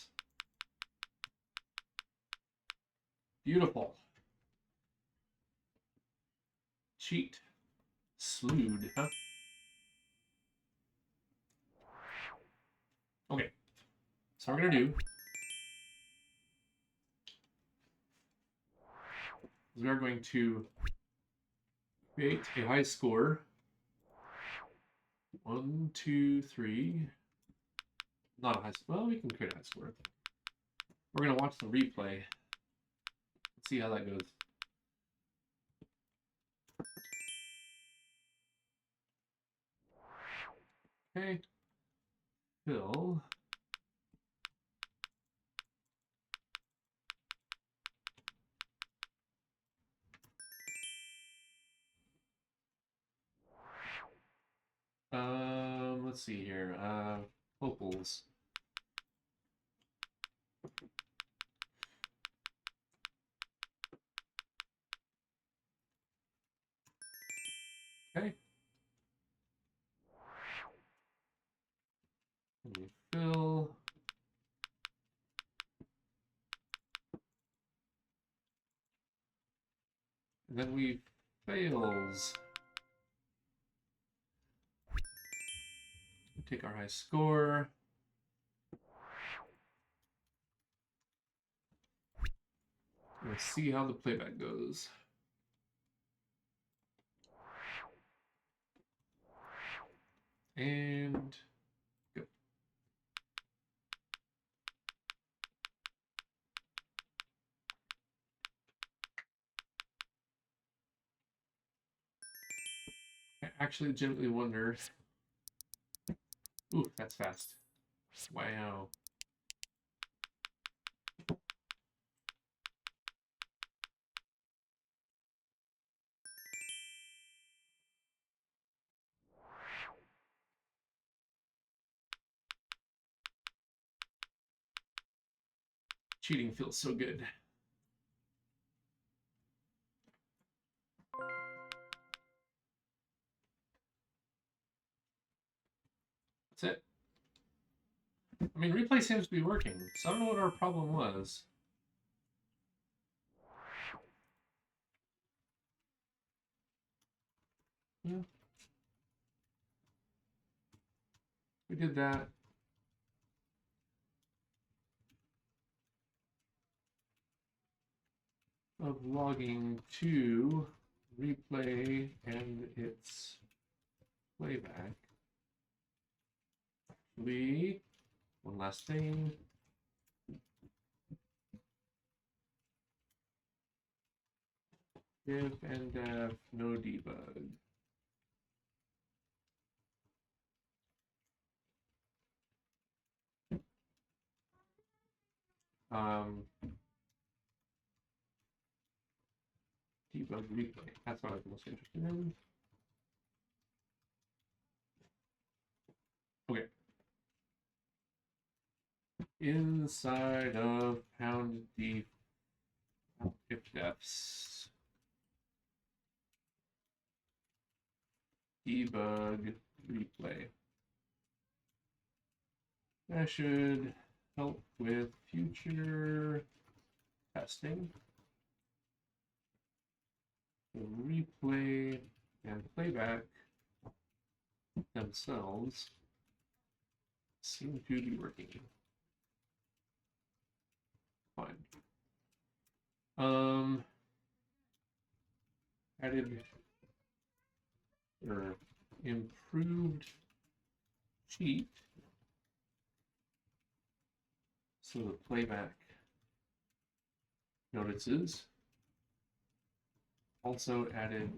Beautiful. Cheat. Slewed, huh? Okay, so we're gonna do is we are going to create a high score. 1, 2, 3. Not a high score. Well, we can create a high score. We're gonna watch the replay. Let's see how that goes. Okay. Fill. Let's see here. Vocals. Okay. And we fill. And then we fails. We take our high score. Let's see how the playback goes. And go. I actually legitimately wonder. Ooh, that's fast. Wow. Cheating feels so good. That's it. I mean, replay seems to be working, so I don't know what our problem was. Yeah. We did that. Of logging to replay and its playback. One last thing. If and def no debug. Debug replay. That's what I was most interested in. Okay. Inside of pound def if defs debug replay. That should help with future testing. The replay and playback themselves seem to be working fine. Added or improved cheat so the playback notices. Also added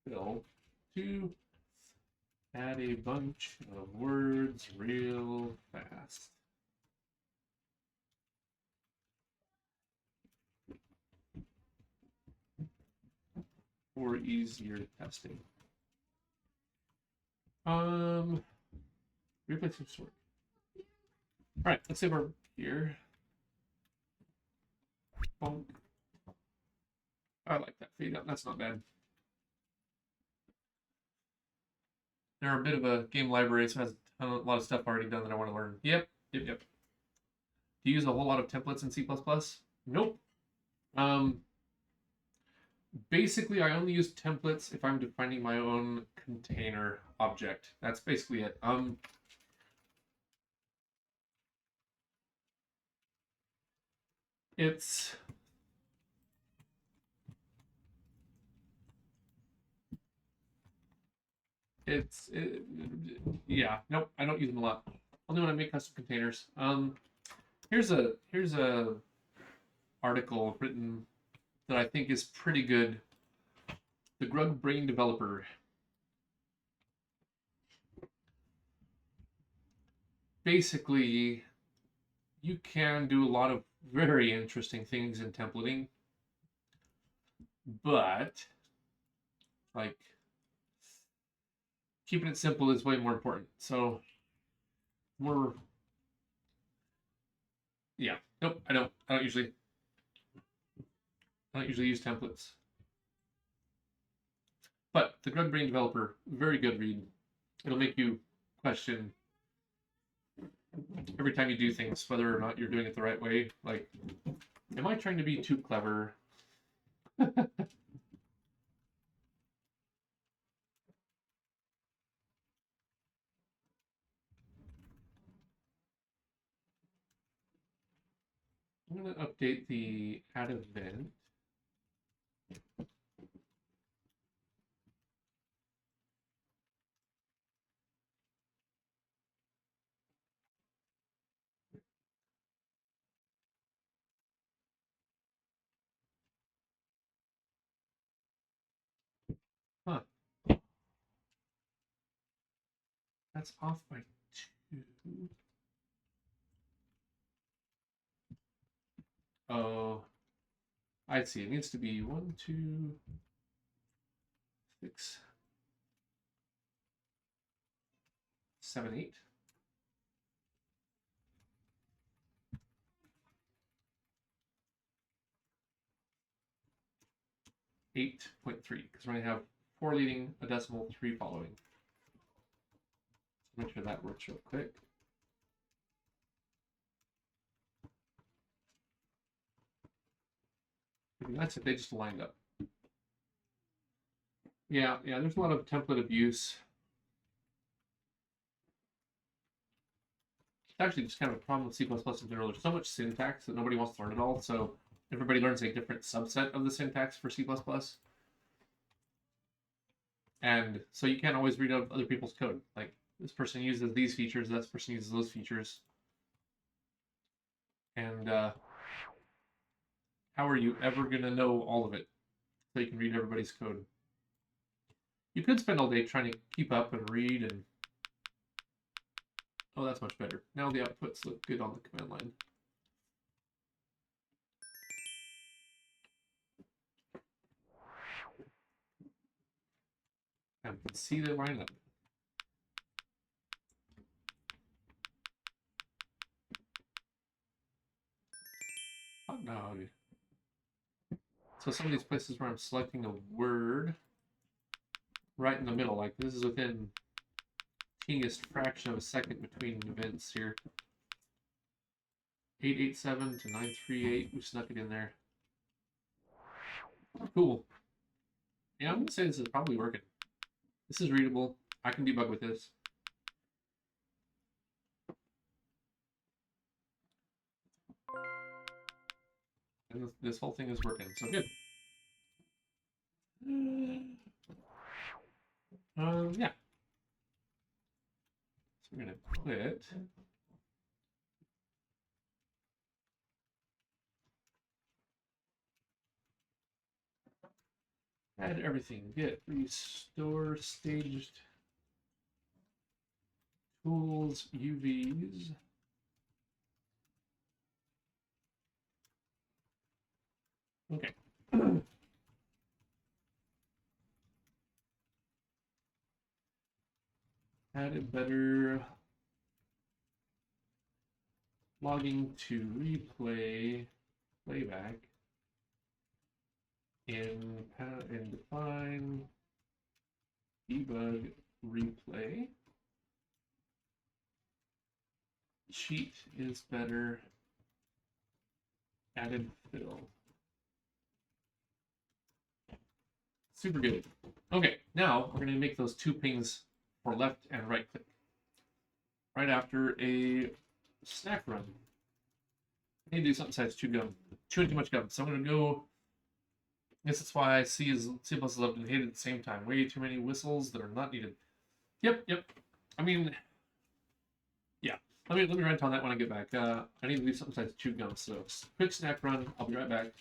fill to add a bunch of words real fast. For easier testing. Replay seems to work. All right, let's save our here. Bonk. I like that fade out. That's not bad. They're a bit of a game library, so it has a lot of stuff already done that I want to learn. Yep. Do you use a whole lot of templates in C++? Nope. Basically, I only use templates if I'm defining my own container object. That's basically it. Yeah, nope, I don't use them a lot. Only when I make custom containers. Here's a article written that I think is pretty good. The Grug Brain Developer. Basically, you can do a lot of very interesting things in templating, but like keeping it simple is way more important. So yeah, nope, I don't usually use templates. But the Grug Brain Developer, very good read. It'll make you question every time you do things, whether or not you're doing it the right way. Like, am I trying to be too clever? I'm going to update the add event. Huh. That's off by 2. Oh, I see. It needs to be 1, 2, 6, 7, 8. 8.3 because we're going to have 4 leading, a decimal, 3 following. So make sure that works real quick. That's it, they just lined up. Yeah, there's a lot of template abuse. It's actually just kind of a problem with C++ in general. There's so much syntax that nobody wants to learn it all, so everybody learns a different subset of the syntax for C++. And so you can't always read out other people's code. Like, this person uses these features, this person uses those features. And how are you ever going to know all of it so you can read everybody's code? You could spend all day trying to keep up and read and... Oh, that's much better. Now the outputs look good on the command line. And we can see the lineup. Oh, no. So some of these places where I'm selecting a word right in the middle, like this is within teeniest fraction of a second between events here. 887 to 938, we snuck it in there. Cool. Yeah, I'm gonna say this is probably working. This is readable. I can debug with this. And this whole thing is working, so good. Yeah. So we're gonna quit. Add everything. Get restore staged tools UVs. Okay. Added better logging to replay playback in define debug replay. Cheat is better. Added fill. Super good. Okay, now we're going to make those 2 pings for left and right click. Right after a snack run. I need to do something besides chew gum. Chewing too much gum. So I'm going to go... This is why I see C++ loved and hated at the same time. Way too many whistles that are not needed. Yep. I mean... Yeah. Let me rant on that when I get back. I need to do something besides chew gum. So quick snack run. I'll be right back.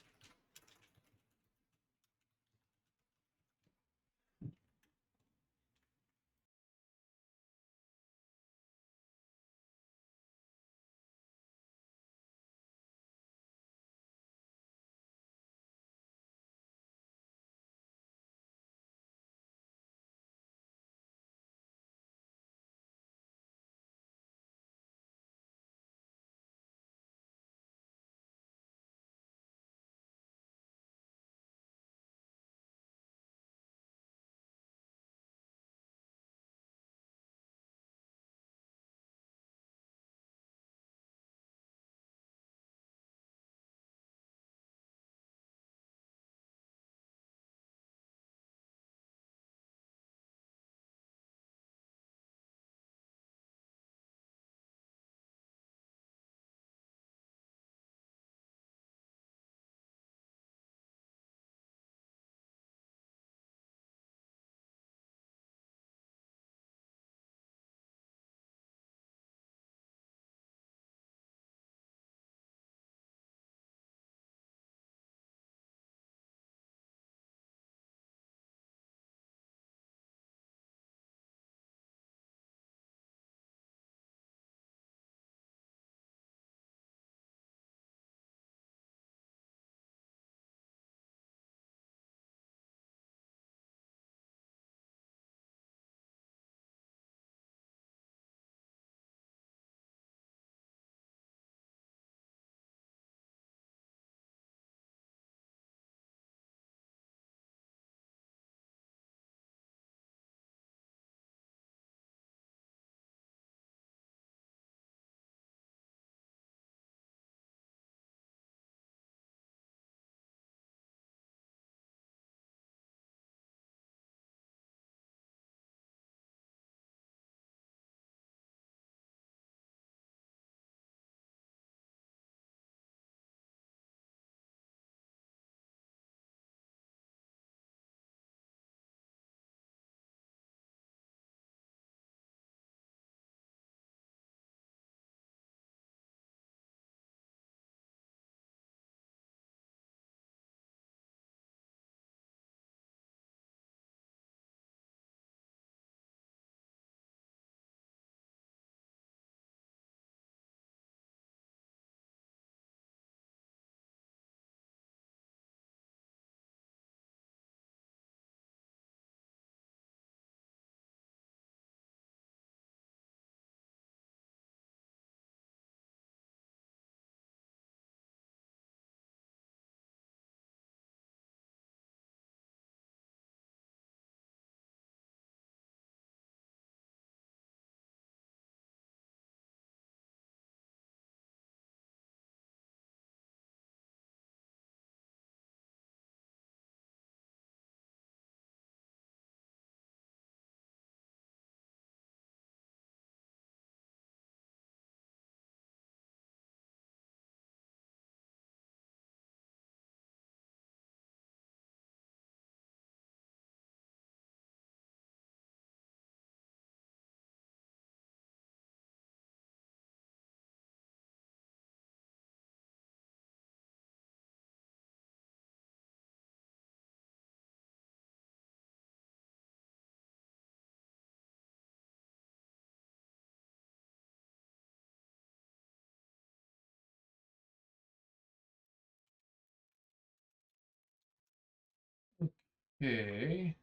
Okay.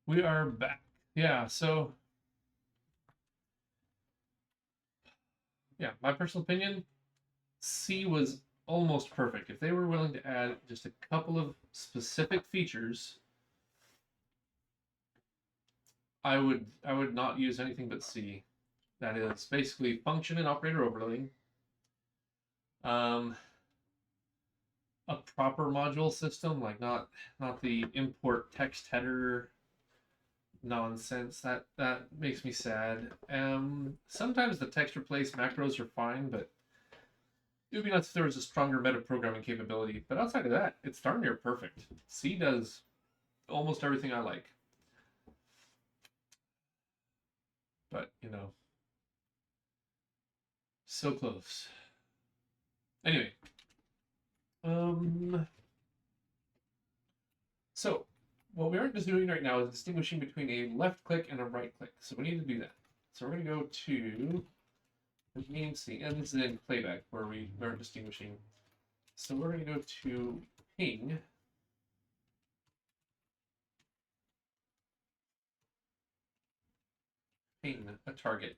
We are back. Yeah, so yeah, my personal opinion, C was almost perfect. If they were willing to add just a couple of specific features, I would not use anything but C. That is basically function and operator overloading, um, a proper module system, like not the import text header nonsense. That makes me sad. Sometimes the text replace macros are fine, but it would be nice if there was a stronger meta programming capability. But outside of that, it's darn near perfect. C does almost everything I like. But, so close. Anyway, so what we aren't just doing right now is distinguishing between a left click and a right click. So we need to do that. So we're going to go to the GameScene, and this is in Playback where we aren't distinguishing. So we're going to go to ping. Ping a target.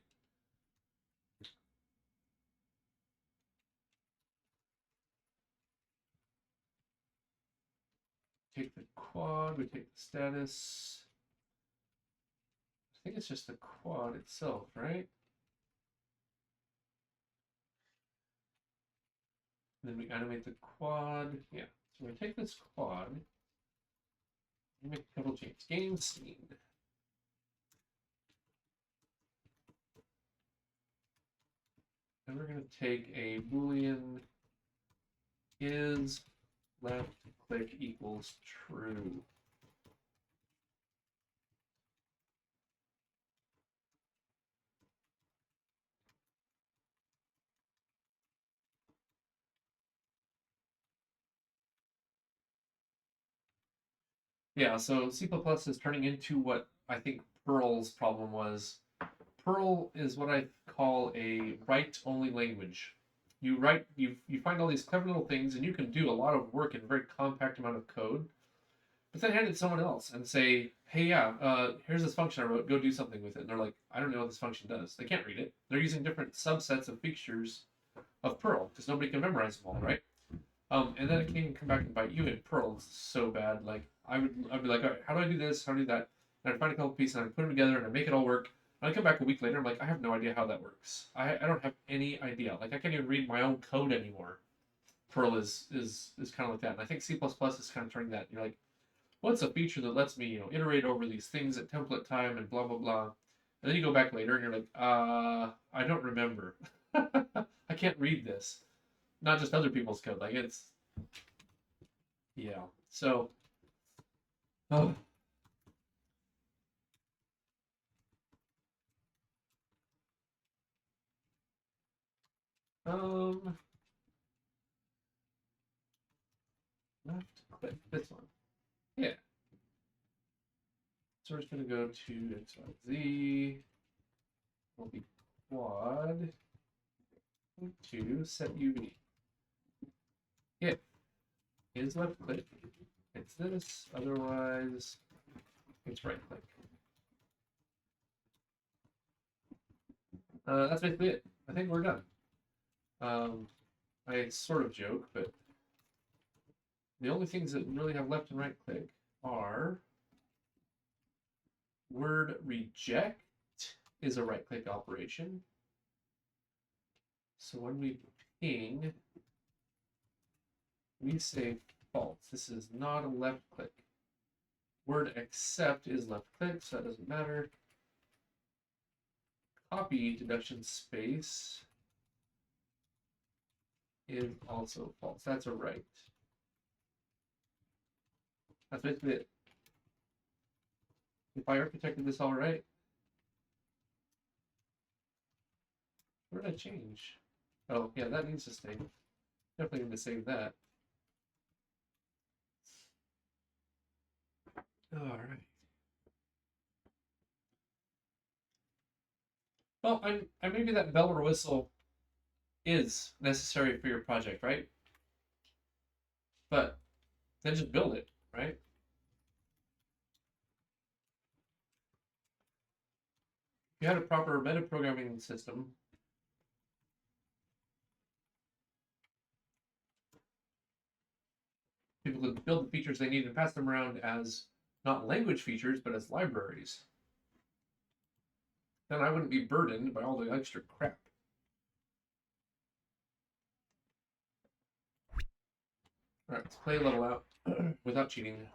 Take the quad, we take the status. I think it's just the quad itself, right? And then we animate the quad. Yeah. So we take this quad, make a couple changes. GameScene. And we're going to take a Boolean is left click equals true. Yeah, so C++ is turning into what I think Perl's problem was. Perl is what I call a write-only language. You write, you find all these clever little things, and you can do a lot of work in a very compact amount of code. But then hand it to someone else and say, "Hey, yeah, here's this function I wrote. Go do something with it." And they're like, "I don't know what this function does." They can't read it. They're using different subsets of features of Perl because nobody can memorize them all, right? And then it can come back and bite you in Perl so bad. Like I'd be like, all right, how do I do this? How do I do that? And I'd find a couple pieces and I'd put them together and I'd make it all work. And I'd come back a week later. I'm like, I have no idea how that works. I don't have any idea. Like I can't even read my own code anymore. Perl is kind of like that. And I think C++ is kind of turning that. You're like, what's a feature that lets me, iterate over these things at template time and blah blah blah. And then you go back later and you're like, I don't remember. I can't read this. Not just other people's code. Like it's yeah. So oh. Um left click this one. Yeah. So we're just gonna go to XYZ. Will be quad to set UV. If is left click, it's this, otherwise it's right click. That's basically it. I think we're done. I sort of joke, but the only things that really have left and right click are word reject is a right click operation. So when we ping, we say false. This is not a left click. Word accept is left click, so that doesn't matter. Copy deduction space is also false. That's a right. That's basically it. If I architected this all right, what did I change? Oh, yeah, that needs to stay. Definitely need to save that. All right. Well, I maybe that bell or whistle is necessary for your project, right? But then just build it, right? If you had a proper metaprogramming system, people could build the features they need and pass them around as not language features, but as libraries. Then I wouldn't be burdened by all the extra crap. All right, let's play a level out without cheating.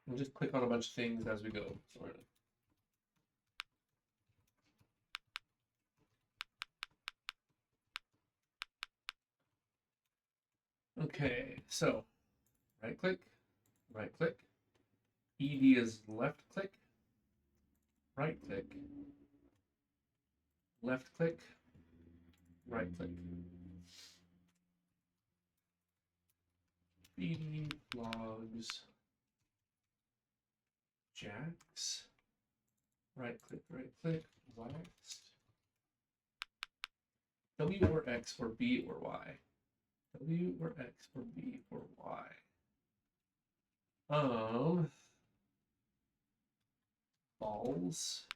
And just click on a bunch of things as we go. So okay, so right click, ED is left click, right click, left click, right click. BD logs jacks, right click, waxed. W or X or B or Y. W or X or B or Y. Balls.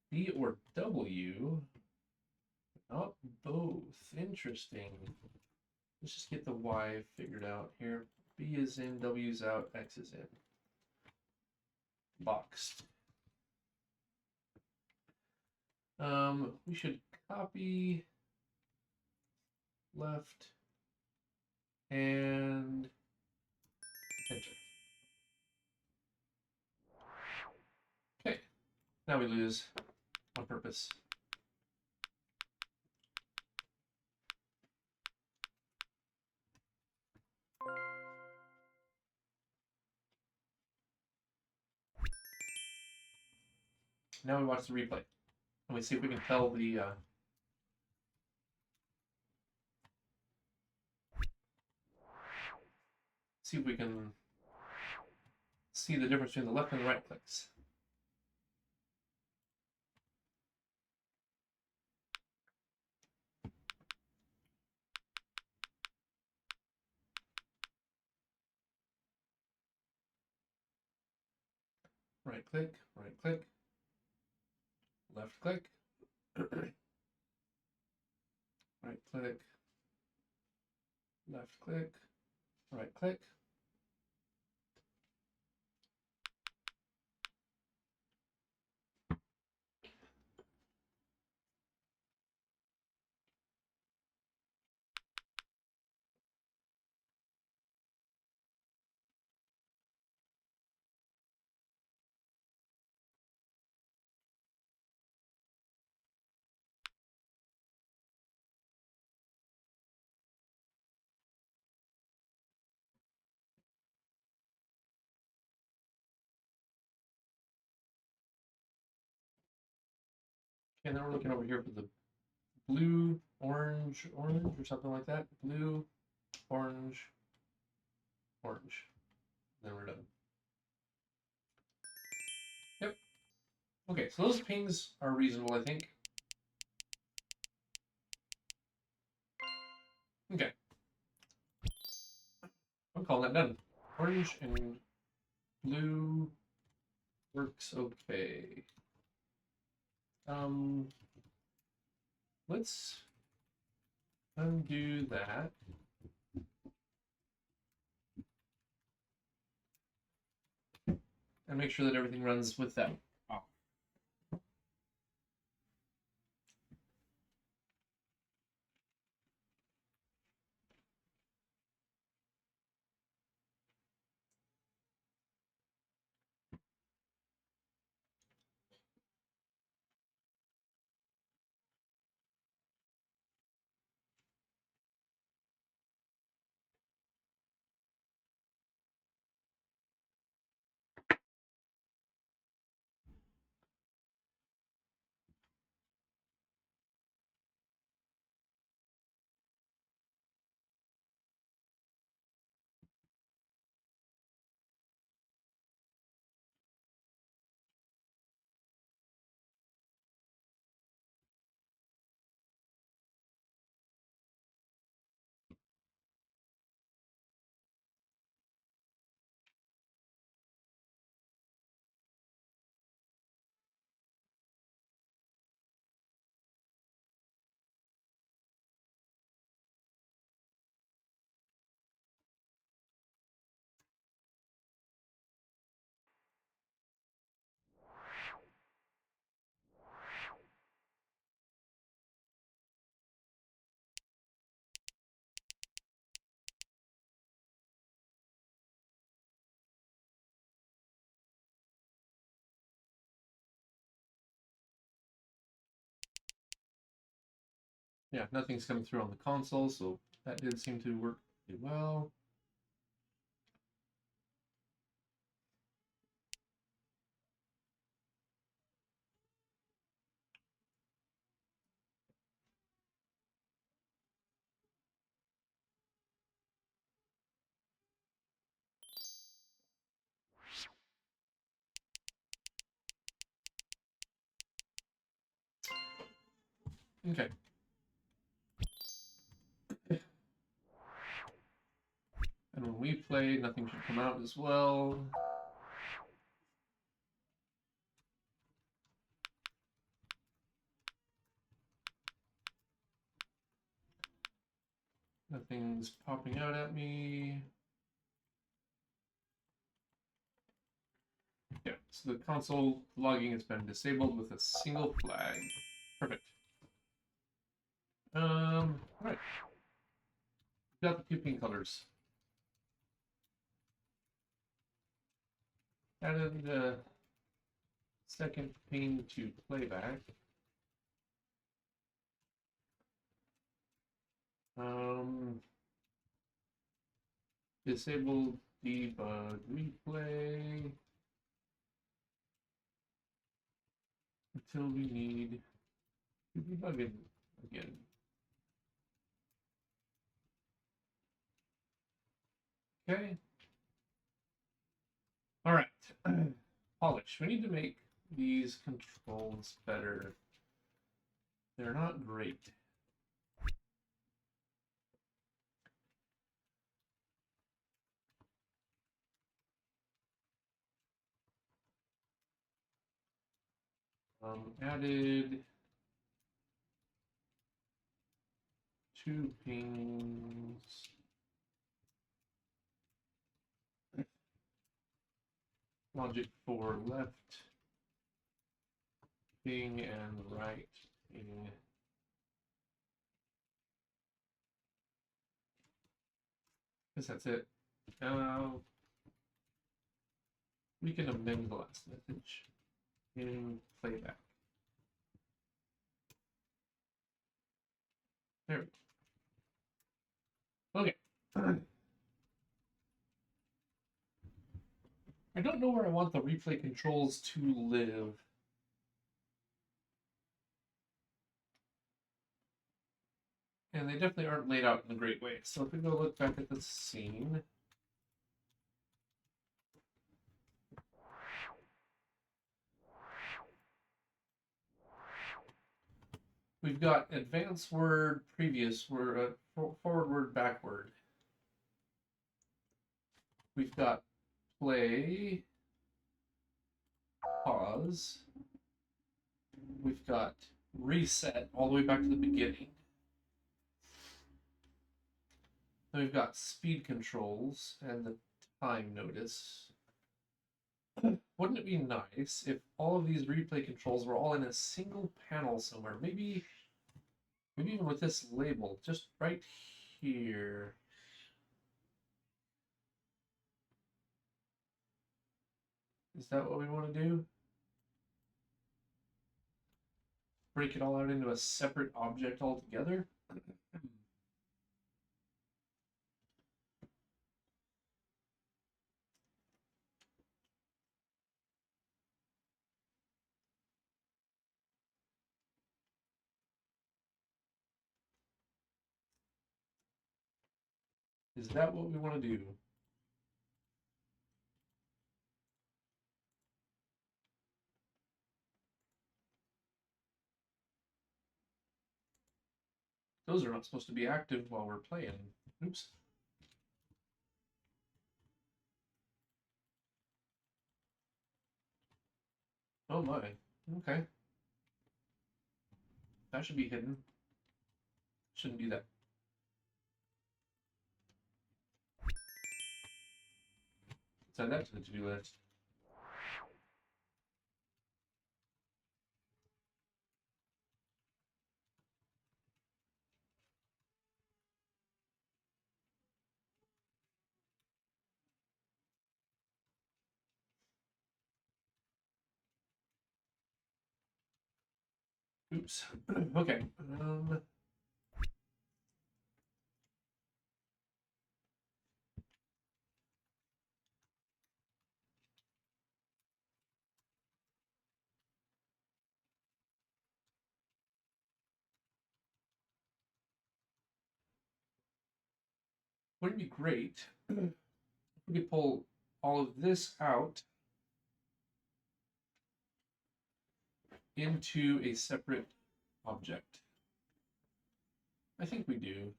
B or W. Not both. Interesting. Let's just get the Y figured out here. B is in, W is out, X is in. Boxed. We should copy left and enter. Okay, now we lose on purpose. Now we watch the replay and we see if we can tell the see if we can see the difference between the left and the right clicks. Right click, left click, right click, left click, right click. And then we're looking over here for the blue, orange, or something like that. Blue, orange, orange. Then we're done. Yep. Okay, so those pings are reasonable, I think. Okay. I'm calling that done. Orange and blue works okay. Let's undo that. And make sure that everything runs with that. Yeah, nothing's coming through on the console, so that did seem to work pretty well. Okay. And when we play, nothing should come out as well. Nothing's popping out at me. Yeah, so the console logging has been disabled with a single flag. Perfect. All right. Got the two pink colors. Added the second pane to playback. Disabled debug replay until we need to debug it again. Okay. All right. Polish. We need to make these controls better. They're not great. Added 2 pings. Logic for left ping and right ping. Guess that's it. We can amend the last message in playback. There we go. Okay. I don't know where I want the replay controls to live. And they definitely aren't laid out in a great way. So if we go look back at the scene. We've got advanced word, previous word, forward word, backward. We've got play, pause. We've got reset all the way back to the beginning. Then we've got speed controls and the time notice. Wouldn't it be nice if all of these replay controls were all in a single panel somewhere? Maybe even with this label, just right here. Is that what we want to do? Break it all out into a separate object altogether? Is that what we want to do? Those are not supposed to be active while we're playing. Oops. Oh my. Okay. That should be hidden. Shouldn't do that. Let's add that to the to-do list. Oops. Okay. Wouldn't it be great if we could pull all of this out into a separate object? I think we do.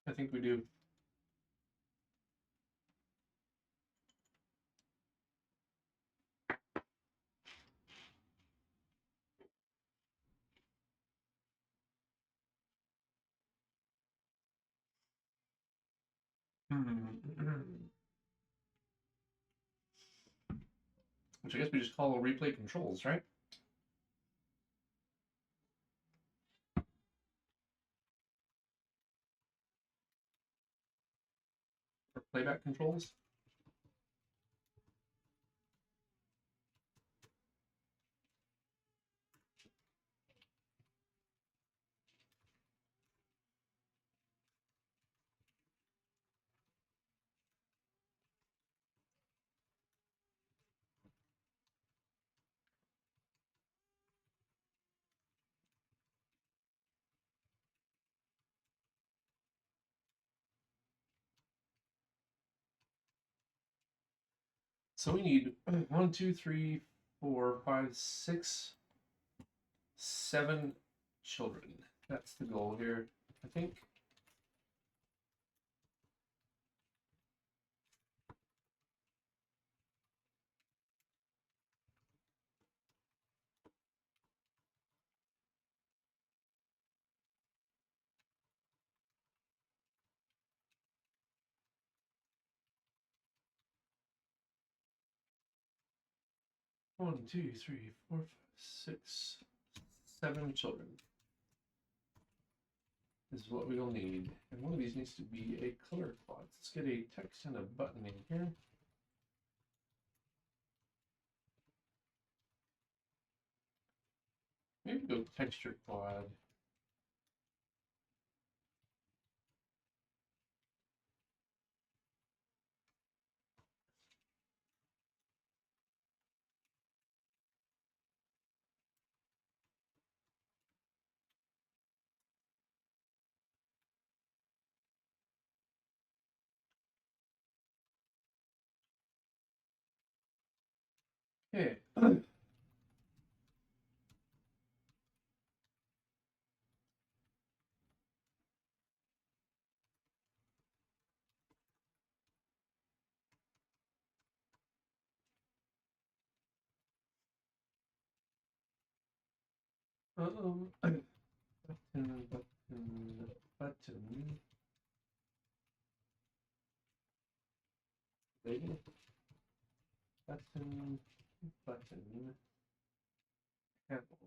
I think we do. Which I guess we just call replay controls, right? Or playback controls. So we need 1, 2, 3, 4, 5, 6, 7 children. That's the goal here, I think. One, two, three, four, 5, 6, 7 children is what we will need. And one of these needs to be a color quad. Let's get a text and a button in here. Maybe go texture quad. Okay. Button, button, button. Label. Button, button. Handle.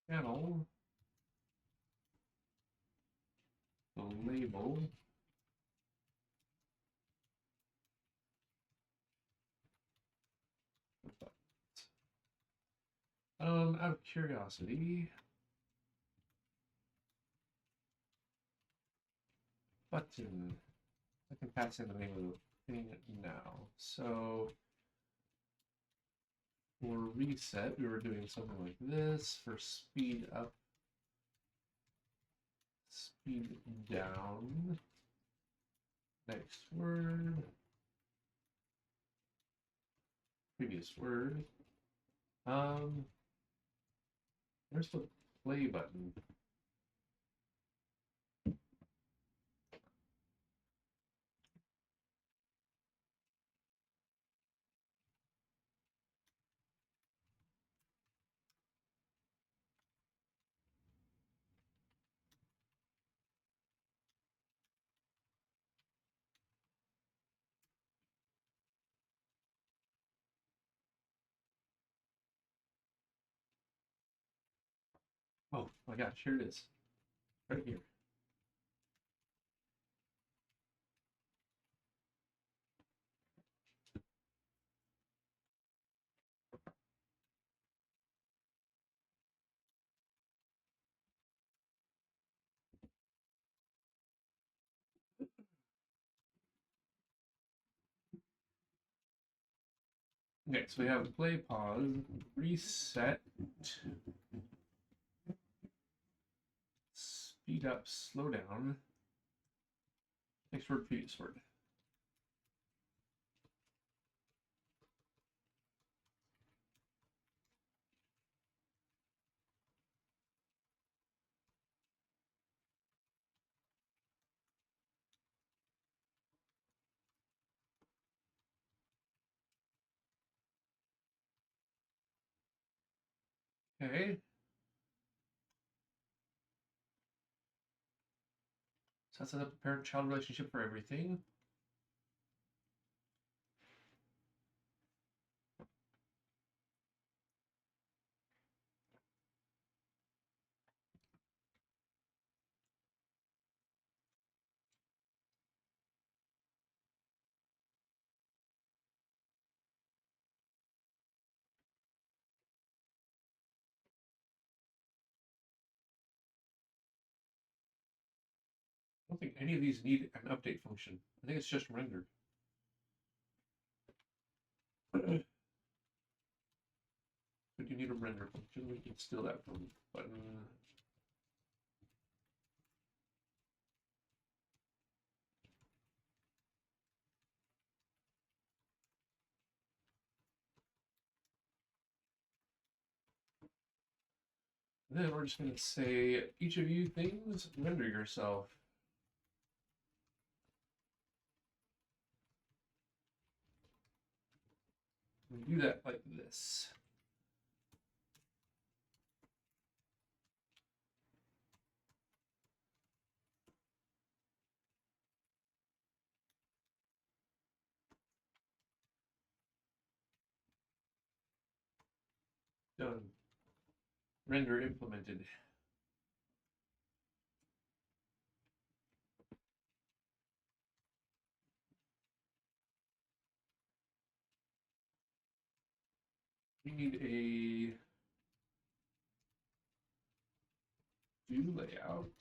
Channel. The label. Out of curiosity, button. I can pass in the name of the thing now. So for reset, we were doing something like this. For speed up, speed down. Next word. Previous word. Where's the play button? Oh my gosh, here it is. Right here. Okay, so we have play, pause, reset, speed up, slow down. Next word, previous word. Okay. So that sets up the parent-child relationship for everything. I don't think any of these need an update function. I think it's just render. But you need a render function. We can steal that from button. And then we're just going to say, each of you things, render yourself. We do that like this. Done. Render implemented. We need a view layout.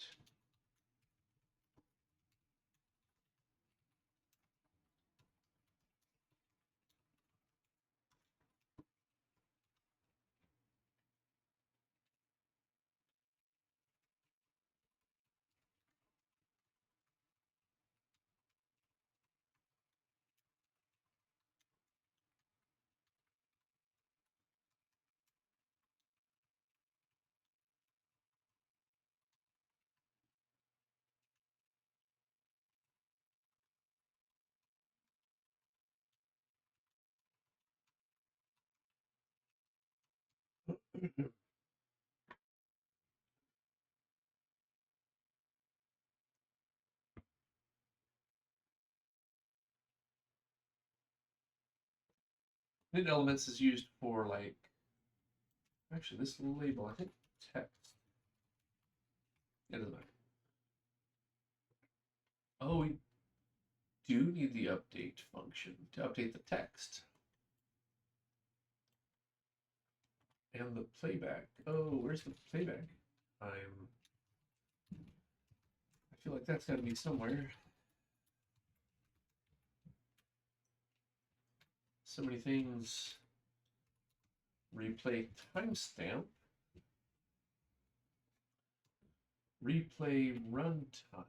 Hidden elements is used for like, actually this label, I think text. It doesn't matter. Oh, we do need the update function to update the text. And the playback. Oh, where's the playback? I feel like that's got to be somewhere. So many things. Replay timestamp. Replay runtime.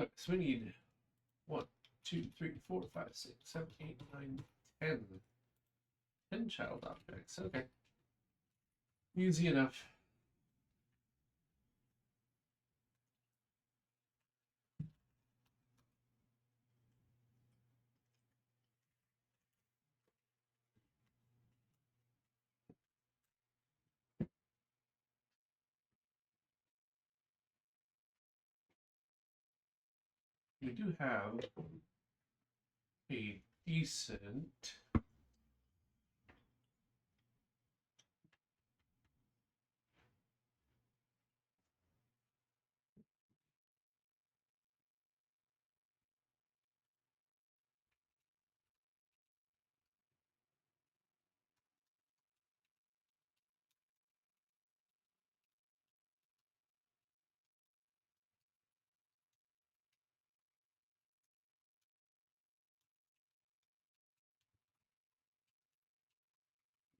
Okay, so we need 1, 2, 3, 4, 5, 6, 7, 8, 9, 10. 10 child objects. Okay. Easy enough. We do have a decent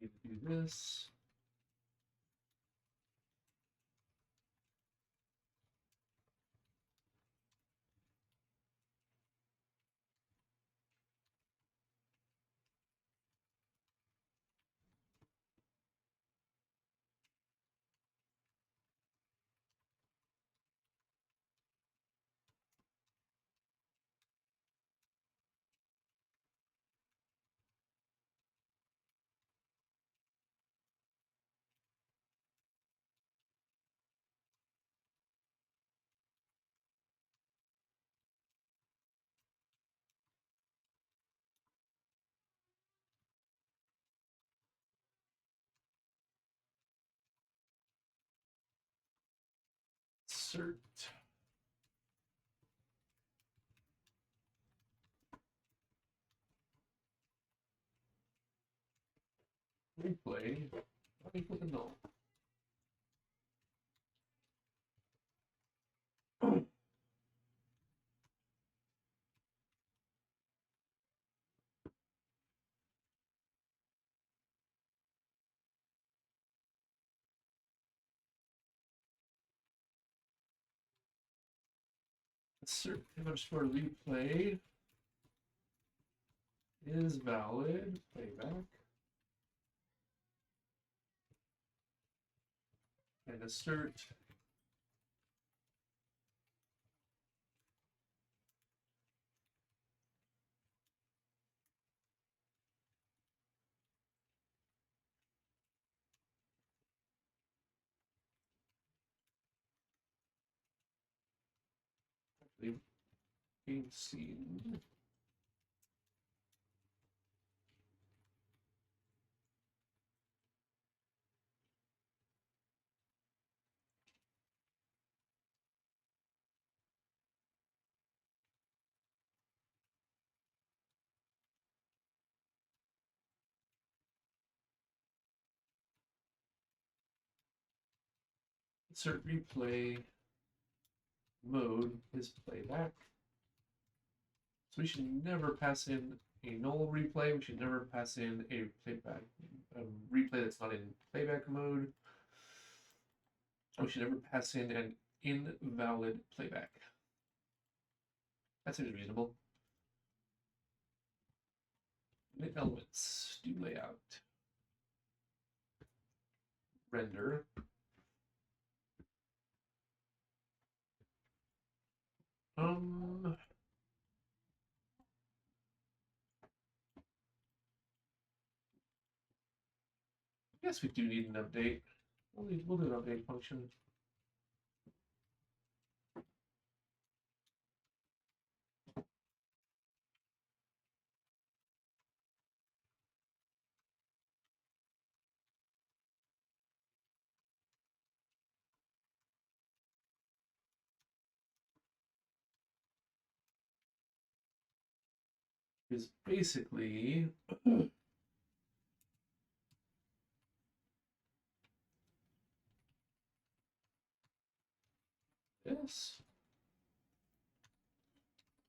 need to do this. Insert. Replay. Not equal to null. Insert underscore replay is valid. Playback. And assert the GameScene. Insert replay mode is playback. So we should never pass in a null replay. We should never pass in a playback replay that's not in playback mode. We should never pass in an invalid playback. That seems reasonable. Init elements, do layout, render. I guess we do need an update. We'll do an update function. is basically this.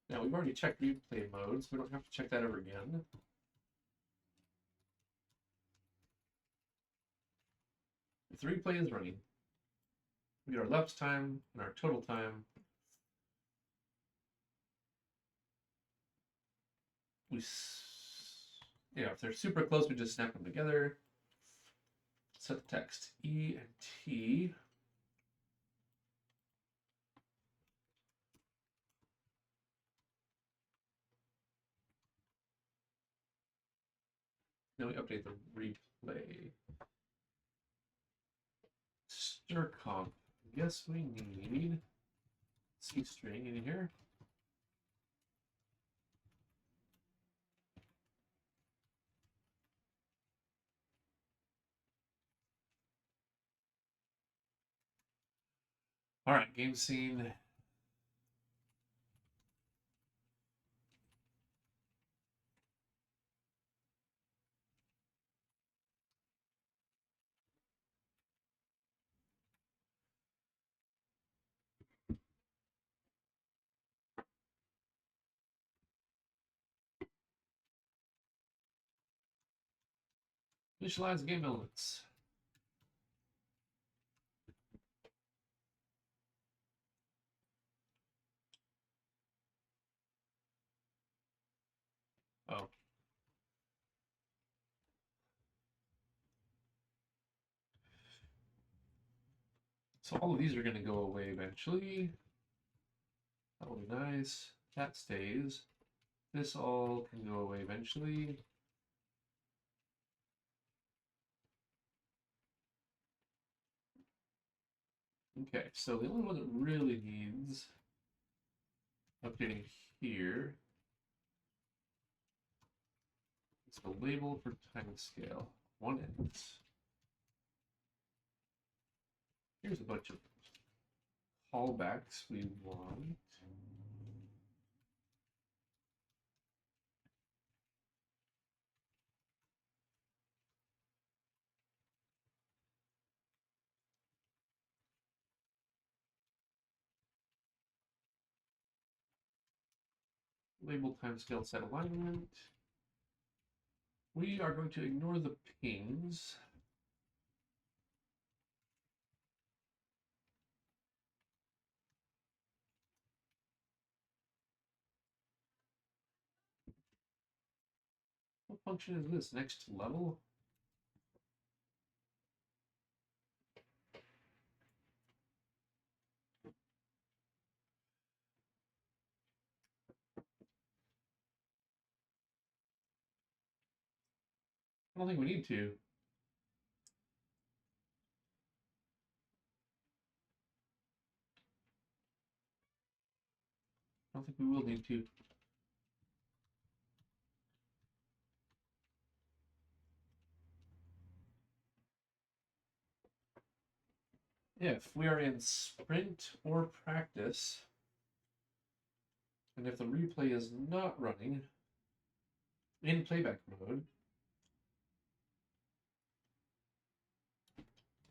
Now we've already checked replay mode, so we don't have to check that ever again. If the replay is running, we get our elapsed time and our total time. If they're super close, we just snap them together. Set the text E and T. Then we update the replay. Stir comp. I guess we need C string in here. All right, game scene. Initialize game elements. Oh. So all of these are going to go away eventually. That will be nice. That stays. This all can go away eventually. Okay, so the only one that really needs updating here is the label for timescale. 1x. Here's a bunch of callbacks we want. Label timescale set alignment. We are going to ignore the pings. What function is this? Next level? I don't think we need to. I don't think we will need to. If we are in sprint or practice, and if the replay is not running in playback mode,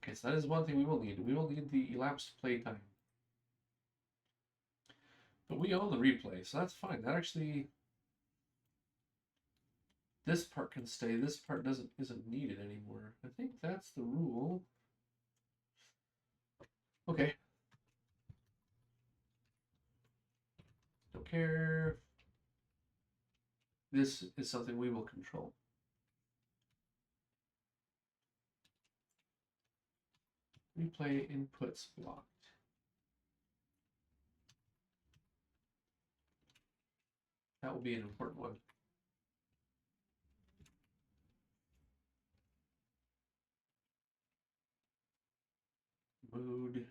okay, so that is one thing we will need. We will need the elapsed play time. But we own the replay, so that's fine. That actually, this part can stay. This part isn't needed anymore. I think that's the rule. Okay. Don't care. This is something we will control. Replay inputs blocked. That will be an important one. Mode.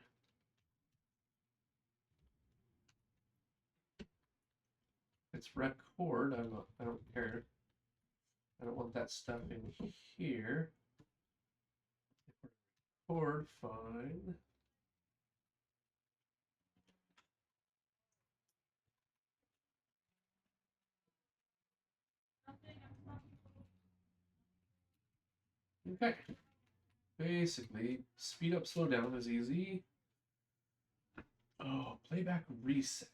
It's record. I don't care. I don't want that stuff in here. Record, fine. Okay. Basically, speed up, slow down is easy. Oh, playback reset.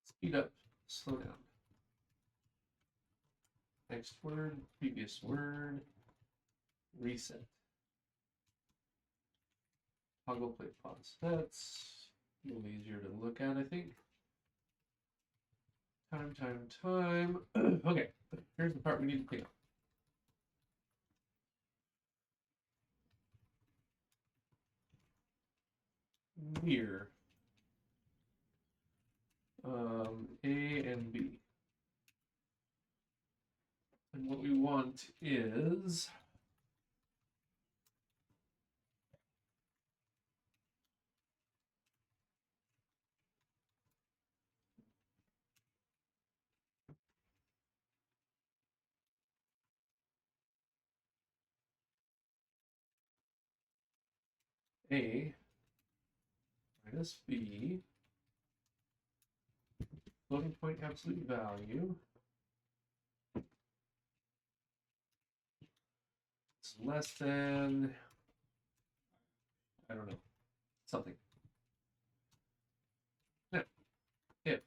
Speed up, slow down. Next word, previous word, reset. Toggle play pause. That's a little easier to look at, I think. Time. Okay, here's the part we need to clean up. Here. A and B. And what we want is A minus B, floating point absolute value is less than, I don't know, something. Now, if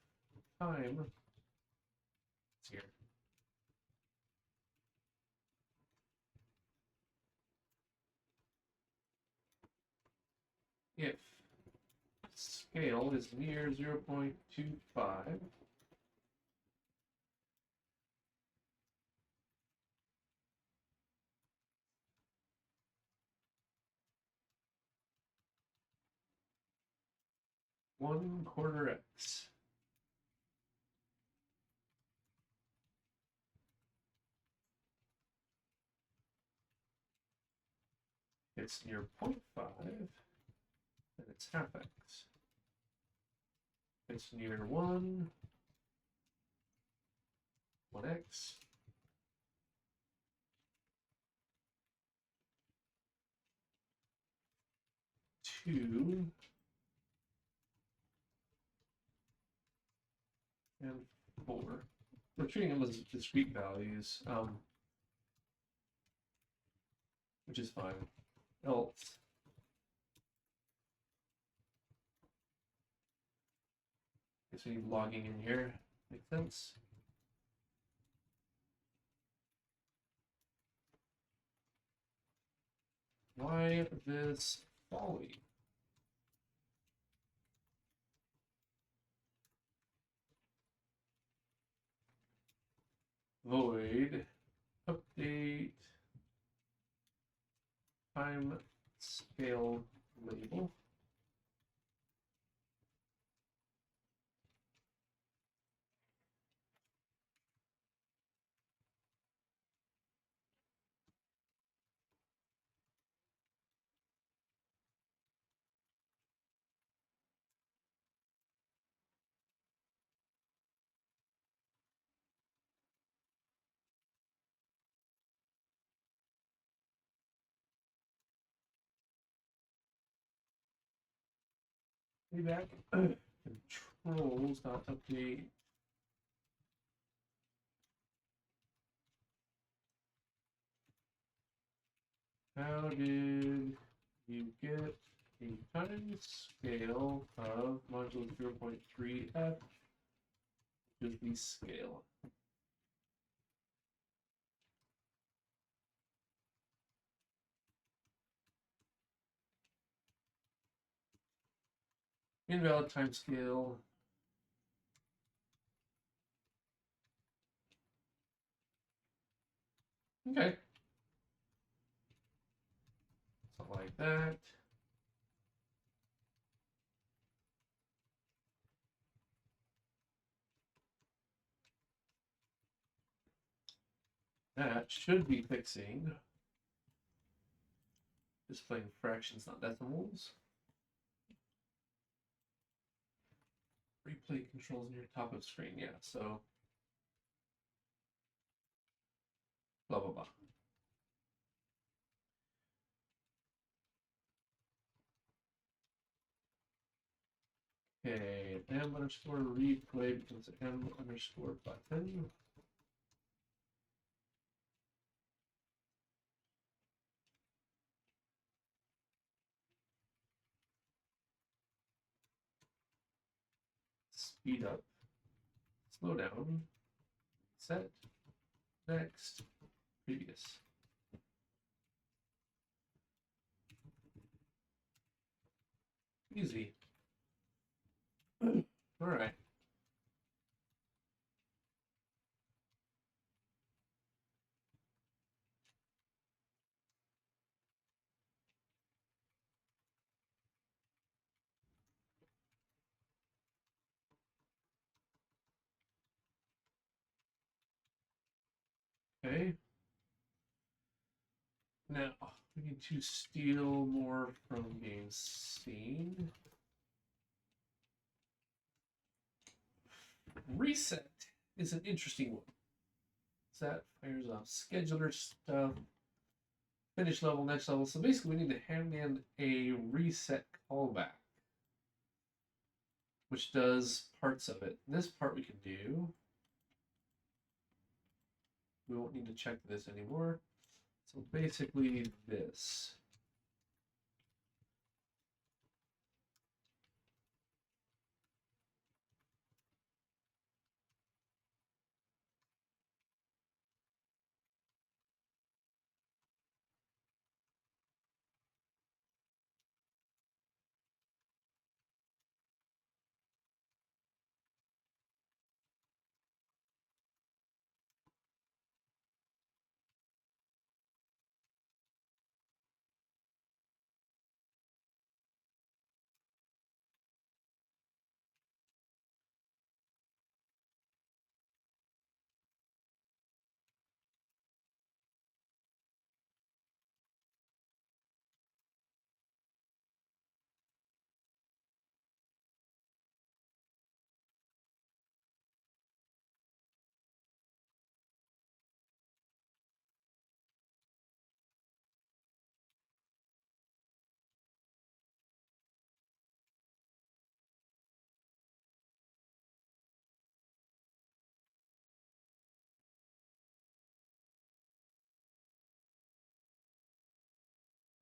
time, it's here. If scale is near 0.25, one quarter X. It's near 0.5, then it's half X. It's near 1, 1X. 2, and 4. We're treating them as discrete values, which is fine. Else, guess we need logging in here. Makes sense. Why this folly? Void update time scale label. Playback controls dot update. How did you get a time scale of module 0.3f, which is the scale? Invalid time scale. Okay. Something like that. That should be fixing displaying fractions, not decimals. Replay controls near top of screen, yeah, so blah blah blah. Okay, m underscore replay becomes m underscore button. Speed up, slow down, set, next, previous. Easy. All right. Okay. Now we need to steal more from GameScene. Reset is an interesting one. That fires off scheduler stuff. Finish level, next level. So basically, we need to hand in a reset callback, which does parts of it. This part we can do. We won't need to check this anymore. So basically, this.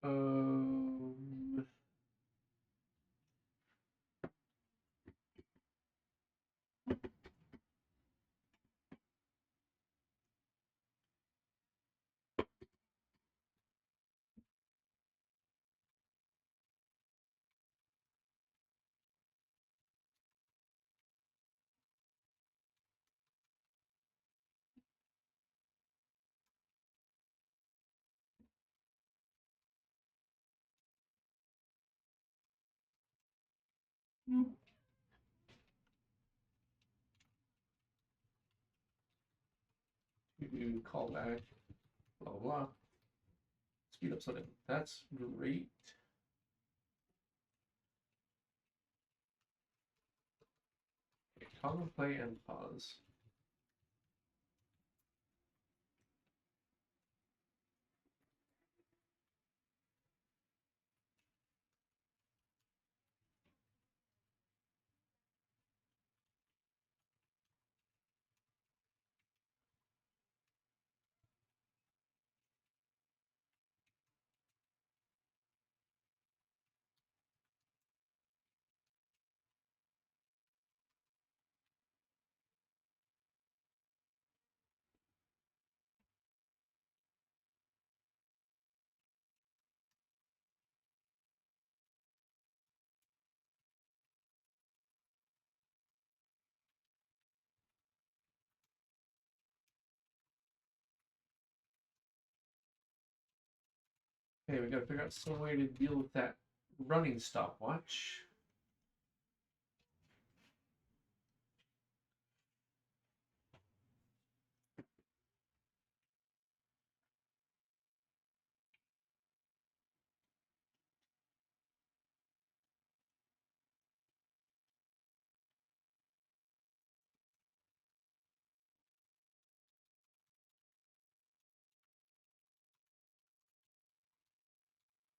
Um, do callback, blah blah blah. Speed up setting. That's great. Okay, toggle play and pause. Okay, we gotta figure out some way to deal with that running stopwatch.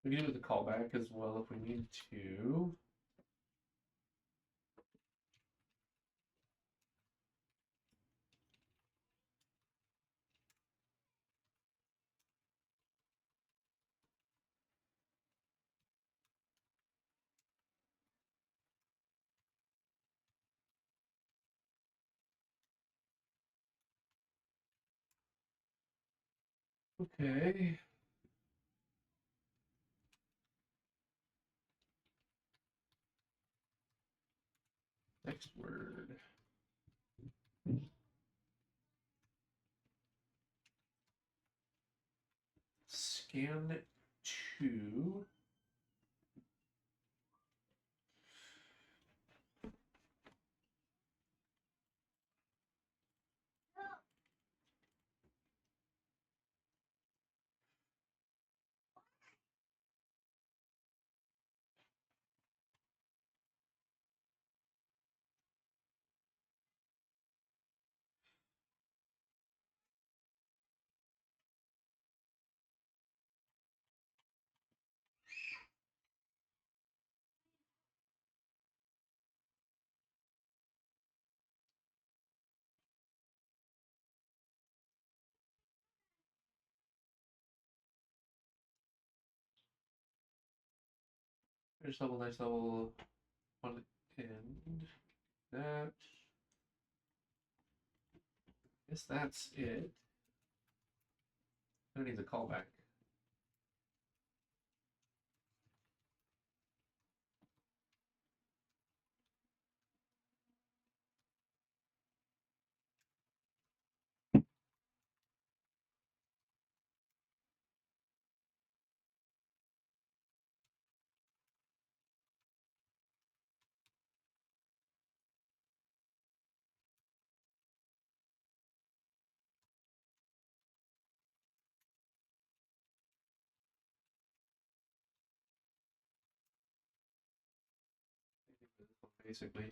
We can do it with the callback as well if we need to. Okay. Next word. Scan to. Nice level on end. That. Guess that's it. I need the callback. Basically.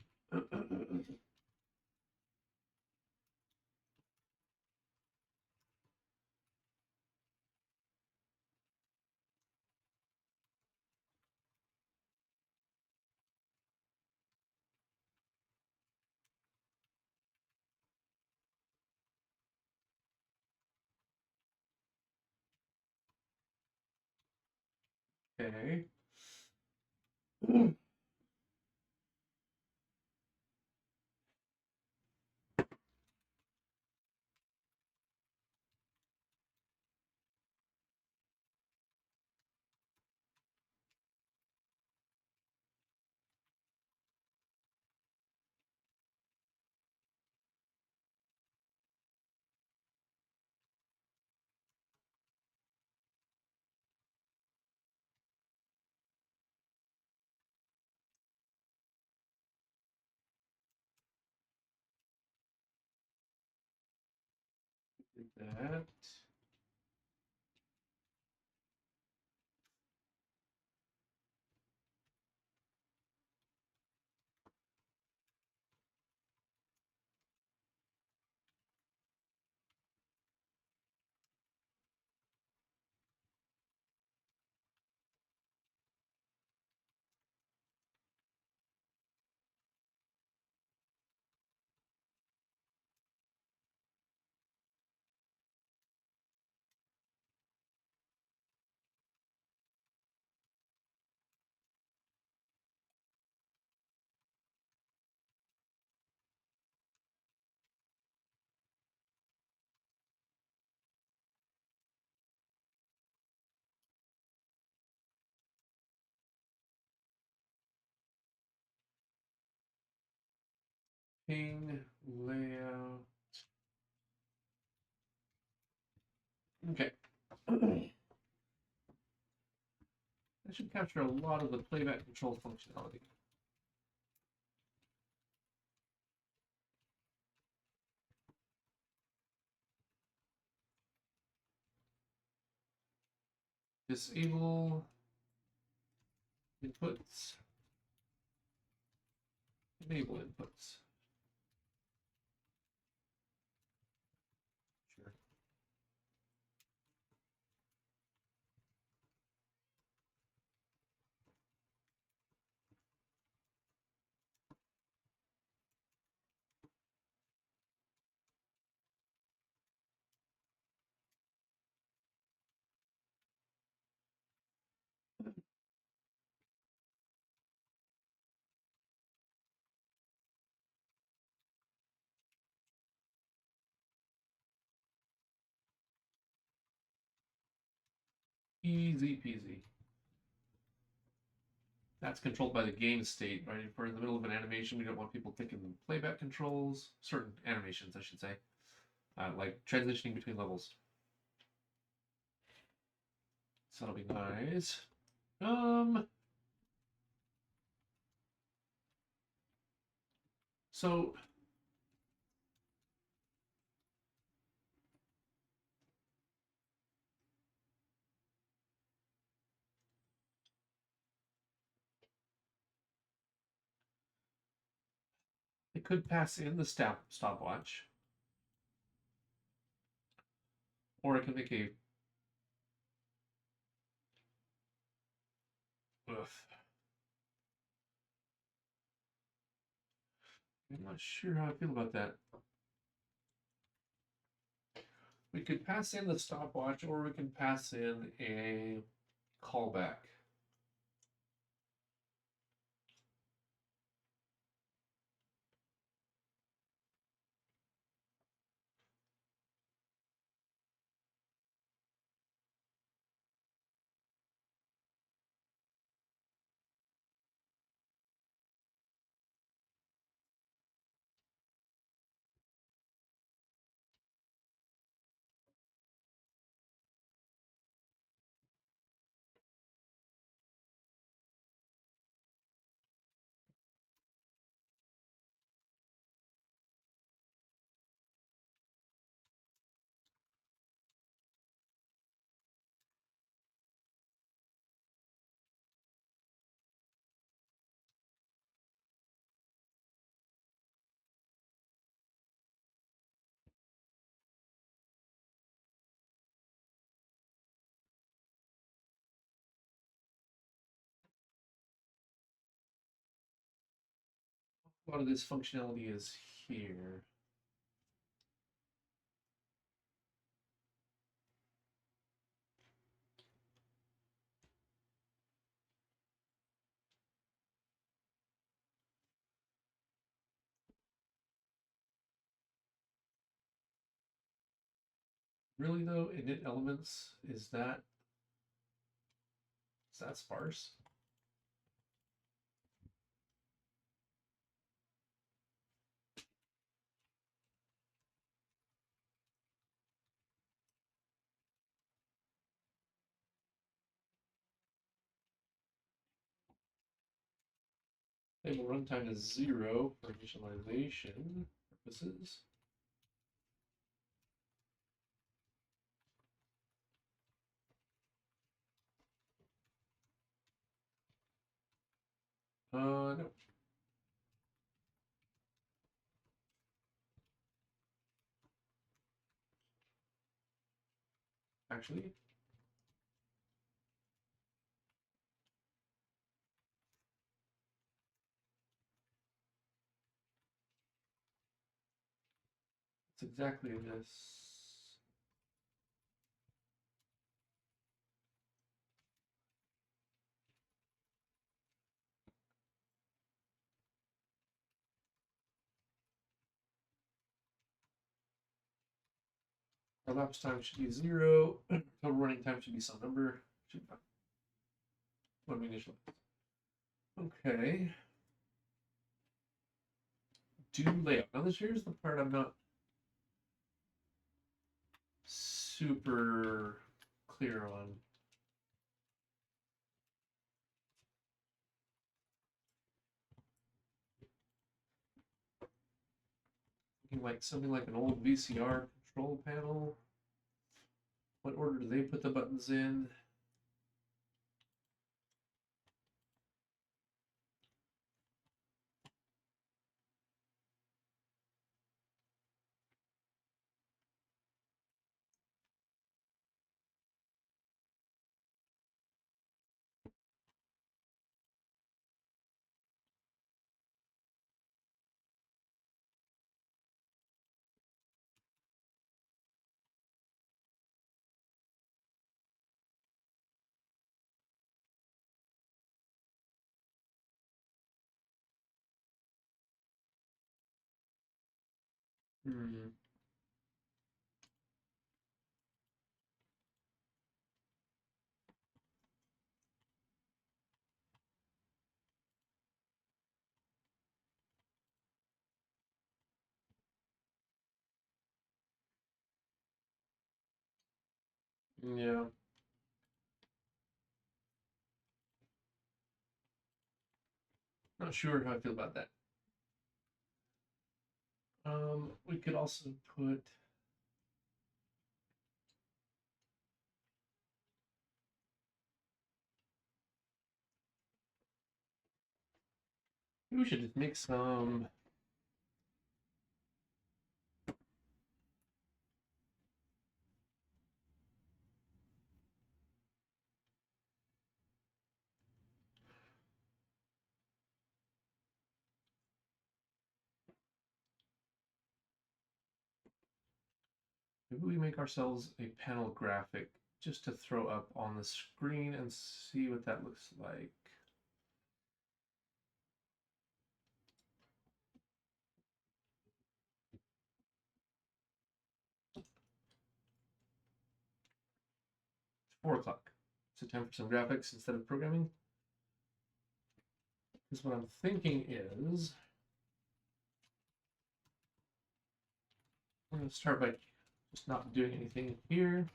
Okay. Did that. Ping layout. Okay. That should capture a lot of the playback control functionality. Disable inputs. Enable inputs. Sure. Easy peasy. That's controlled by the game state, right? If we're in the middle of an animation, we don't want people clicking the playback controls. Certain animations, I should say, like transitioning between levels. So that'll be nice. So it could pass in the stopwatch, or it can make a. Ugh, I'm not sure how I feel about that. We could pass in the stopwatch, or we can pass in a callback. A lot of this functionality is here. Really though, init elements, is that sparse? Table runtime is 0 for initialization purposes. No. Actually, it's exactly this. Elapsed time should be 0. Total running time should be some number. Should be fine. When we initialize. Okay. Do layout. Now here's the part I'm not super clear on. Like something like an old VCR control panel. What order do they put the buttons in? Hmm. Yeah. Not sure how I feel about that. We could also put maybe we should just make some 'Maybe we make ourselves a panel graphic just to throw up on the screen and see what that looks like. It's 4 o'clock. So time for some graphics instead of programming. Because what I'm thinking is I'm going to start by just not doing anything here.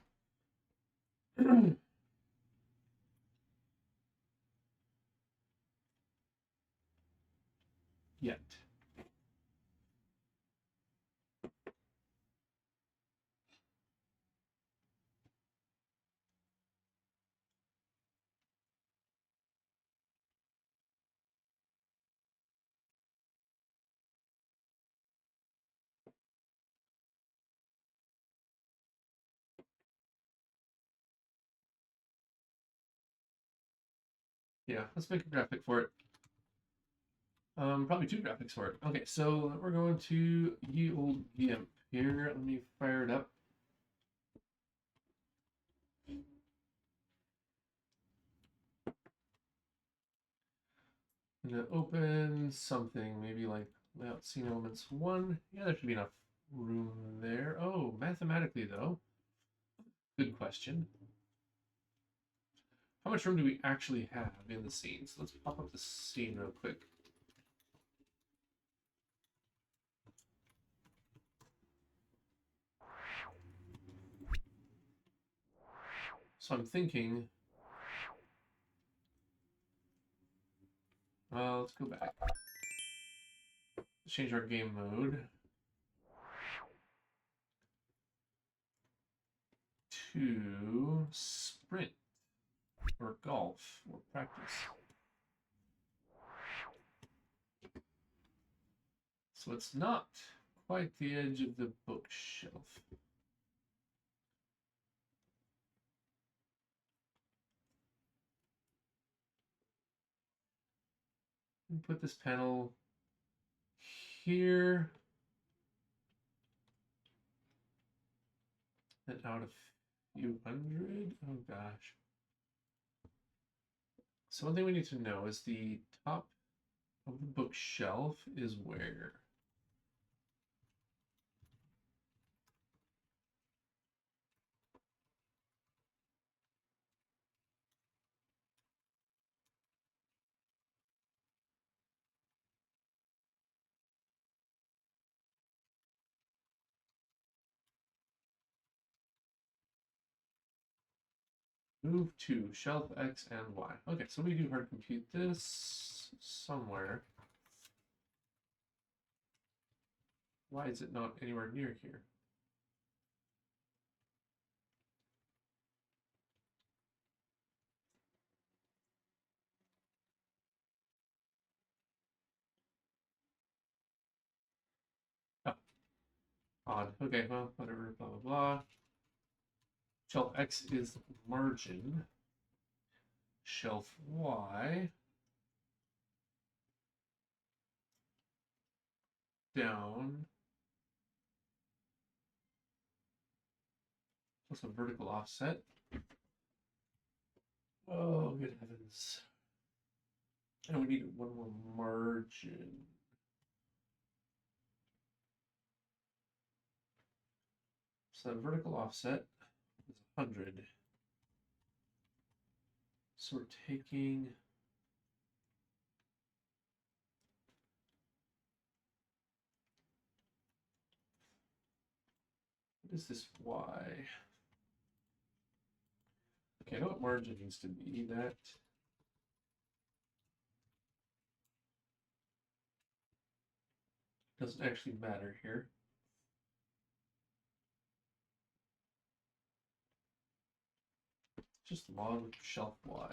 Yet. Yeah, let's make a graphic for it. Probably 2 graphics for it. Okay, so we're going to ye old GIMP here. Let me fire it up. I'm going to open something, maybe like layout scene elements 1. Yeah, there should be enough room there. Oh, mathematically though, good question. How much room do we actually have in the scene? So let's pop up the scene real quick. So I'm thinking, let's go back. Let's change our game mode to sprint or golf or practice. So it's not quite the edge of the bookshelf. And put this panel here. And out a few hundred. Oh gosh. So one thing we need to know is the top of the bookshelf is where? Move to shelf X and Y. Okay, so we do hard compute this somewhere. Why is it not anywhere near here? Oh, odd. Okay, well, whatever, blah, blah, blah. Shelf X is margin. Shelf Y down plus a vertical offset. Oh, good heavens. And we need one more margin. So that vertical offset is 100. So we're taking what is this Y? Okay, I know what margin needs to be. That doesn't actually matter here. Just log shelf Y.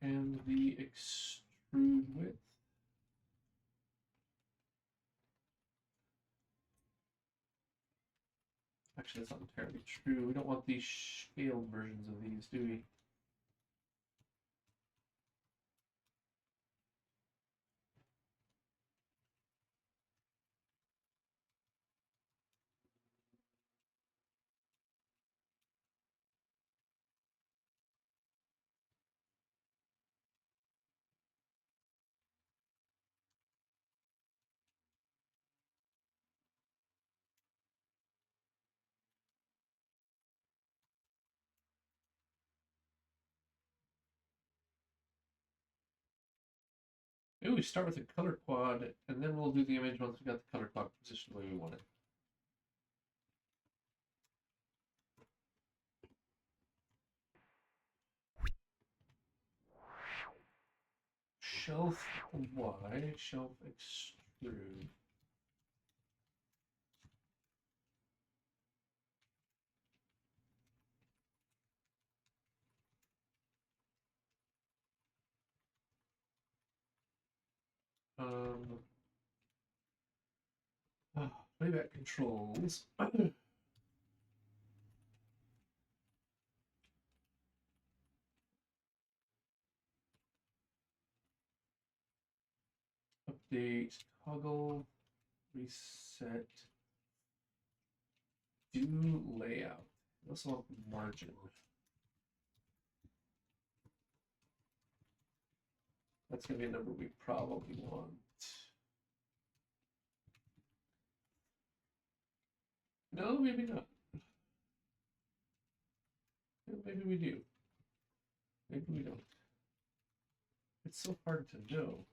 And the extrude width. Actually, that's not entirely true. We don't want these scaled versions of these, do we? Maybe we start with a color quad, and then we'll do the image once we got the color quad positioned the way we want it. Shelf Y, shelf extrude. Playback controls. Update, toggle, reset, do layout. Let's want margin. That's going to be a number we probably want. No, maybe not. Maybe we do. Maybe we don't. It's so hard to know.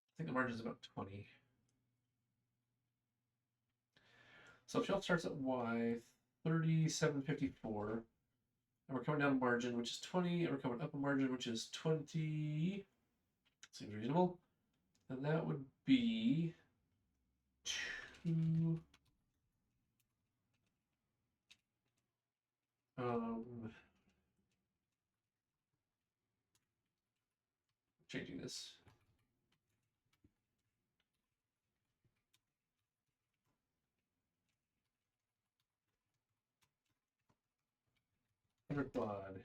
I think the margin is about 20. So shelf starts at Y, 3754. And we're coming down a margin, which is 20, and we're coming up a margin, which is 20. Seems reasonable. And that would be 2. Changing this. Quad.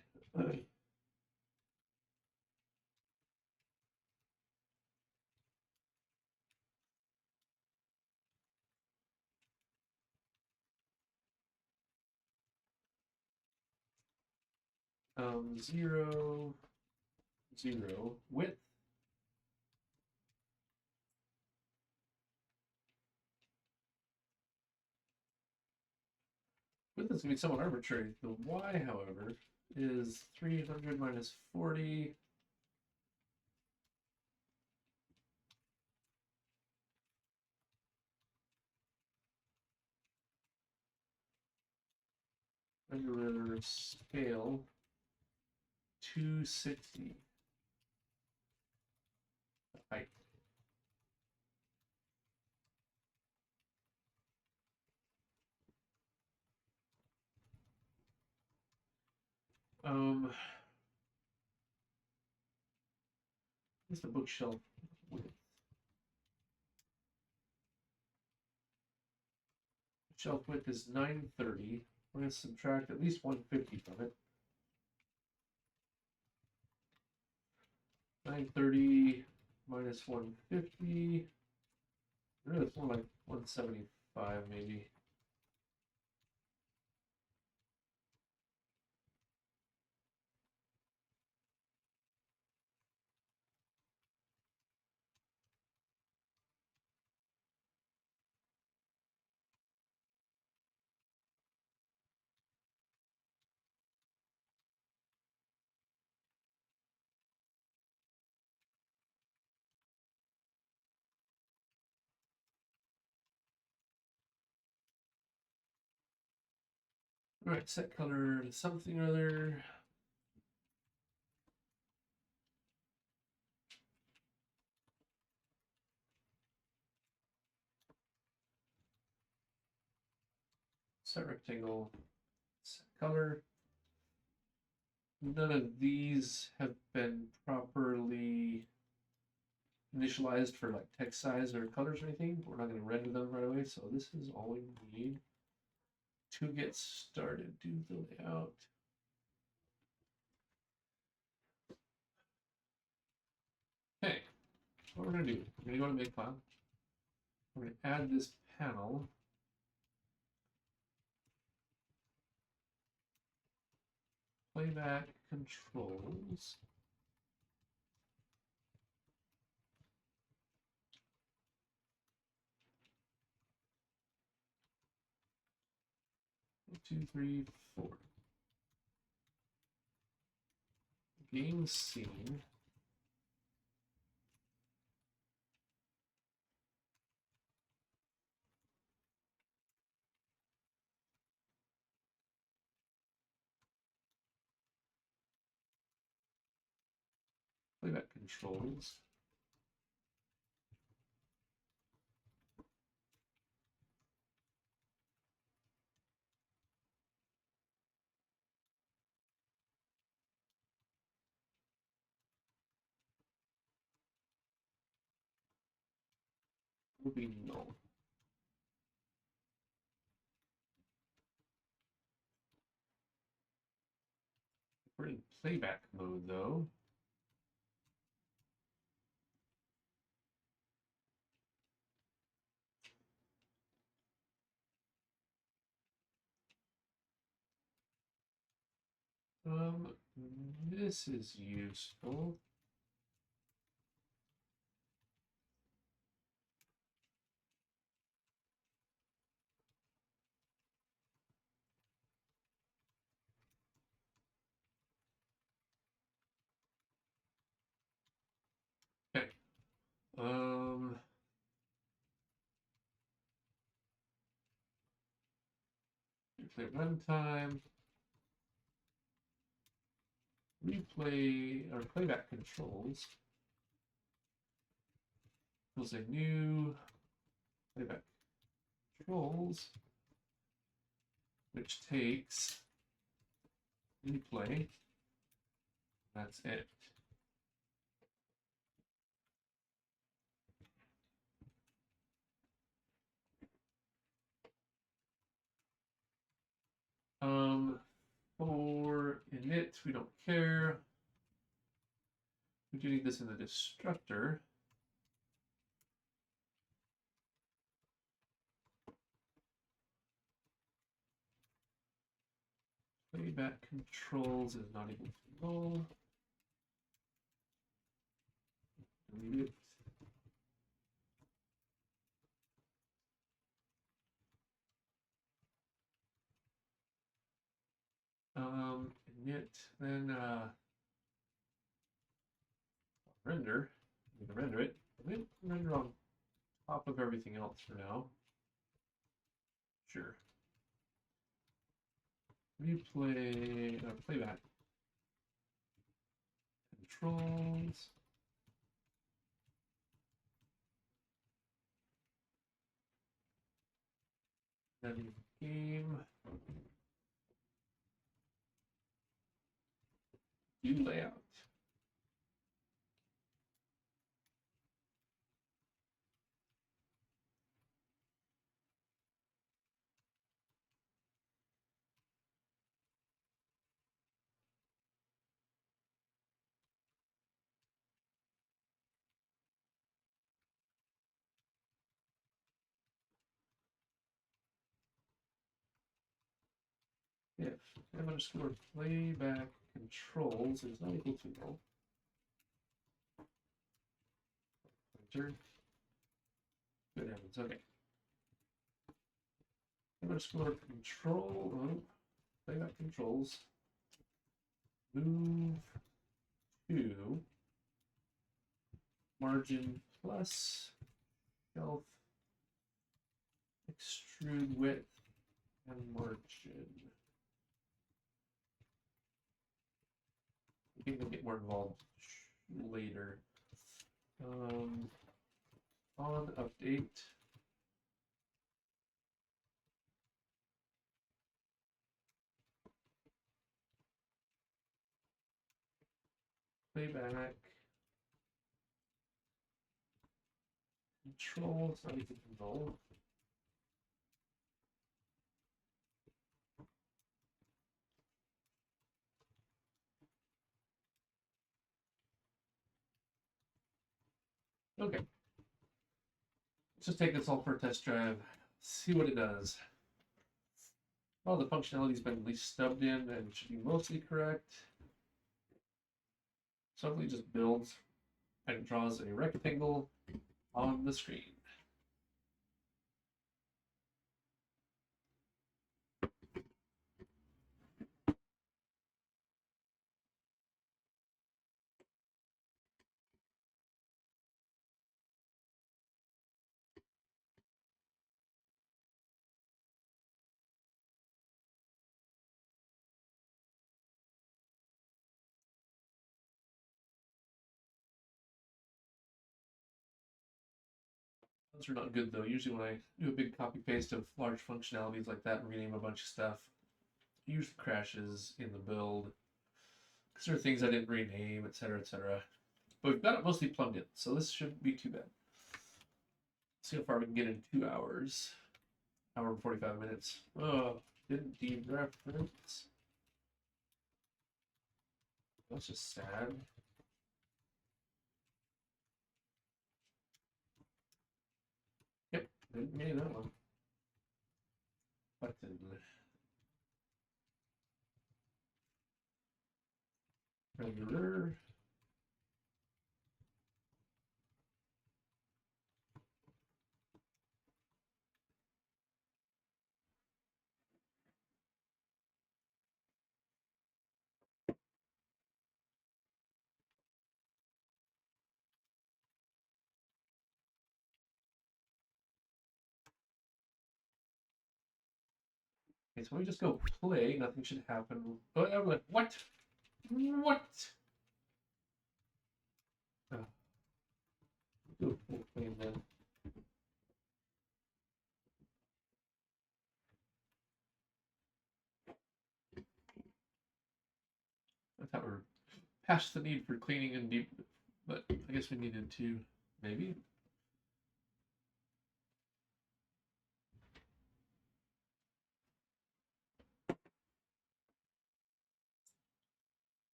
0, 0, width. Width is going to be somewhat arbitrary. The Y, however, is 300 minus 40. Under scale 260. Height. What's the bookshelf width? Shelf width is 930. We're going to subtract at least 150 from it. 930 minus 150. No, it's more like 175 maybe. Alright, set color to something or other. Set rectangle, set color. None of these have been properly initialized for like text size or colors or anything. We're not going to render them right away, so this is all we need to get started. Do the layout. Okay, what we're going to do, we're going to go to make file. We're going to add this panel. Playback controls. One, two, three, four. GameScene. Playback controls. Will be null. We're in playback mode though. This is useful. Okay. Replay runtime. Replay or playback controls. We'll say new playback controls, which takes replay. That's it. For init, we don't care. We do need this in the destructor. Playback controls is not equal to null. Delete it. Init, then render. We can render it. We can render on top of everything else for now. Sure. Replay, playback controls. Then game. View layout. If m_ playback controls is not equal to null. Enter. Good heavens, okay. m_ control, playback controls, move to margin plus shelf, extrude width, and margin. We can get more involved later. On update. Playback. Controls. I need to control. Okay. Let's just take this all for a test drive. See what it does. Well, the functionality's been at least stubbed in and should be mostly correct. So hopefully it just builds and it draws a rectangle on the screen. Those are not good though. Usually when I do a big copy paste of large functionalities like that and rename a bunch of stuff, it usually crashes in the build because there are things I didn't rename, etc., etc. But we've got it mostly plumbed in, so this shouldn't be too bad. See how far we can get in 2 hours. Hour and 45 minutes. Oh, didn't dereference. That's just sad. Yep, didn't mean that one. Button. Regular. Okay, so we just go play. Nothing should happen. Oh, I'm like, what? What? Oh. Do play then. I thought we were past the need for cleaning and deep, but I guess we needed to, maybe.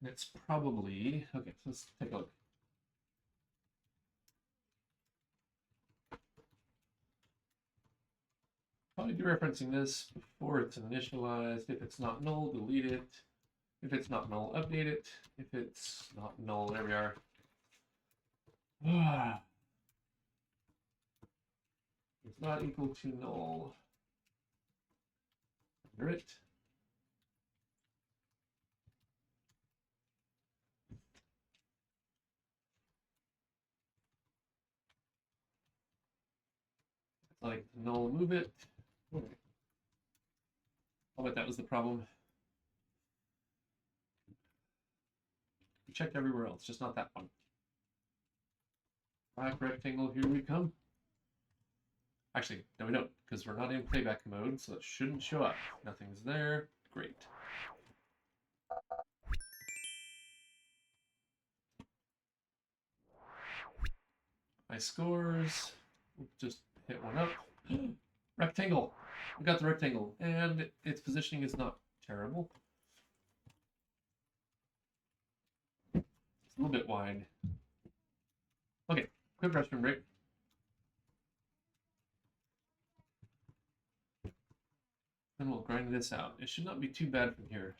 It's probably, okay, so let's take a look. Probably dereferencing this before it's initialized. If it's not null, delete it. If it's not null, update it. If it's not null, there we are. It's not equal to null. Under it. Like null, move it. I'll bet that was the problem. We checked everywhere else, just not that one. Black rectangle, here we come. Actually, no we don't, because we're not in playback mode, so it shouldn't show up. Nothing's there. Great. My scores. We'll just hit one up. Rectangle. We got the rectangle, and its positioning is not terrible. It's a little bit wide. Okay, quick restroom break. Then we'll grind this out. It should not be too bad from here.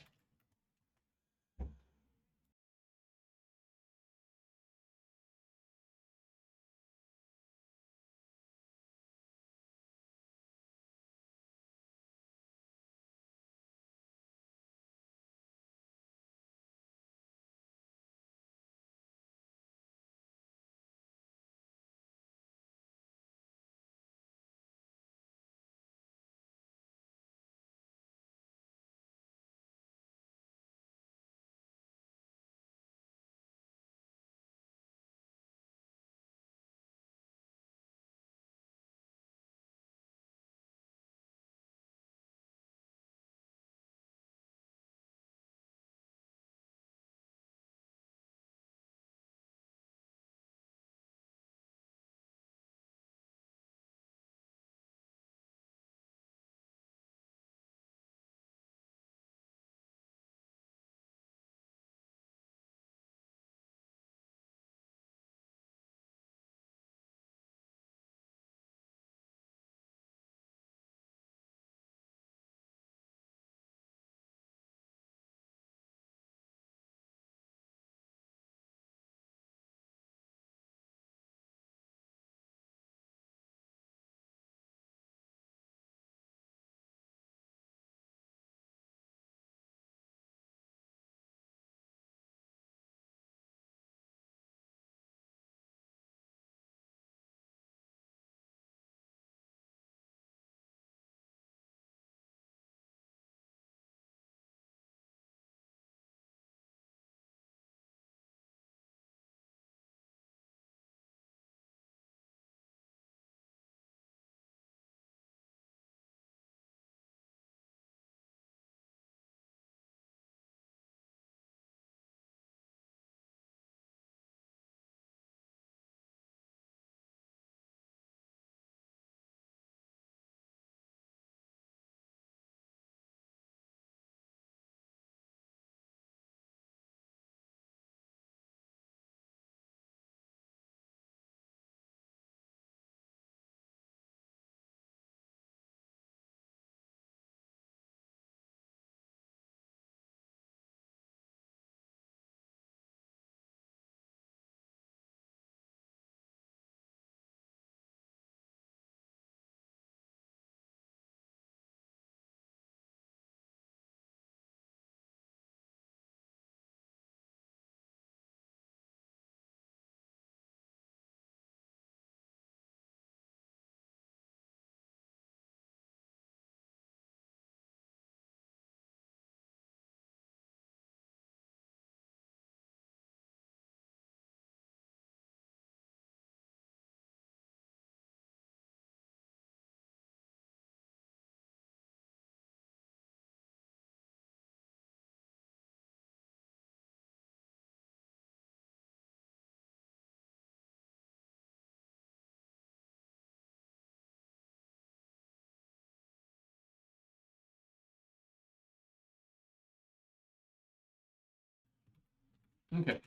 Okay.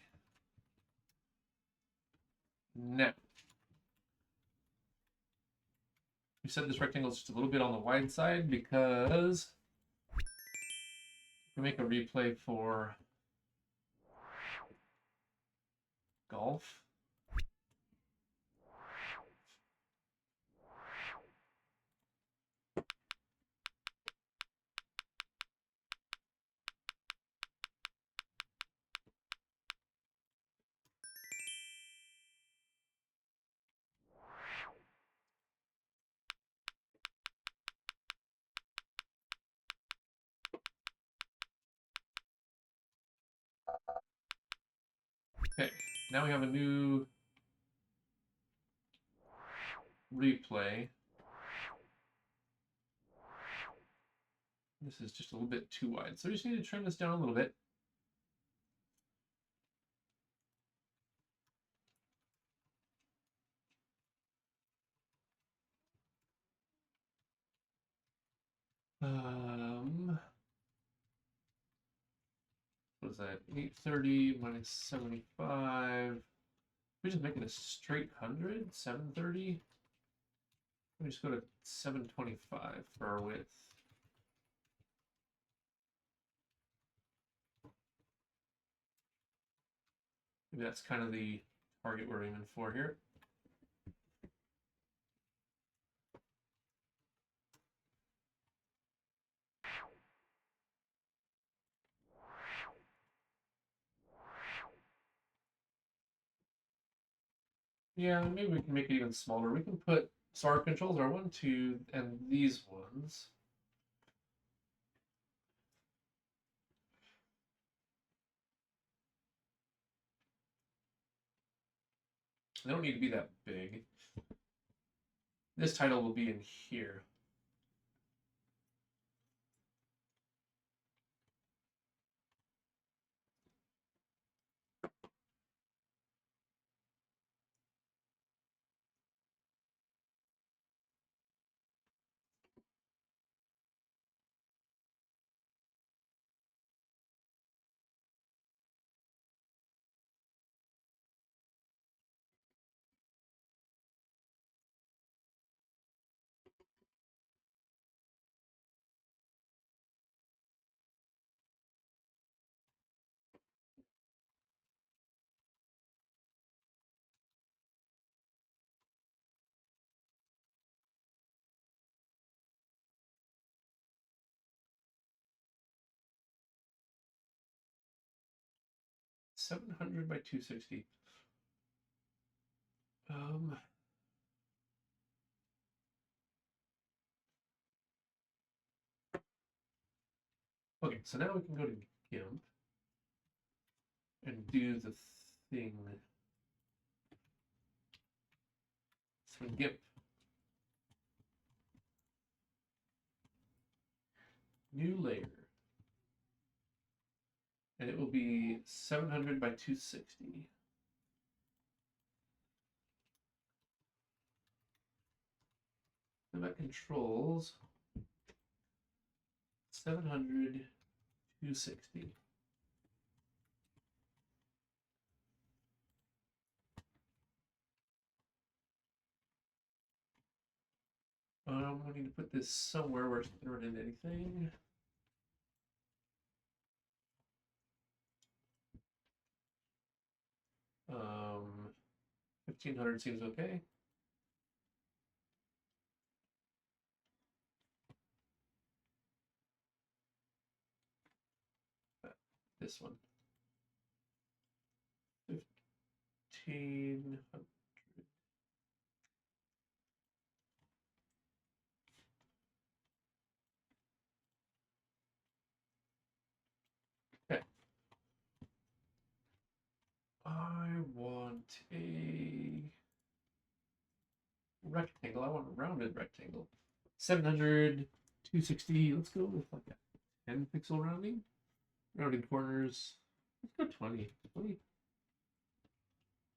Now, we said this rectangle is just a little bit on the wide side because we make a replay for golf. Okay, now we have a new replay. This is just a little bit too wide, so we just need to trim this down a little bit. What is that? 830 minus 75. We just make it a straight 100? 730? Let me just go to 725 for our width. Maybe that's kind of the target we're aiming for here. Yeah, maybe we can make it even smaller. We can put, so our controls are 1, 2, and these ones. They don't need to be that big. This title will be in here. $700 by $260. Okay, so now we can go to GIMP and do the thing. So GIMP, new layer, and it will be 700 by 260. Playback controls 700 260. I need to put this somewhere where it's not run into anything. Um, 1500 seems okay. This one. 1500. Okay. I want a rectangle. I want a rounded rectangle. 700 260. Let's go with like a 10 pixel rounding. Rounded corners. Let's go 20. 20.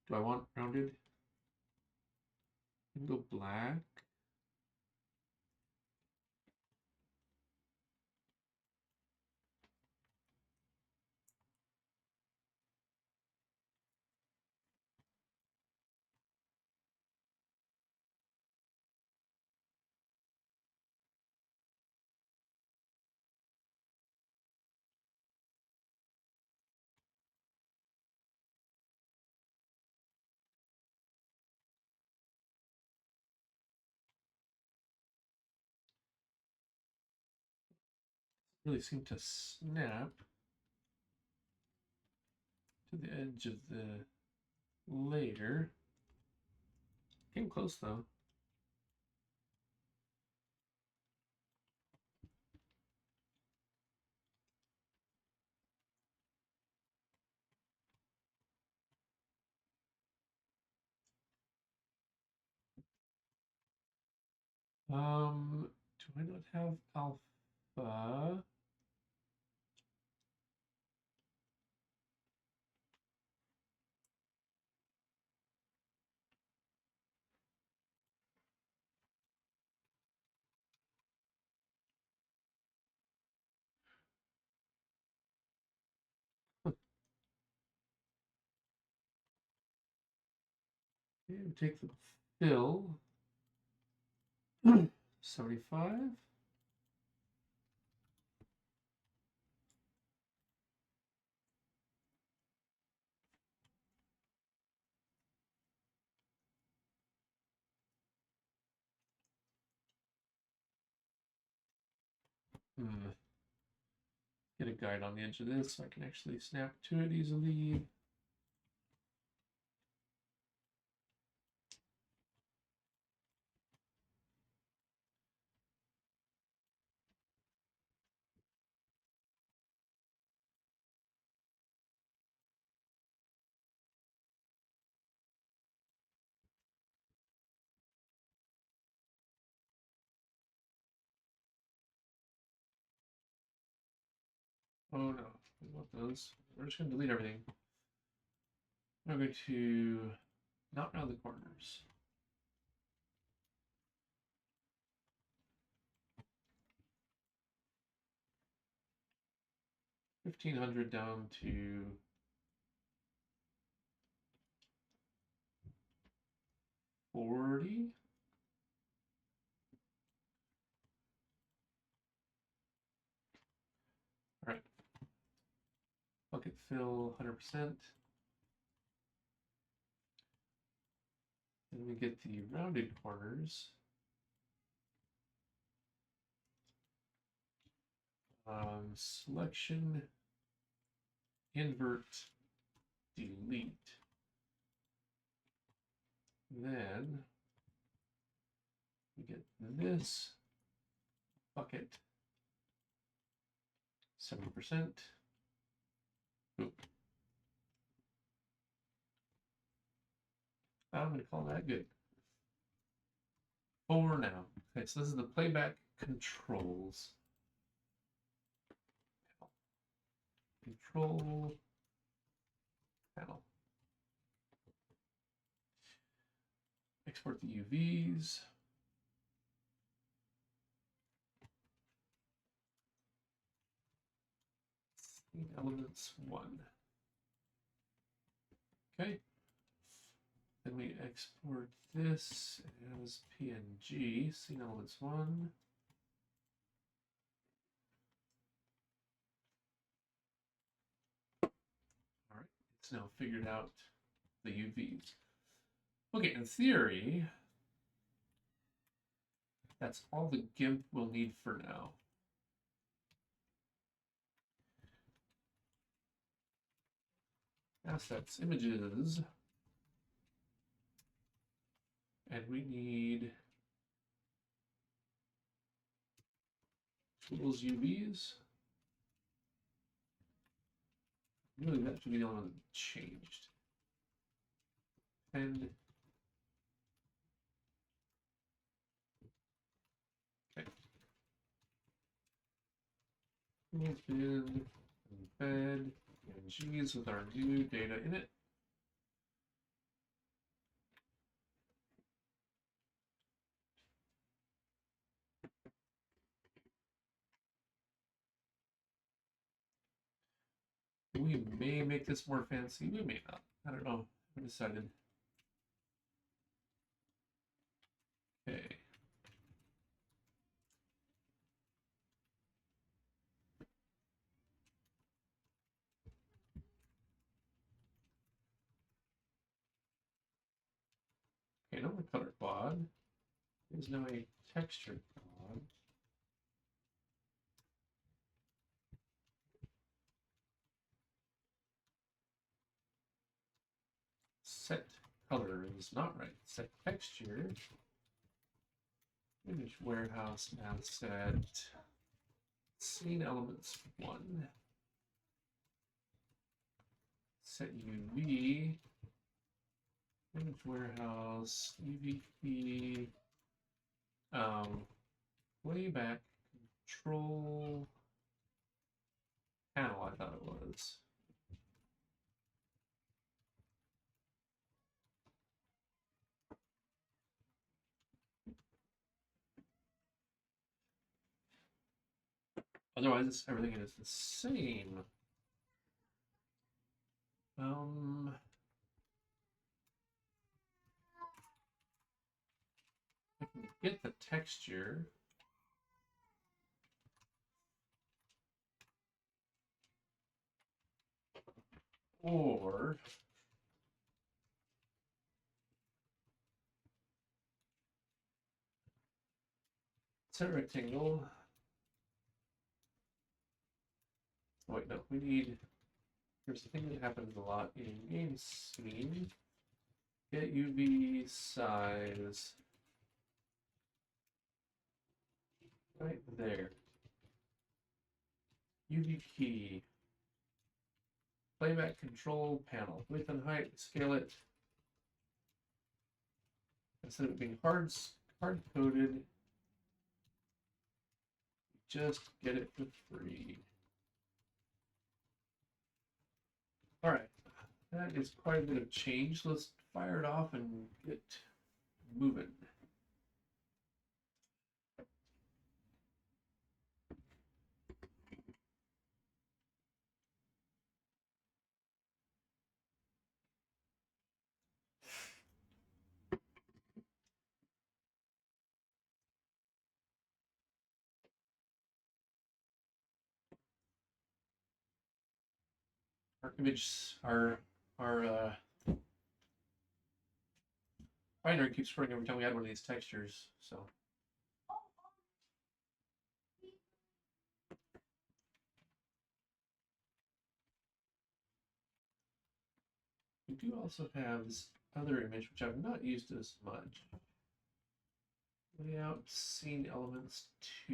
Do I want rounded? I can go black. really seem to snap to the edge of the layer. Getting close though. Do I not have alpha? Okay, we take the fill. 75. Get a guide on the edge of this so I can actually snap to it easily. Oh no, we want those. We're just going to delete everything. I'm going to not round the corners. $1,500 down to 40. All right. Bucket fill 100%. Then we get the rounded corners. Selection, invert, delete. Then we get this bucket 7%. Oop. I'm going to call that good for now. Okay, so this is the playback controls. Control panel. Export the UVs. Scene elements 1. Okay. Then we export this as PNG, scene elements 1. All right, it's now figured out the UVs. Okay, in theory, that's all the GIMP will need for now. Assets, images, and we need tools UVs. Really, that should be the only one that changed. And okay. Bin, embed, PNGs with our new data in it. We may make this more fancy, we may not. I don't know. I haven't decided. Okay. Okay, no more color quad. There's now a texture quad. color is not right. Set texture. Image warehouse now set scene elements 1. Set UV. Image warehouse UV key. Playback control panel, I thought it was. Otherwise, everything is the same. I can get the texture. Or set rectangle. Oh, wait, no, we need. Here's the thing that happens a lot in GameScene. Get UV size right there. UV key. Playback control panel. Width and height. Scale it. Instead of it being hard coded, just get it for free. All right, that is quite a bit of change. Let's fire it off and get moving. Our image, our binary keeps screwing every time we add one of these textures, so. We do also have this other image, which I've not used as much. Layout scene elements 2.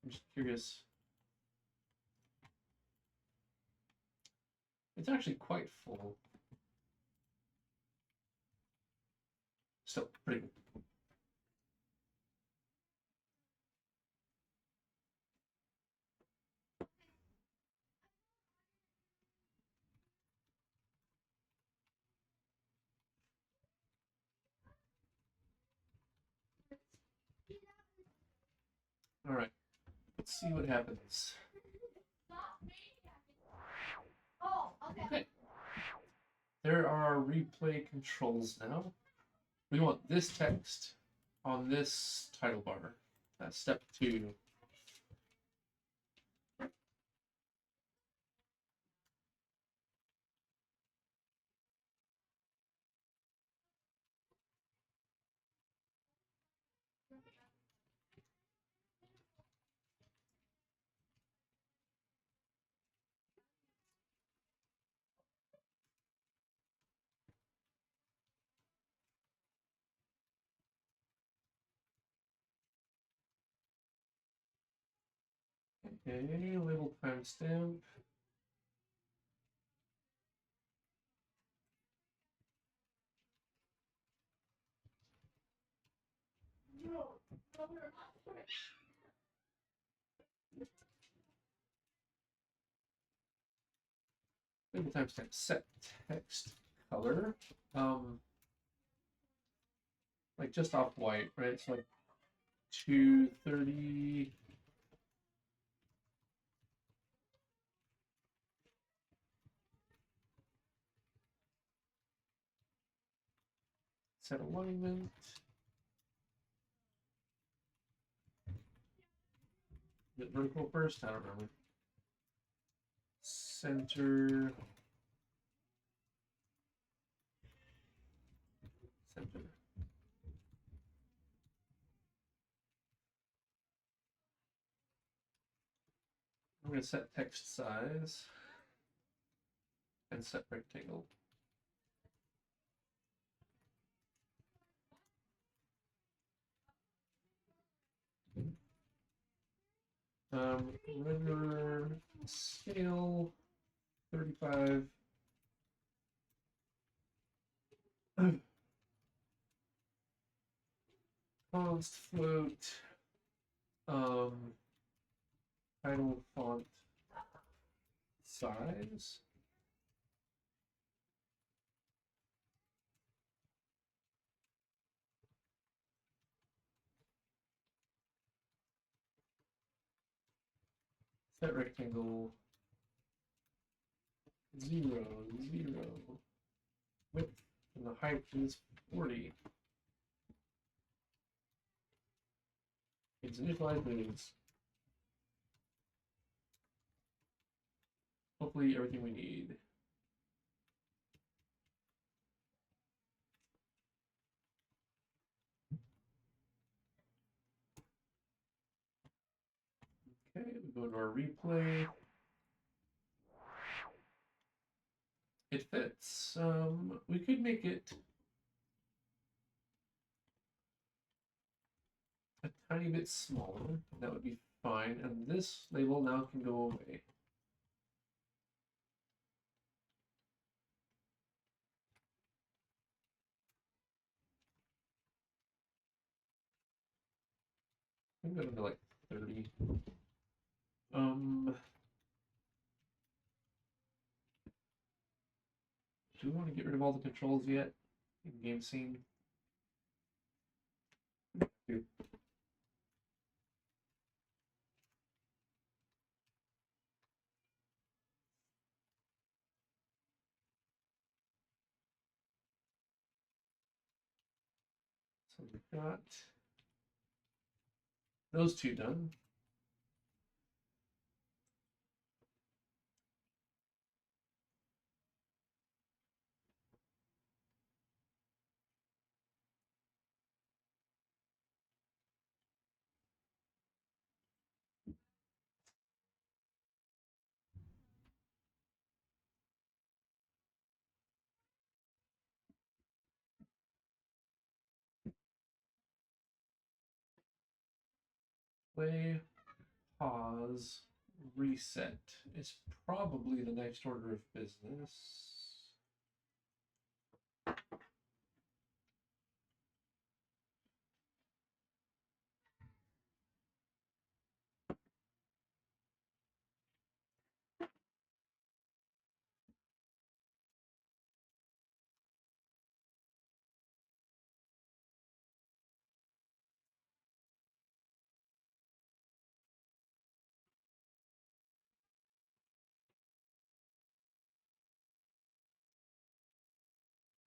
I'm just curious. It's actually quite full. Still pretty good. All right, let's see what happens. Okay. There are replay controls now. We want this text on this title bar. That's step 2. Okay, label timestamp. Label timestamp set text color. Like just off white, right? It's like 230. Set alignment. Is it vertical first? I don't remember. Center. Center. I'm going to set text size and set rectangle. Render scale 35. Const float. Title font size. Set rectangle 0, 0. Width and the height is 40. It's initialized moves. Hopefully everything we need. Okay, we go to our replay. It fits. We could make it a tiny bit smaller. That would be fine. And this label now can go away. I'm gonna go like 30. Do we want to get rid of all the controls yet in GameScene? Dude. So we've got those two done. Play, pause, reset is probably the next order of business.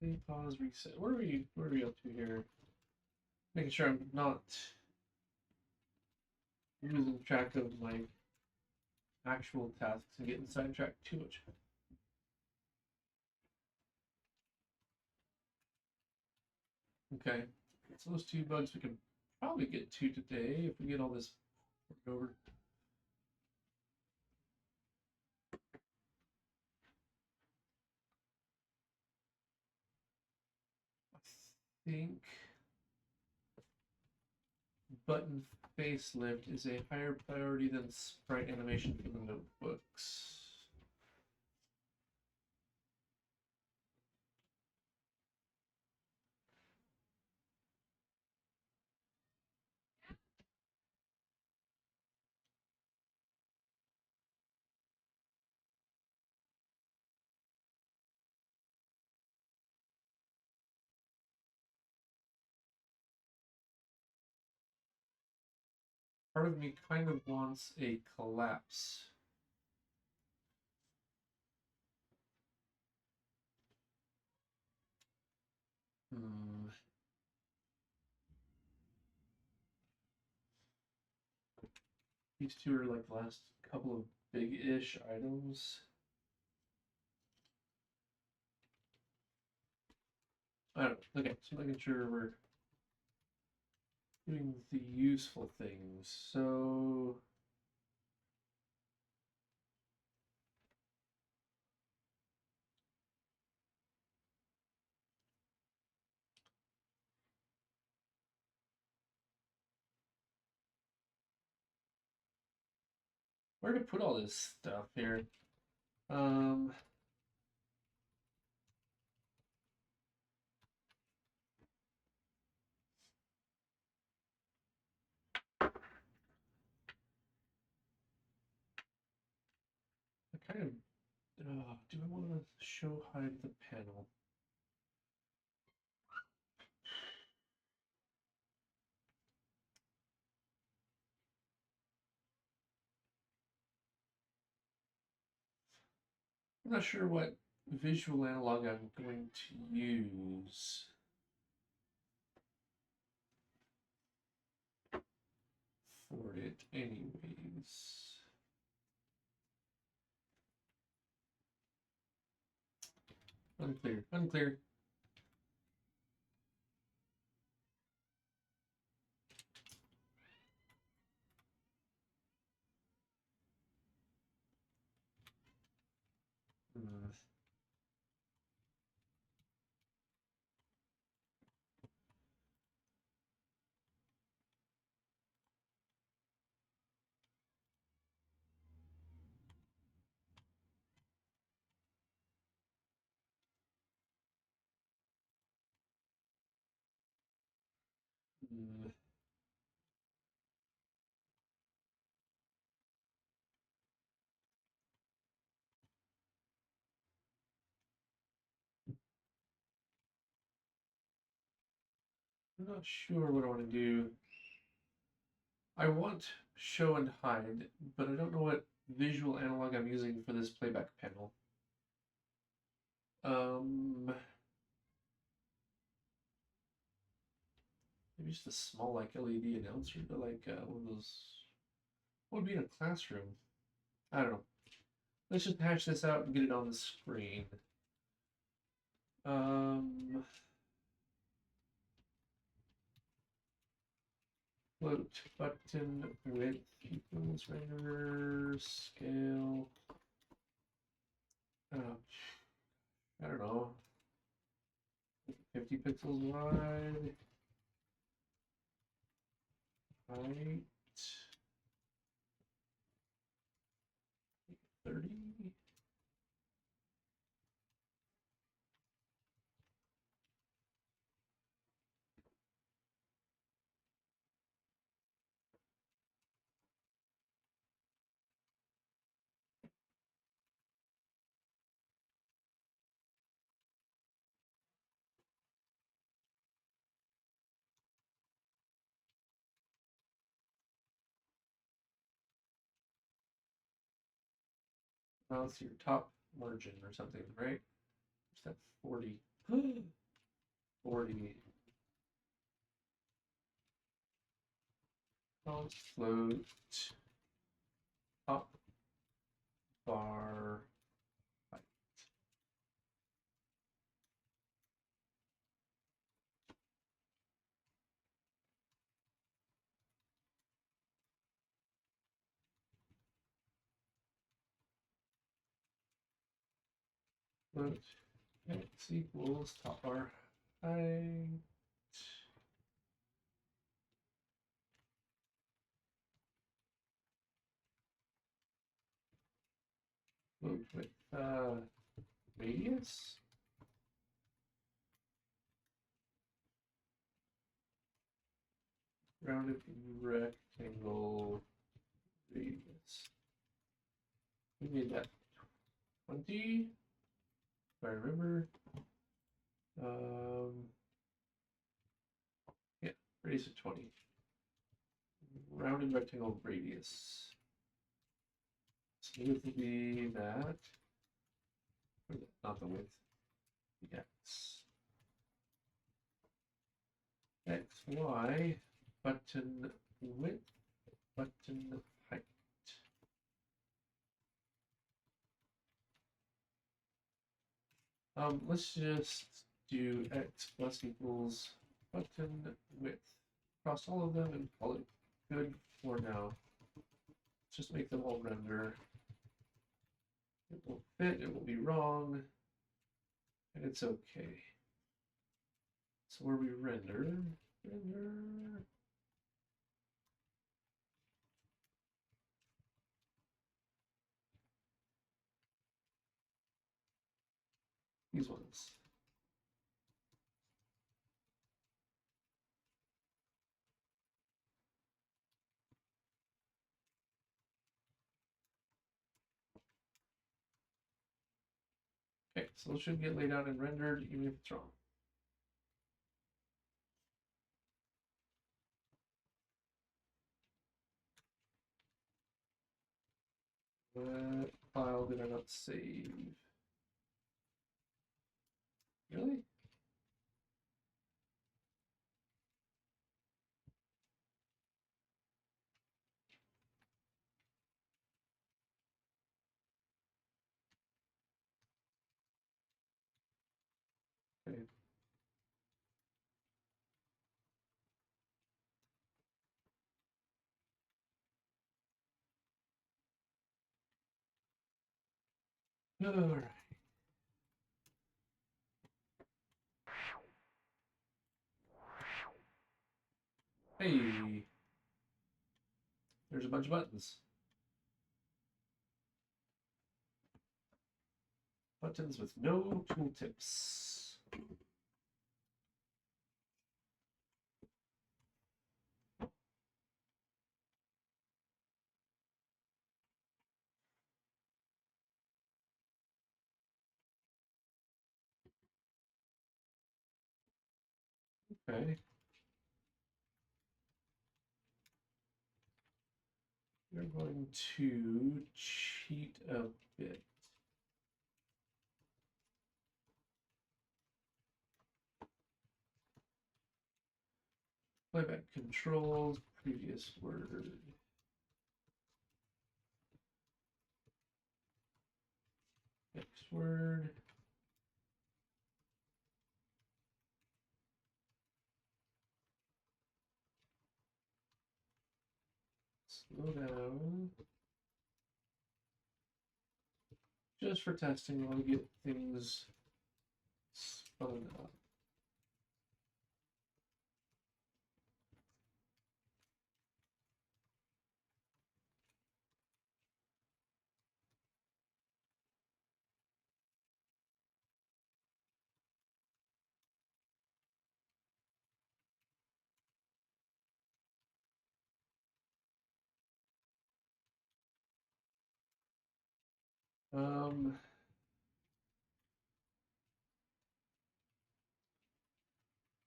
Play, pause, reset. What are we up to here? Making sure I'm not losing track of my actual tasks and getting sidetracked too much. Okay, so those two bugs we can probably get to today if we get all this over. I think button facelift is a higher priority than sprite animation for the notebooks. Part of me kind of wants a collapse. These two are like the last couple of big-ish items. I don't know. Okay, so making sure we're doing the useful things. So where to put all this stuff here. I kind of do I want to show hide the panel? I'm not sure what visual analog I'm going to use for it anyways. Unclear, unclear. I'm not sure what I want to do. I want show and hide, but I don't know what visual analog I'm using for this playback panel. Maybe just a small like LED announcer, but like one of those. What would be in a classroom? I don't know. Let's just hash this out and get it on the screen. Float button width equals render scale. I don't know. 50 pixels wide. Height 30. Now it's your top margin or something, right? Is that 40? 40. I'll float top bar height. Float x equals top bar height. Float with radius. Rounded rectangle radius. We made that 20, if I remember. Yeah, radius of 20. Rounded rectangle radius. Smooth would be that. Not the width. The x. X, y, button width, button height. Let's just do x plus equals button width across all of them and call it good for now. Let's just make them all render. It will fit, it will be wrong, and it's okay. So where we render. These ones. Okay, so it should get laid out and rendered even if it's wrong. What file did I not save? Really? Okay. All right. Hey, there's a bunch of buttons. Buttons with no tooltips. Okay. We're going to cheat a bit. Playback controls, previous word. Next word. Slow down. Just for testing while we get things spun up.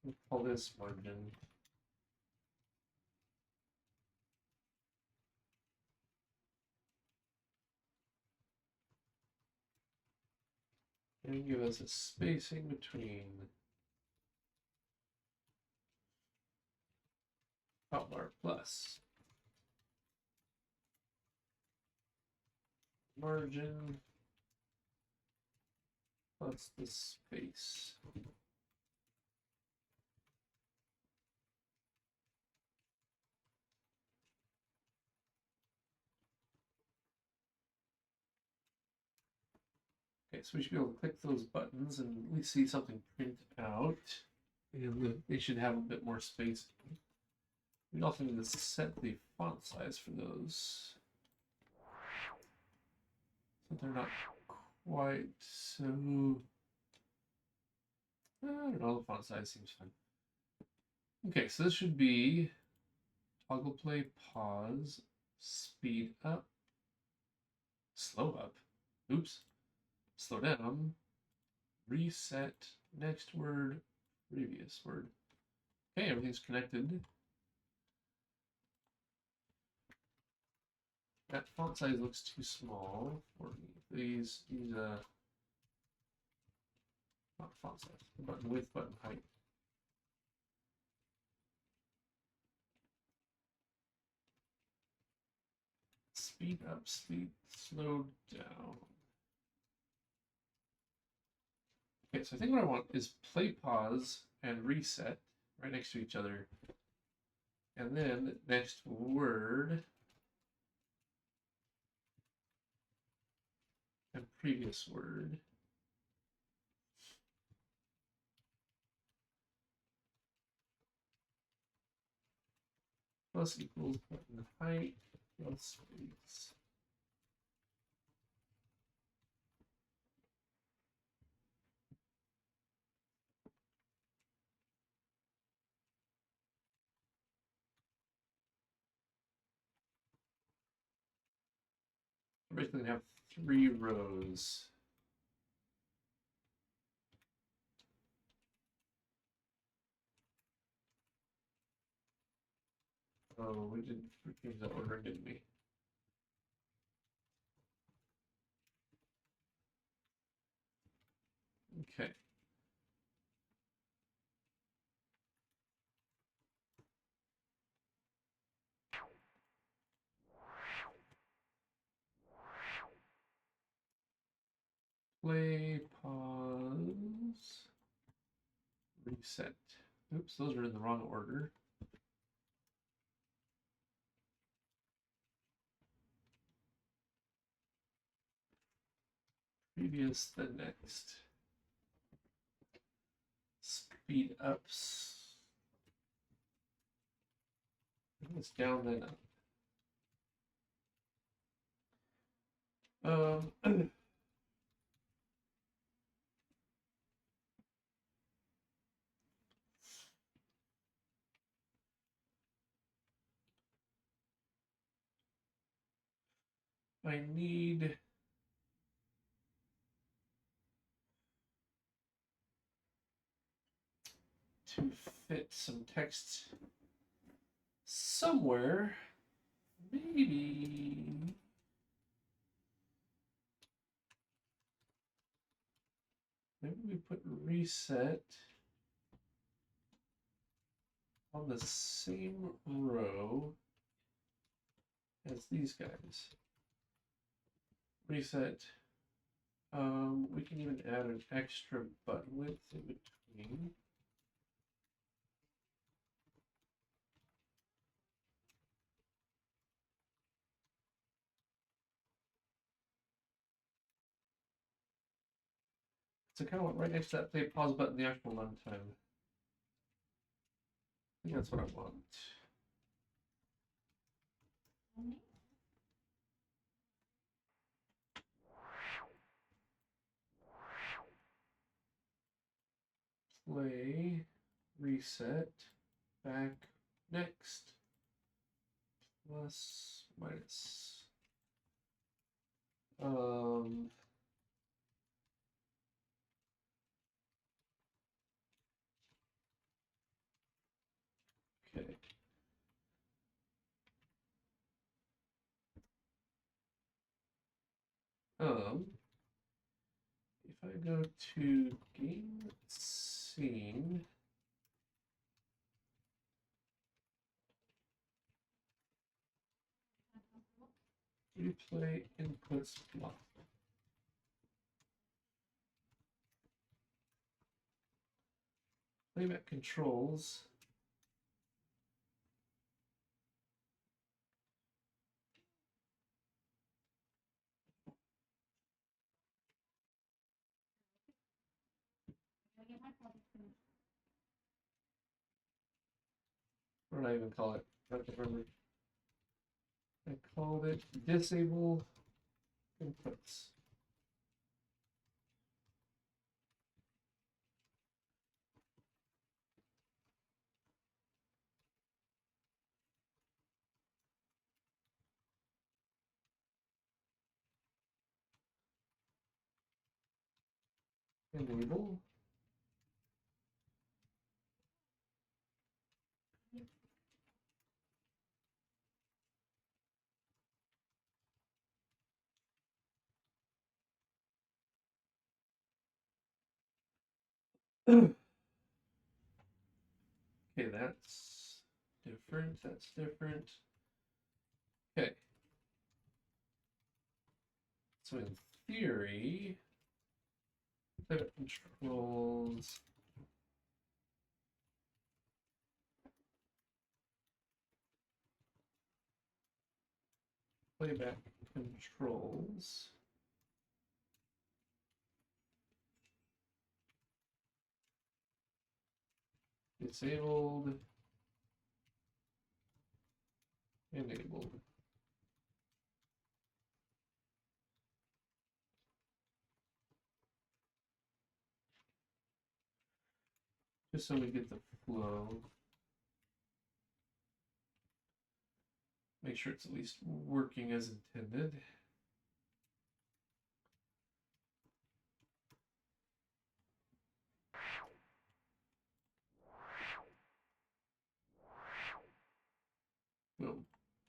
We'll call this margin. And give us a spacing between hotbar plus margin plus the space. Okay, so we should be able to click those buttons and at least see something print out. And they should have a bit more space. We also need to set the font size for those. So they're not quite so... I don't know, the font size seems fine. Okay, so this should be toggle play, pause, speed up, slow up, oops, slow down, reset, next word, previous word. Okay, everything's connected. That font size looks too small for me. These not font size, button width, button height. Speed up, speed, slow down. Okay, so I think what I want is play, pause, and reset right next to each other. And then next word and previous word. Plus equals button height plus space. We're basically gonna have 3 rows. Oh, we did change that order, didn't we? Okay. Play, pause, reset. Oops, those are in the wrong order. Previous, then next. Speed ups. It's down, then up. I need to fit some text somewhere. Maybe we put reset on the same row as these guys. Reset. We can even add an extra button width in between. So kind of want right next to that play pause button, the actual runtime. I think that's what I want. Play, reset, back, next, plus, minus. Okay. If I go to GameScene, replay inputs block. Playback controls. What did I even call it? I don't remember. I called it disable inputs. Enable. Okay, that's different. That's different. Okay. So in theory, playback controls. Playback controls. Disabled. Enabled. Just so we get the flow. Make sure it's at least working as intended.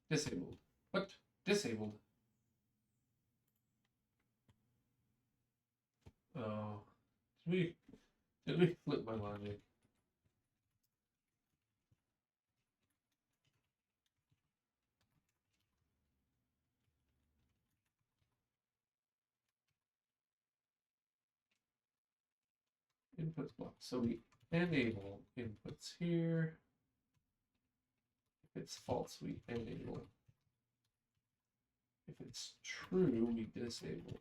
Disabled. What? Disabled. Oh. Did we flip my logic? Inputs block. So we enable inputs here. If it's false, we enable. If it's true, we disable.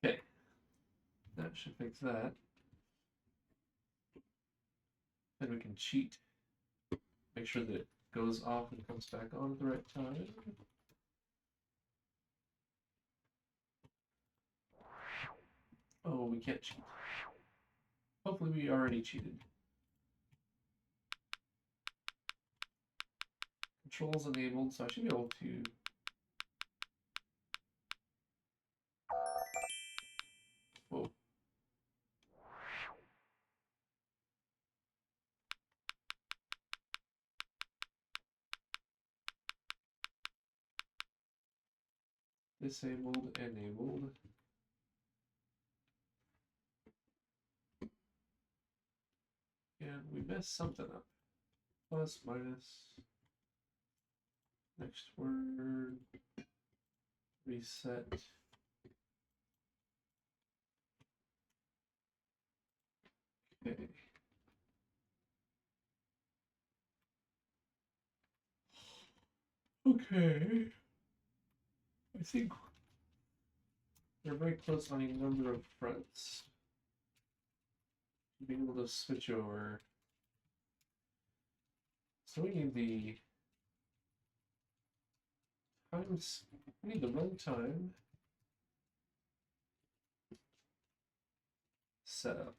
Okay. That should fix that. Then we can cheat. Make sure that it goes off and comes back on at the right time. Oh, we can't cheat. Hopefully we already cheated. Controls enabled, so I should be able to... Whoa. Disabled, enabled. And we messed something up. Plus, minus. Next word. Reset. Okay. Okay. I think we're very close on a number of fronts. Being able to switch over. So we need the times. We need the runtime setup.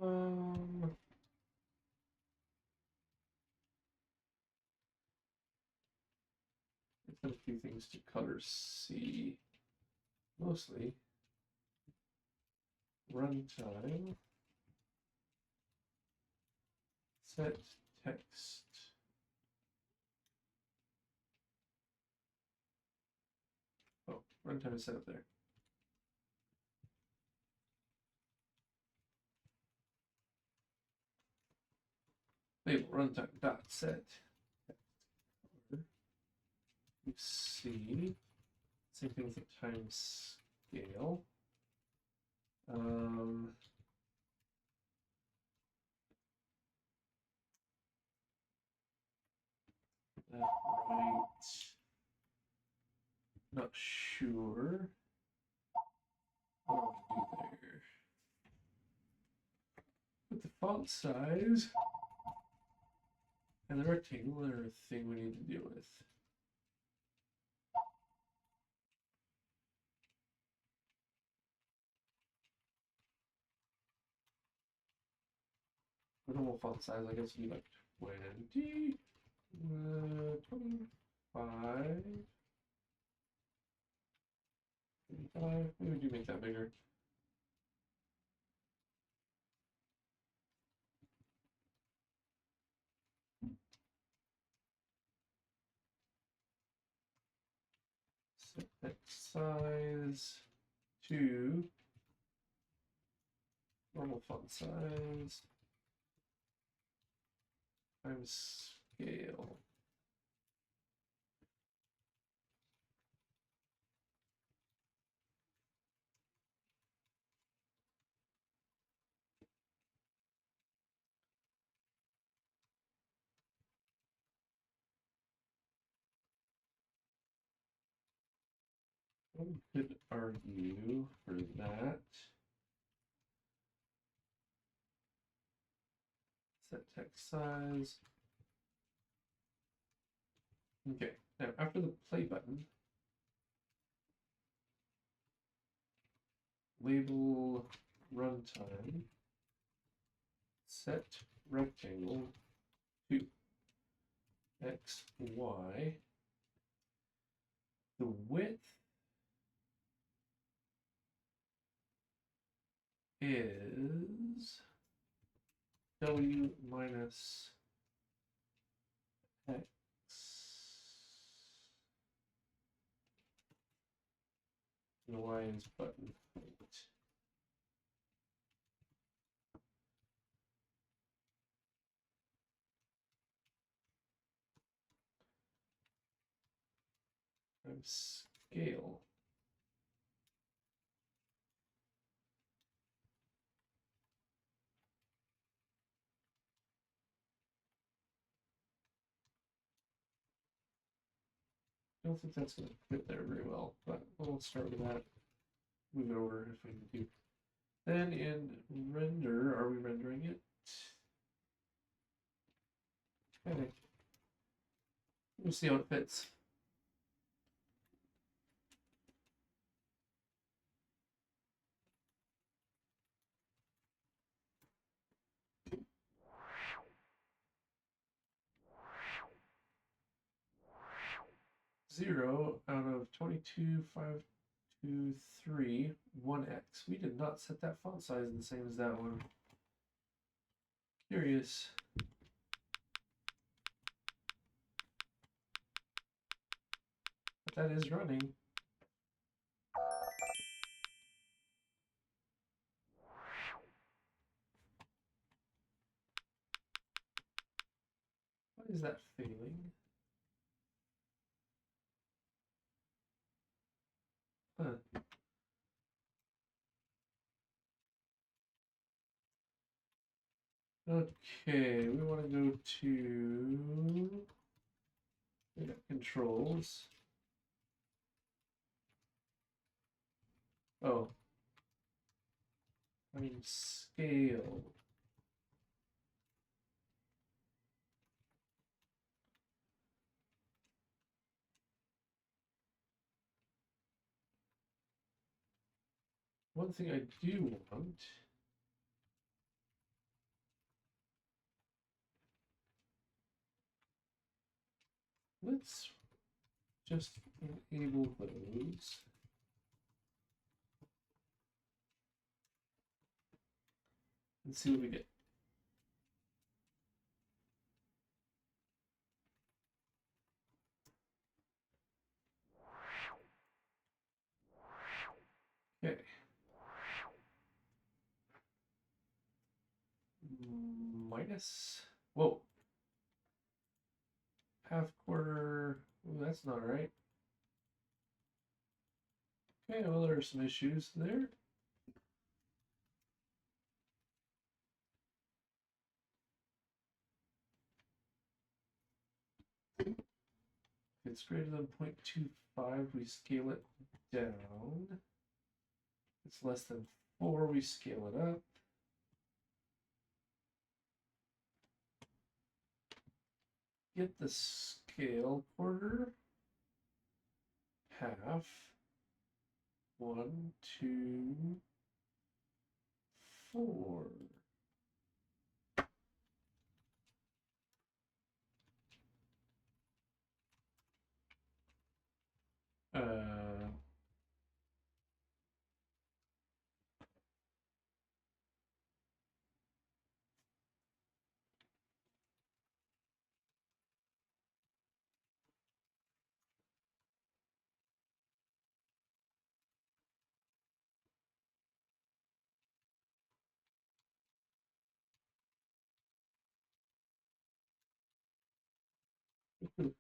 Um, I've got a few things to color C. Mostly runtime. Set text. Oh, runtime is set up there. Label runtime dot set. C. Same thing with the time scale. That right. Not sure what I want to do there. With the font size and the rectangular thing we need to deal with. The normal font size, I guess, would be like 20, 25, 35. Maybe we do make that bigger. Set that size to normal font size times scale. One could argue for that. Set text size. Okay, now after the play button, label runtime, set rectangle to x, y. The width is w minus x. The y is button height. Times scale. I don't think that's going to fit there very well, but we'll start with that. Move it over if we need to. Then in render, are we rendering it? Okay. We'll see how it fits. Zero out of 22,523, 1x. We did not set that font size the same as that one. Curious. But that is running. Why is that failing? Huh. Okay, we want to go to controls. Oh, I mean scale. One thing I do want let's just enable those. And see what we get. Okay. Minus. Whoa. Half quarter. Ooh, that's not right. Okay, well, there are some issues there. If it's greater than 0.25, we scale it down. If it's less than 4, we scale it up. Get the scale quarter. Half. 1, 2, 4.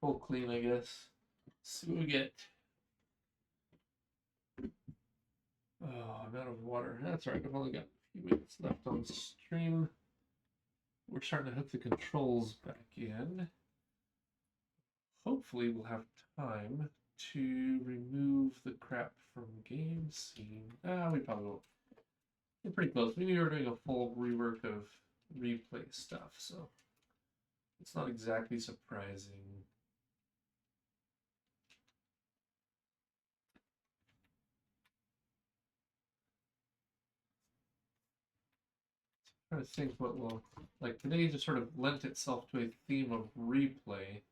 Full clean, I guess. See what we get. Oh, I'm out of water. That's all right. I've only got a few minutes left on stream. We're starting to hook the controls back in. Hopefully we'll have time to remove the crap from GameScene. We probably won't. We're pretty close. We knew we were doing a full rework of replay stuff, so it's not exactly surprising. I'm trying to think what will, like today just sort of lent itself to a theme of replay.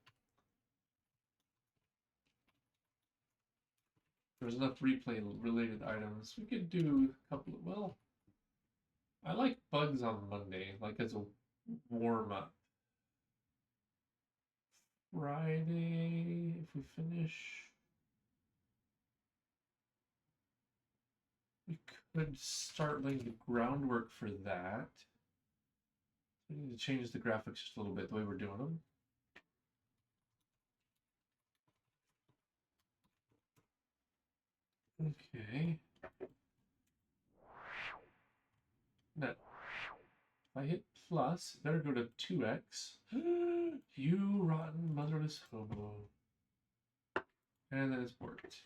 There's enough replay related items. We could do a couple of, well, I like bugs on Monday, like as a warm up. Friday, if we finish, we could start laying the groundwork for that. We need to change the graphics just a little bit, the way we're doing them. Okay. Now, if I hit plus, better go to 2x. You rotten motherless hobo. And then it's worked.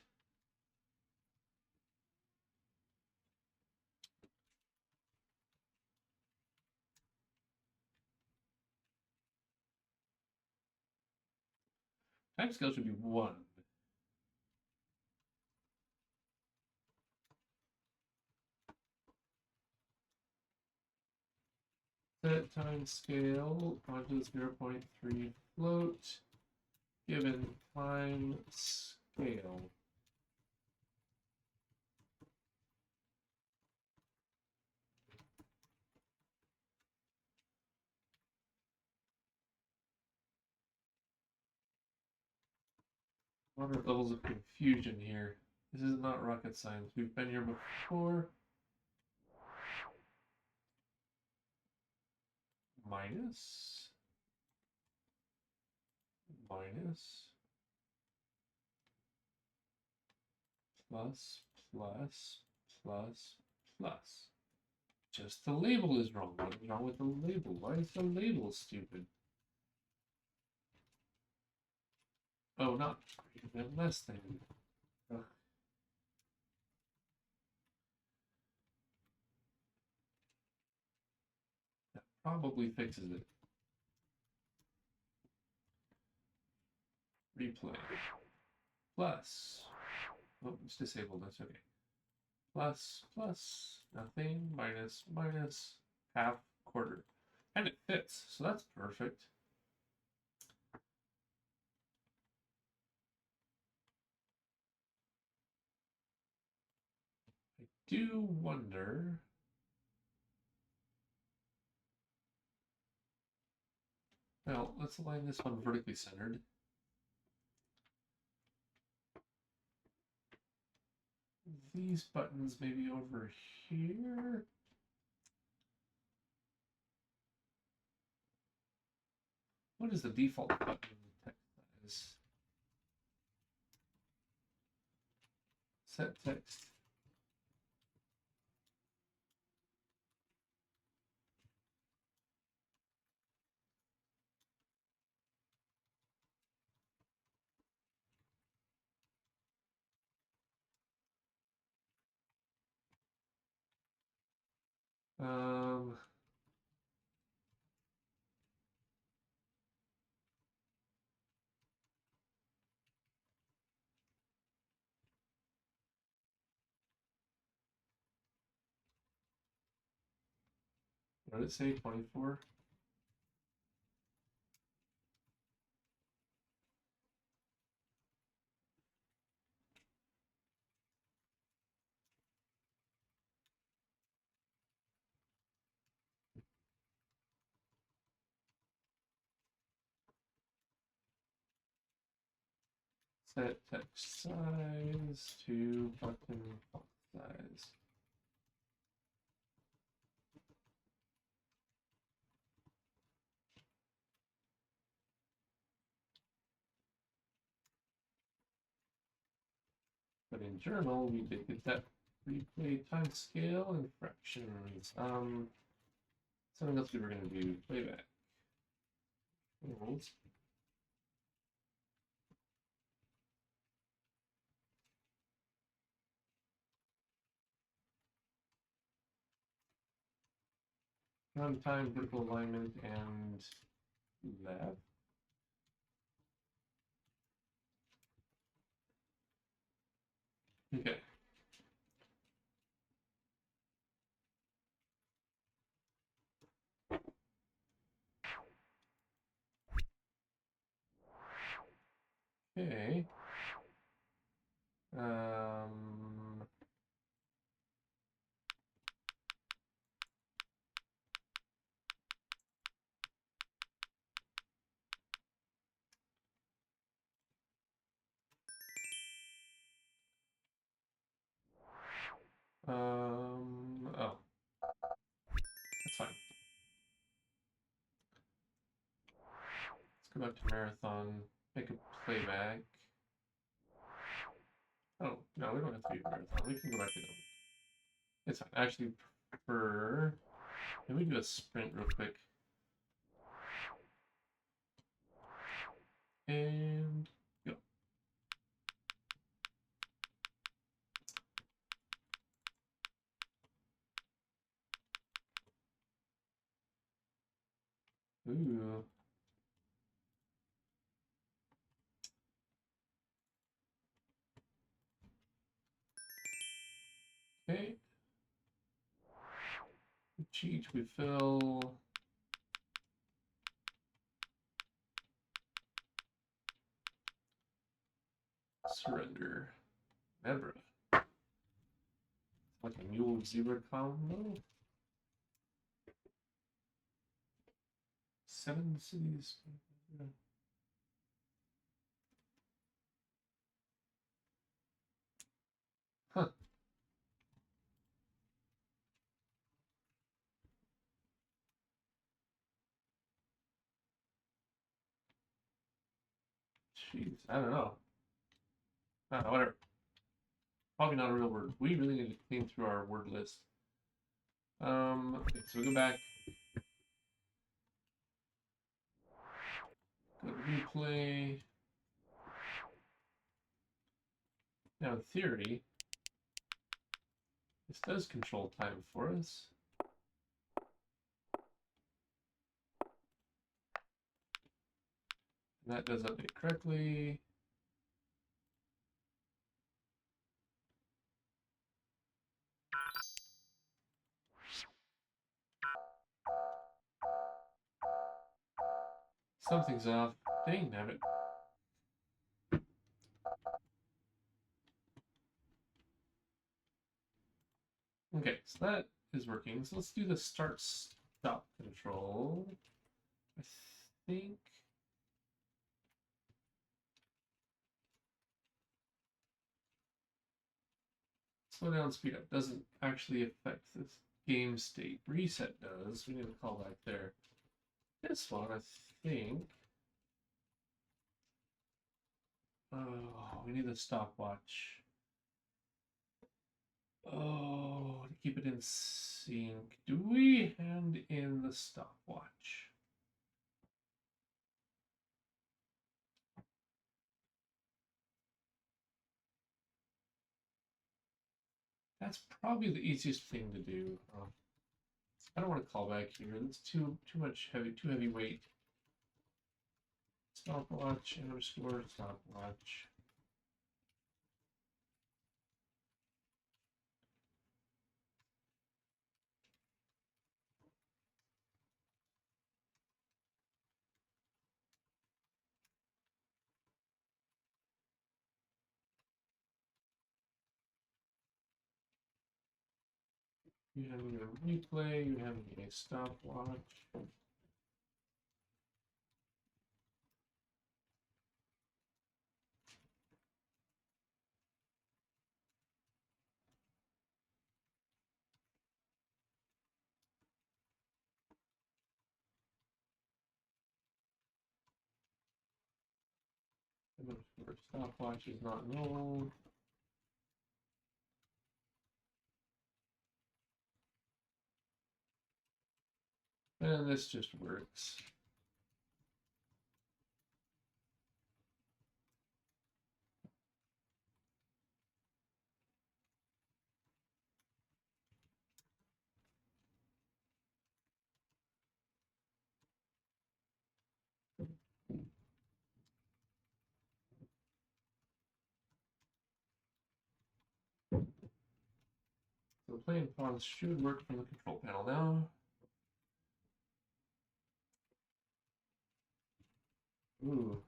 Time scale should be 1. Set time scale onto 0.3 float given time scale. What are levels of confusion here? This is not rocket science. We've been here before. Minus. Minus. Plus. Plus. Plus. Plus. Just the label is wrong. What is wrong with the label? Why is the label stupid? Oh, not greater than, less than. Ugh. That probably fixes it. Replay. Plus. Oh, it's disabled. That's okay. Plus, plus, nothing, minus, minus, half, quarter. And it fits, so that's perfect. I do wonder. Well, let's align this one vertically centered. These buttons maybe over here. What is the default button text size? Set text. What did it say? 24? Set text size to button font size. But in journal, we did get that replay time scale and fractions. Something else we were going to do. Playback. Rules. runtime, vertical alignment, and left. Okay. Okay. Oh, that's fine. Let's go back to marathon, make a playback. Oh, no, we don't have to do marathon. We can go back to them. It's fine. I actually prefer. Let me do a sprint real quick. And go. Ooh. Okay. We cheat, we fill. Surrender. Nebra. Like a mule zebra combo. 7 cities. Huh. Jeez, I don't know. Whatever. Probably not a real word. We really need to clean through our word list. Okay, so we go back. Go to replay. Now, in theory, this does control time for us. And that does update correctly. Something's off. Dang nabbit. Okay, so that is working. So let's do the start stop control. I think. Slow down, speed up doesn't actually affect this game state. Reset does. We need to call back there. This one, I think. Oh, we need the stopwatch. Oh, to keep it in sync. Do we hand in the stopwatch? That's probably the easiest thing to do. I don't want to call back here. That's too heavy weight. Stopwatch underscore stopwatch. You have your replay, you have a stopwatch. Underscore stopwatch is not null. And this just works. play and pause should work from the control panel now. Ooh.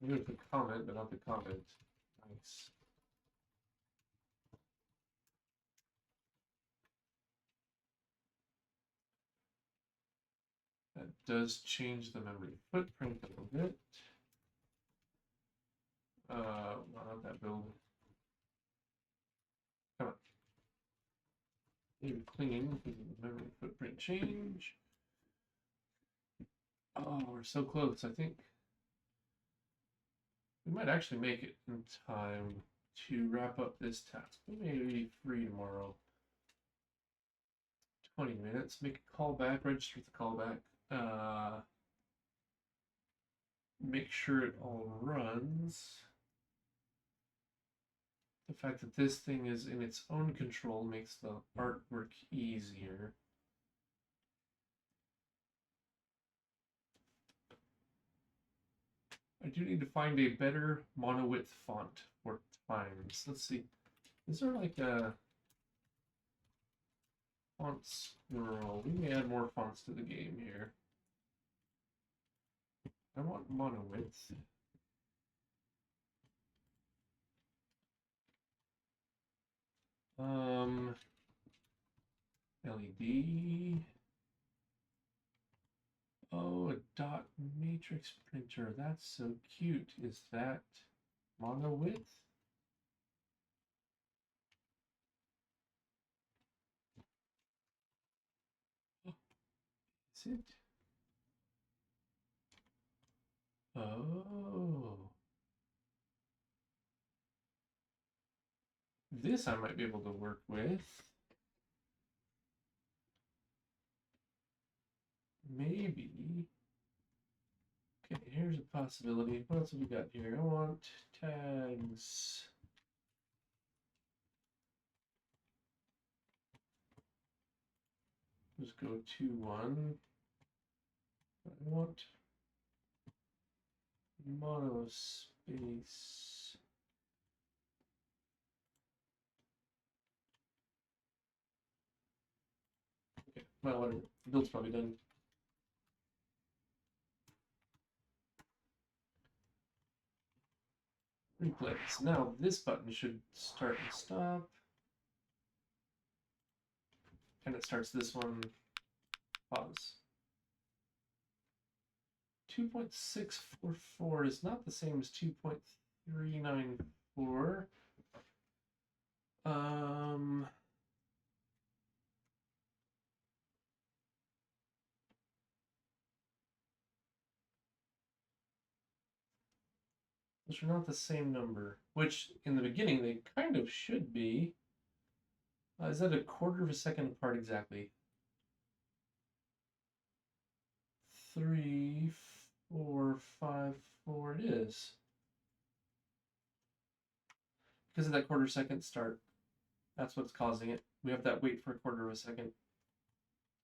Maybe the comment, but not the comment. Nice. That does change the memory footprint a little bit. Not that build. Come on. Maybe clean because of the memory footprint change. Oh, we're so close. I think we might actually make it in time to wrap up this task. We may be free tomorrow. 20 minutes. Make a callback. Register the callback. Make sure it all runs. The fact that this thing is in its own control makes the artwork easier. I do need to find a better monowidth font for times. Let's see. Is there like a font scroll? We may add more fonts to the game here. I want monowidth. LED. Oh, a dot matrix printer. That's so cute. Is that monowidth? Is it? Oh. This I might be able to work with. Maybe. Okay, here's a possibility. What else have we got here? I want tags. Let's go 2-1. I want monospace. Okay, well, whatever. The build's probably done. Replace. Now this button should start and stop. And it starts this one. Pause. 2.644 is not the same as 2.394. Those are not the same number, which in the beginning they kind of should be. Is that a quarter of a second apart exactly? 3, 4, 5, 4 it is. Because of that quarter second start. That's what's causing it. We have that wait for a quarter of a second.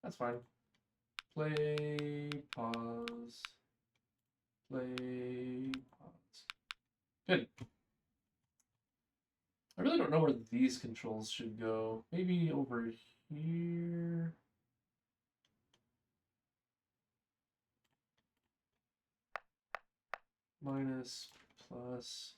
That's fine. Play, pause, play, pause. Good. I really don't know where these controls should go. Maybe over here. Minus, plus.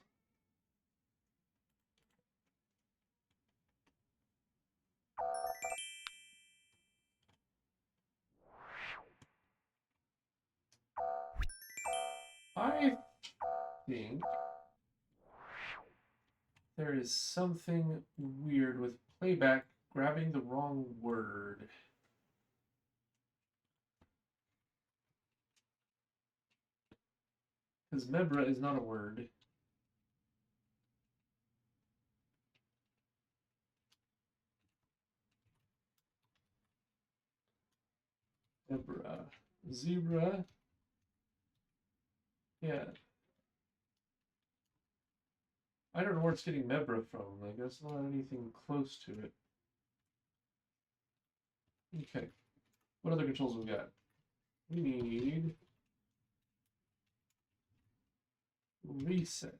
I think there is something weird with playback grabbing the wrong word. Because Mebra is not a word. Mebra. Zebra. Yeah. I don't know where it's getting Mebra from. Like, that's not anything close to it. Okay. What other controls we got? We need reset.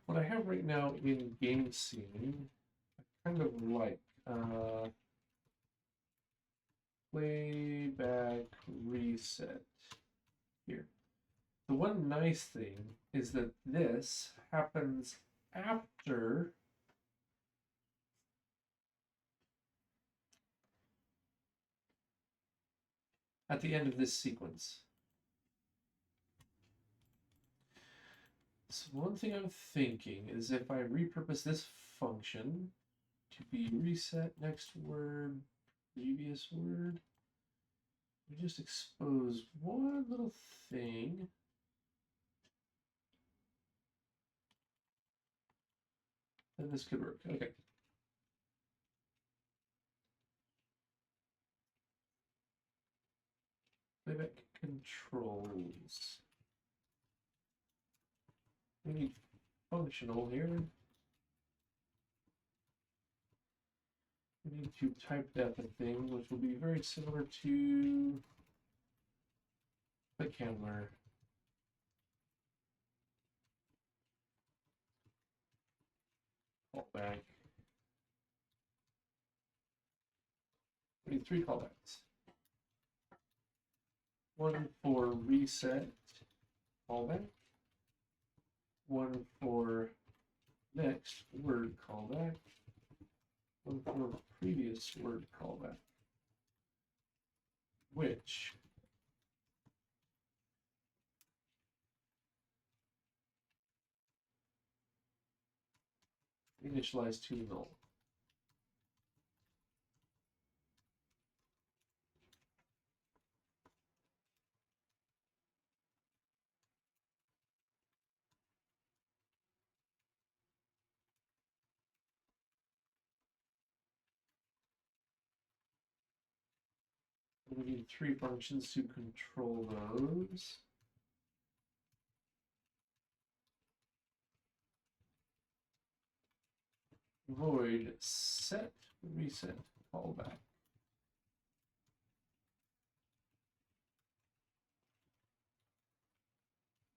what I have right now in GameScene, I kind of like playback reset here. The one nice thing is that this happens after at the end of this sequence. So one thing I'm thinking is if I repurpose this function to be reset next word, previous word, we just expose one little thing. Then this could work. Okay. Playback controls. We need functional here. We need to type that thing, which will be very similar to click handler. Callback. We need 3 callbacks. One for reset callback. One for next word callback. One for previous word callback. Which initialize to null. We need 3 functions to control those. Void set reset callback.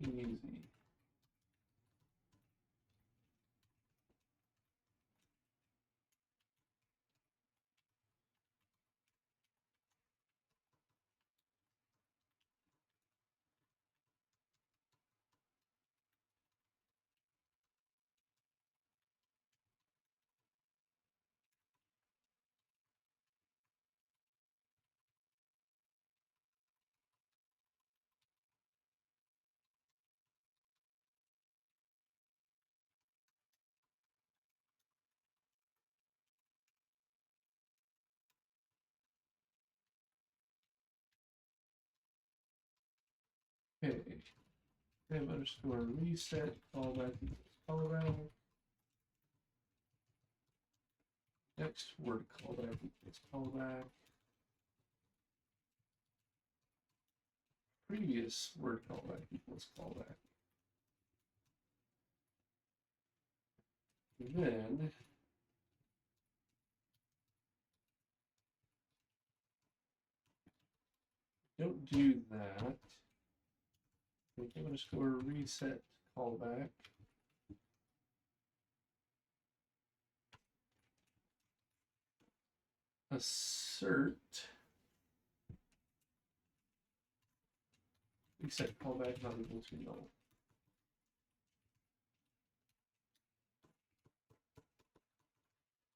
Easy. Okay. Tab underscore reset callback equals callback. Next word callback equals callback. Previous word callback equals callback. Then don't do that. Tab underscore reset callback. Assert reset callback not equal to null.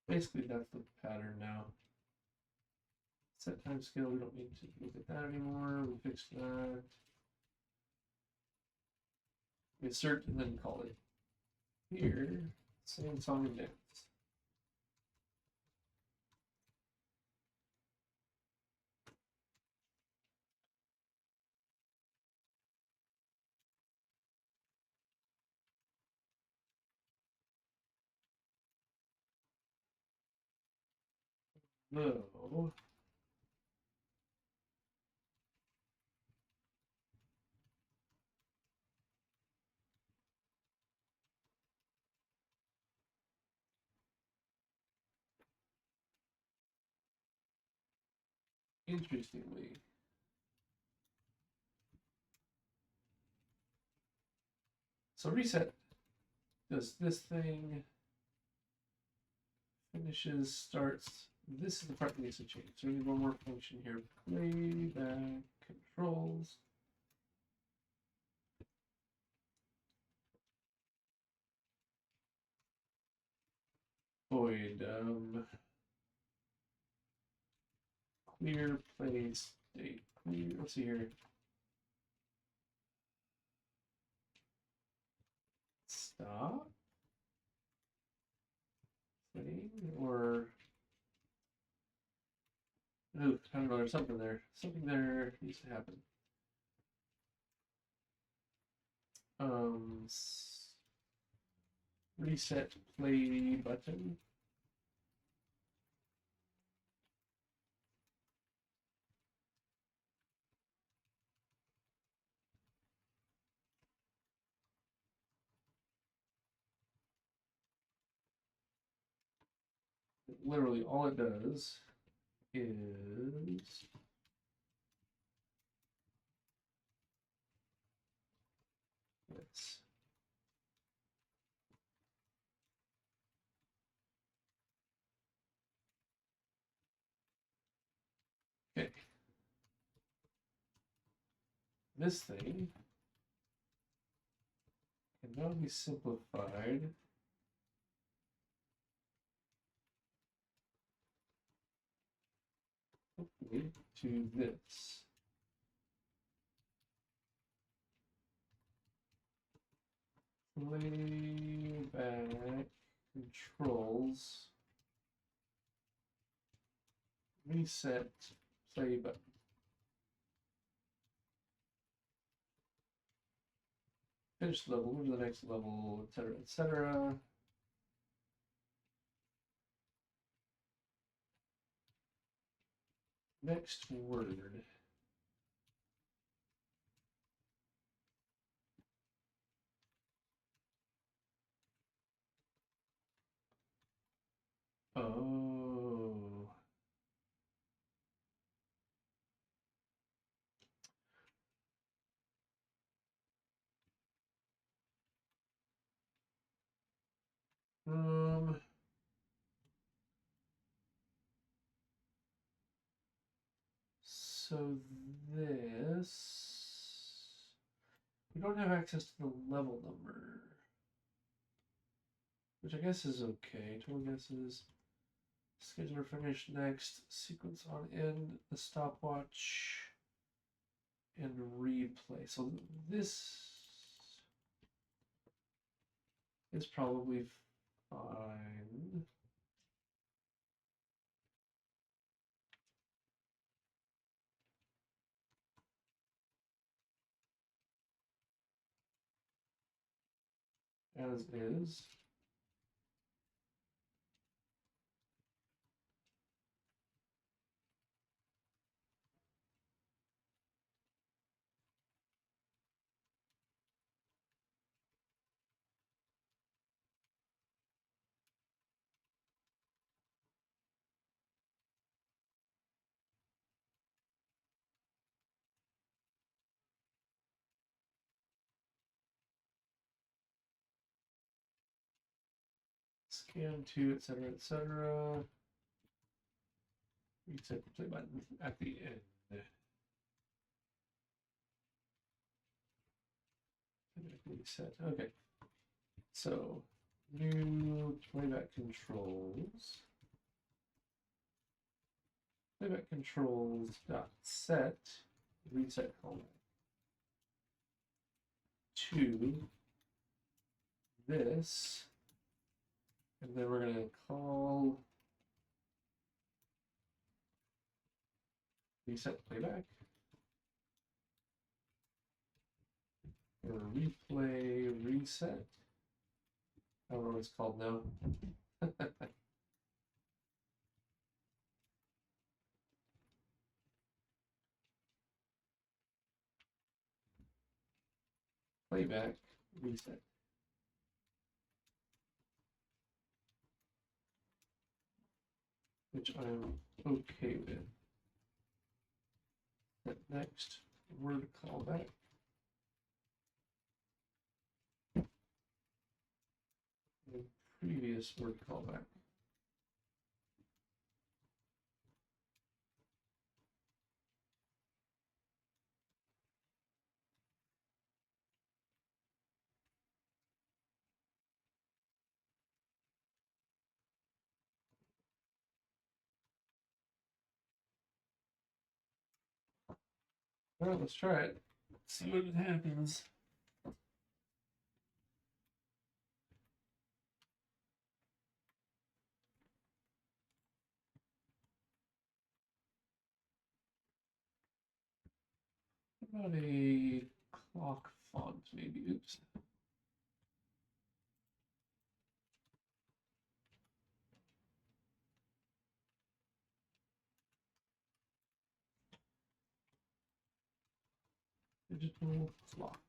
Basically, that's the pattern now. Set time scale, we don't need to look at that anymore. We fixed that. Insert and then call it. Here, same song and dance. No. Interestingly, so reset does this thing, finishes, starts. This is the part that needs to change. So we need one more function here. Playback controls. Void clear play state. Clear, let's see here. Stop playing or ooh, I don't know, there's something there. Something there needs to happen. Reset play button. Literally all it does is this. Okay. This thing can now be simplified hopefully to this. Playback controls reset play button. Finish level, move to the next level, etc., etc. Next word. Oh. So this, we don't have access to the level number, which I guess is okay. Total guesses, scheduler finish next, sequence on end, the stopwatch, and replay. So this is probably fine. As is. Scan to, etc., etc. Reset the play button at the end. Reset. Okay. So new playback controls. Playback controls dot set reset callback to this, and then we're going to call reset playback or replay reset. I don't know what it's called now. Playback reset. Which I'm okay with. But next, word callback. previous word callback. All right, let's try it. See what happens. What about a clock font, maybe? Oops. Digital clock.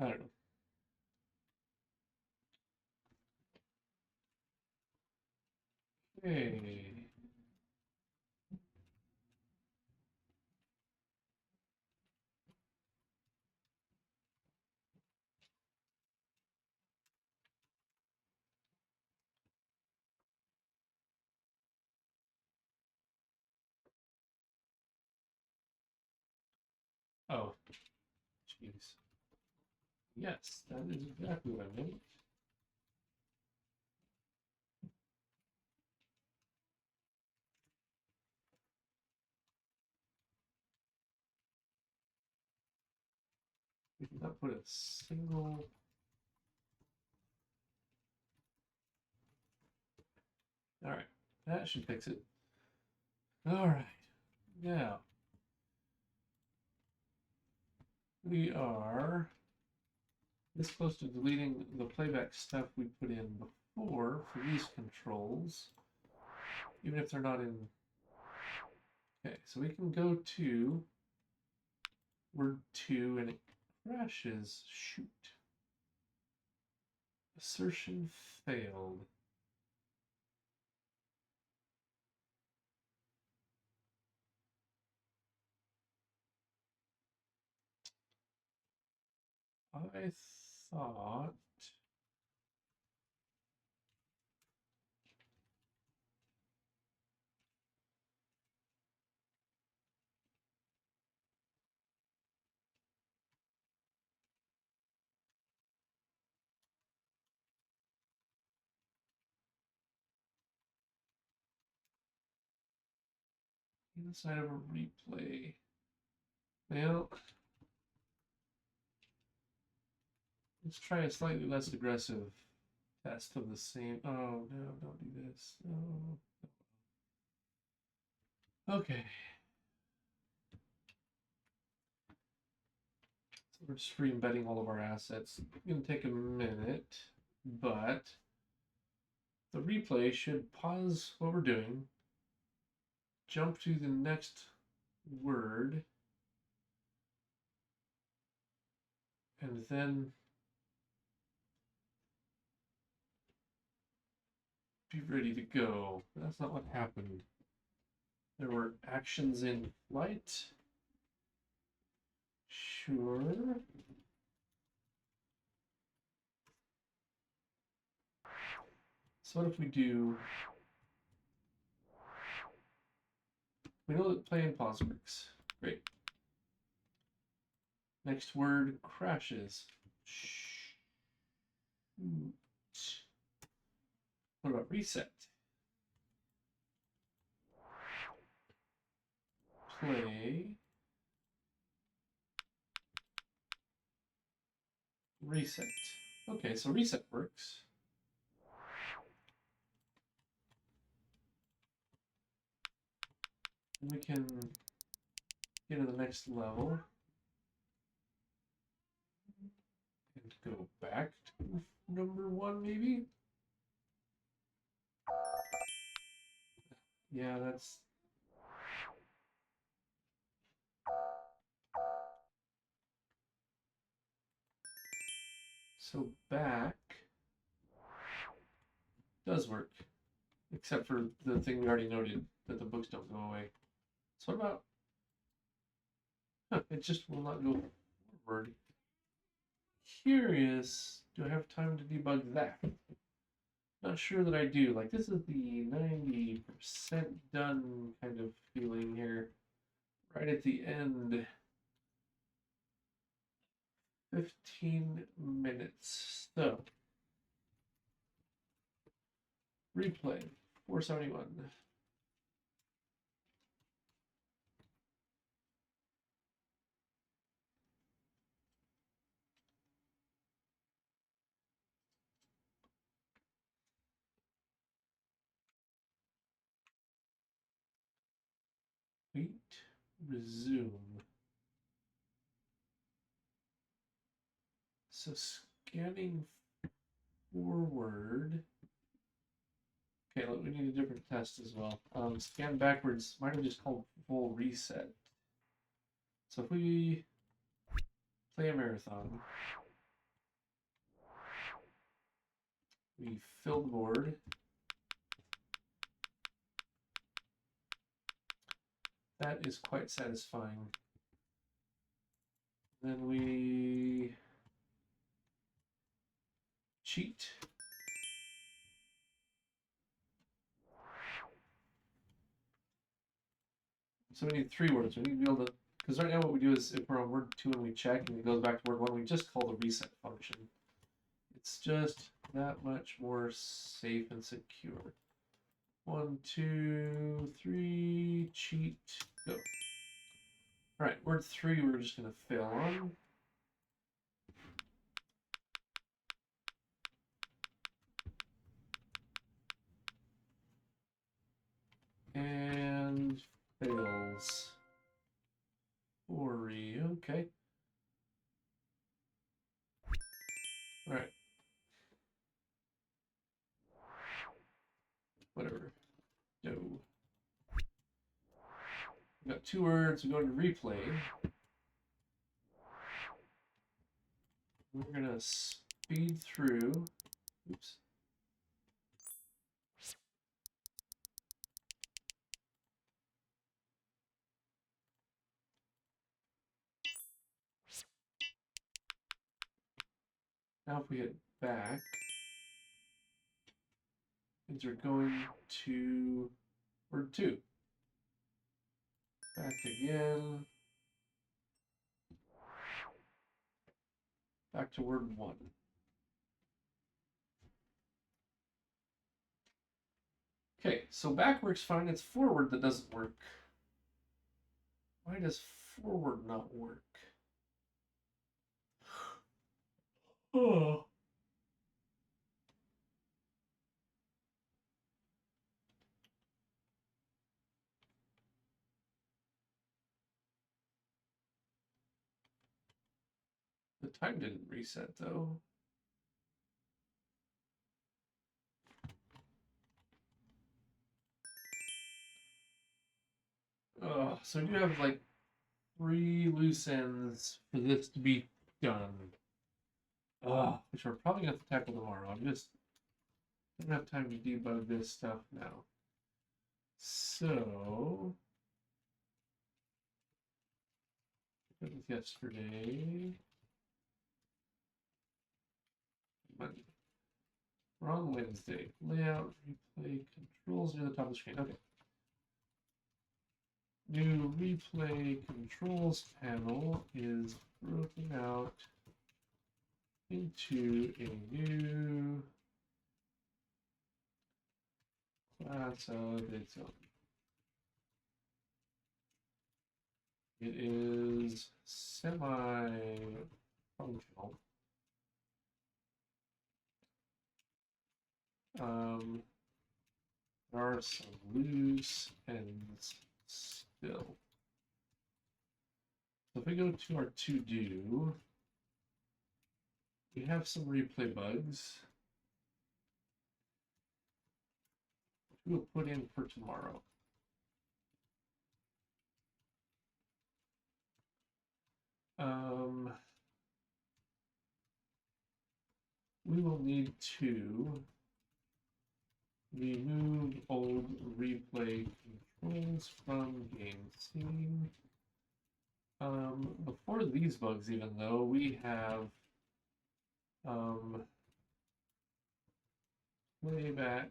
I don't know. Okay. Oh, jeez. Yes, that is exactly what I meant. We did not put a single. All right, that should fix it. All right, now we are this close to deleting the playback stuff we put in before for these controls, even if they're not in. Okay, so we can go to word 2 and it crashes. Shoot. Assertion failed. I thought. Inside of a replay. Well, let's try a slightly less aggressive test of the same. Oh no, don't do this. No. Okay. So we're just re-embedding all of our assets. It's gonna take a minute, but the replay should pause what we're doing, jump to the next word, and then be ready to go. But that's not what happened. There were actions in flight. Sure. So what if we do, we know that play and pause works. Great. Next word crashes. Shoot. What about reset? Play. Reset. Okay, so reset works. And we can get to the next level and go back to number 1, maybe? Yeah, that's... So back does work, except for the thing we already noted, that the books don't go away. So what about... Huh, it just will not go forward. Curious, do I have time to debug that? Not sure that I do. Like, this is the 90% done kind of feeling here. Right at the end. 15 minutes. So, replay, 471. Wait, resume. So scanning forward. Okay, look, we need a different test as well. Scan backwards might have just called full reset. So if we play a marathon, we fill the board. That is quite satisfying. Then we cheat. So we need 3 words. We need to be able to, because right now what we do is if we're on word 2 and we check and it goes back to word 1, we just call the reset function. It's just that much more safe and secure. 1, 2, 3, cheat, go. All right, word 3 we're just gonna fill on. And fails. Ori, okay. All right. Whatever. No. We've got 2 words, we go to replay. We're gonna speed through. Oops. Now if we hit back, things are going to word 2. Back again. Back to word 1. Okay, so back works fine. It's forward that doesn't work. Why does forward not work? Oh. The time didn't reset though. So you have like 3 loose ends for this to be done. Which we're probably gonna have to tackle tomorrow. I'm just don't have time to debug this stuff now. So that was yesterday. Monday. We're on Wednesday. Layout, replay, controls near the top of the screen. Okay. New replay controls panel is broken out into a new class of its own. It is semi-functional. There are some loose ends fill. So if we go to our to-do, we have some replay bugs. We'll put in for tomorrow. We will need to remove old replay controls from GameScene. Before these bugs, even though, we have Playback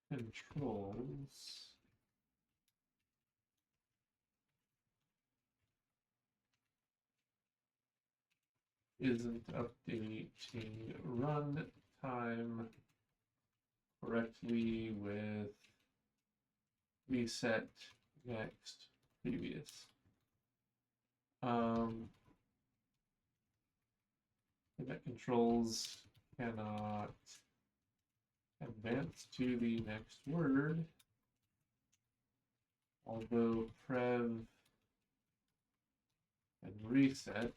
Controls isn't updating runtime correctly with reset next previous. Playback controls cannot advance to the next word, although prev and reset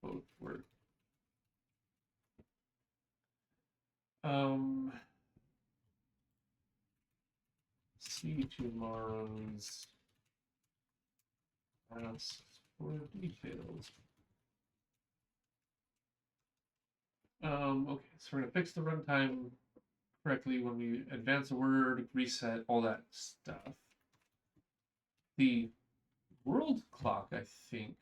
both work. See tomorrow's asks for details. Okay, so we're gonna fix the runtime correctly when we advance a word, reset, all that stuff. The world clock, I think.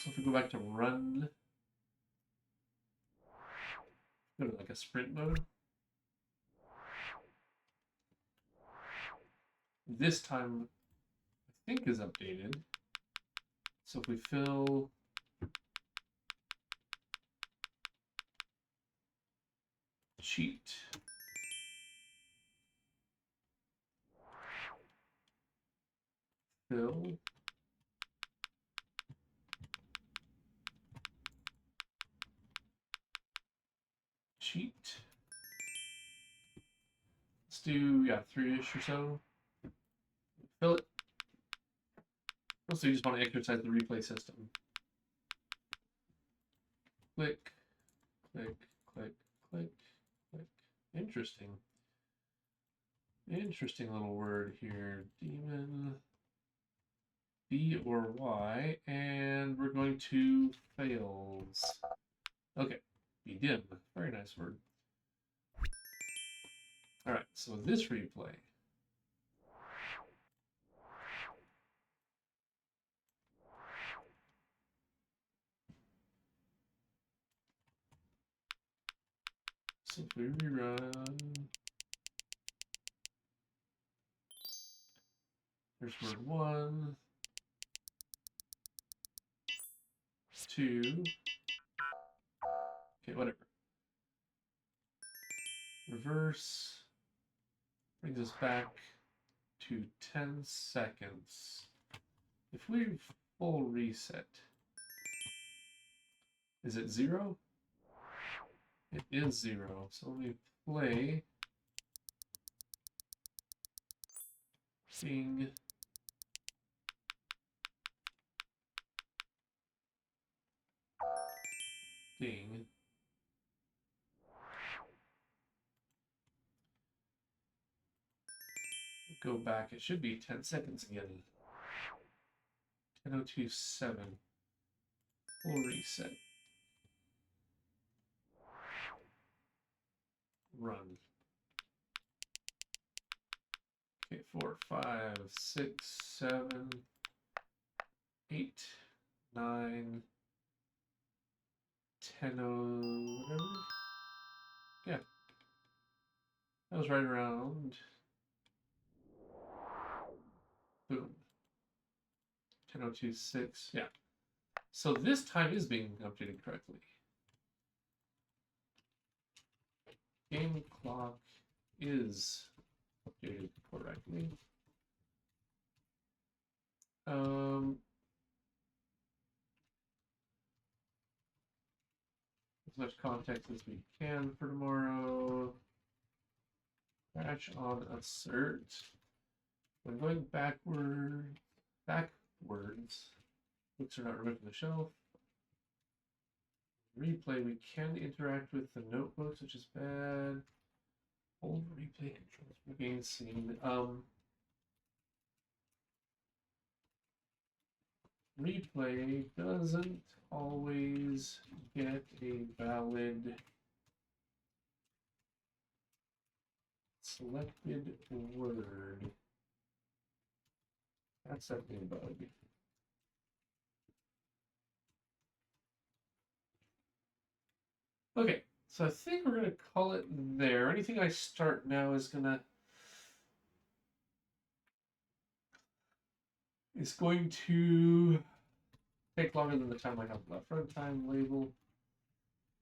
So if we go back to run, go to like a sprint mode. This time, I think, is updated. So if we fill cheat, fill cheat. Let's do, yeah, 3-ish or so. Fill it. Also, you just want to exercise the replay system. Click, click, click, click, click. Interesting. Interesting little word here. Demon. B or Y. And we're going to fails. Okay. Be dim. Very nice word. Alright, so this replay. So if we rerun, there's word 1, 2, okay, whatever. Reverse brings us back to 10 seconds. If we full reset, is it 0? It is 0. So when we play, ding, ding. Go back, it should be 10 seconds again. 10:02:07. Full reset. Run. Okay, 4, 5, 6, 7, 8, 9, 10, whatever. Yeah. That was right around. Boom. 10:02:06. Yeah. So this time is being updated correctly. Game clock is updated correctly. much context as we can for tomorrow. Crash on assert. When going backwards, books are not removed from the shelf. Replay, we can interact with the notebooks, which is bad. Hold replay controls for GameScene. Replay doesn't always get a valid selected word. That's that debug. Okay, so I think we're gonna call it there. Anything I start now is going to take longer than the time I have left. Runtime label.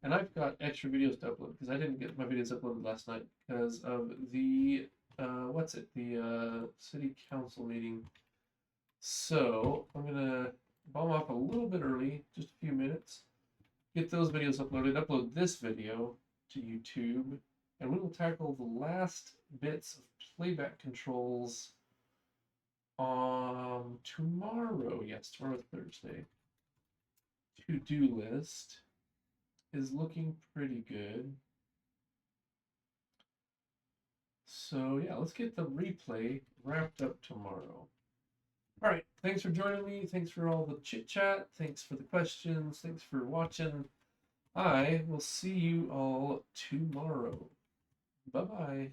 And I've got extra videos to upload because I didn't get my videos uploaded last night because of the the city council meeting. So I'm gonna bomb off a little bit early, just a few minutes, get those videos uploaded, upload this video to YouTube, and we will tackle the last bits of playback controls tomorrow. Yes, tomorrow's Thursday. To-do list is looking pretty good. So yeah, let's get the replay wrapped up tomorrow. All right, thanks for joining me. Thanks for all the chit chat. Thanks for the questions. Thanks for watching. I will see you all tomorrow. Bye-bye.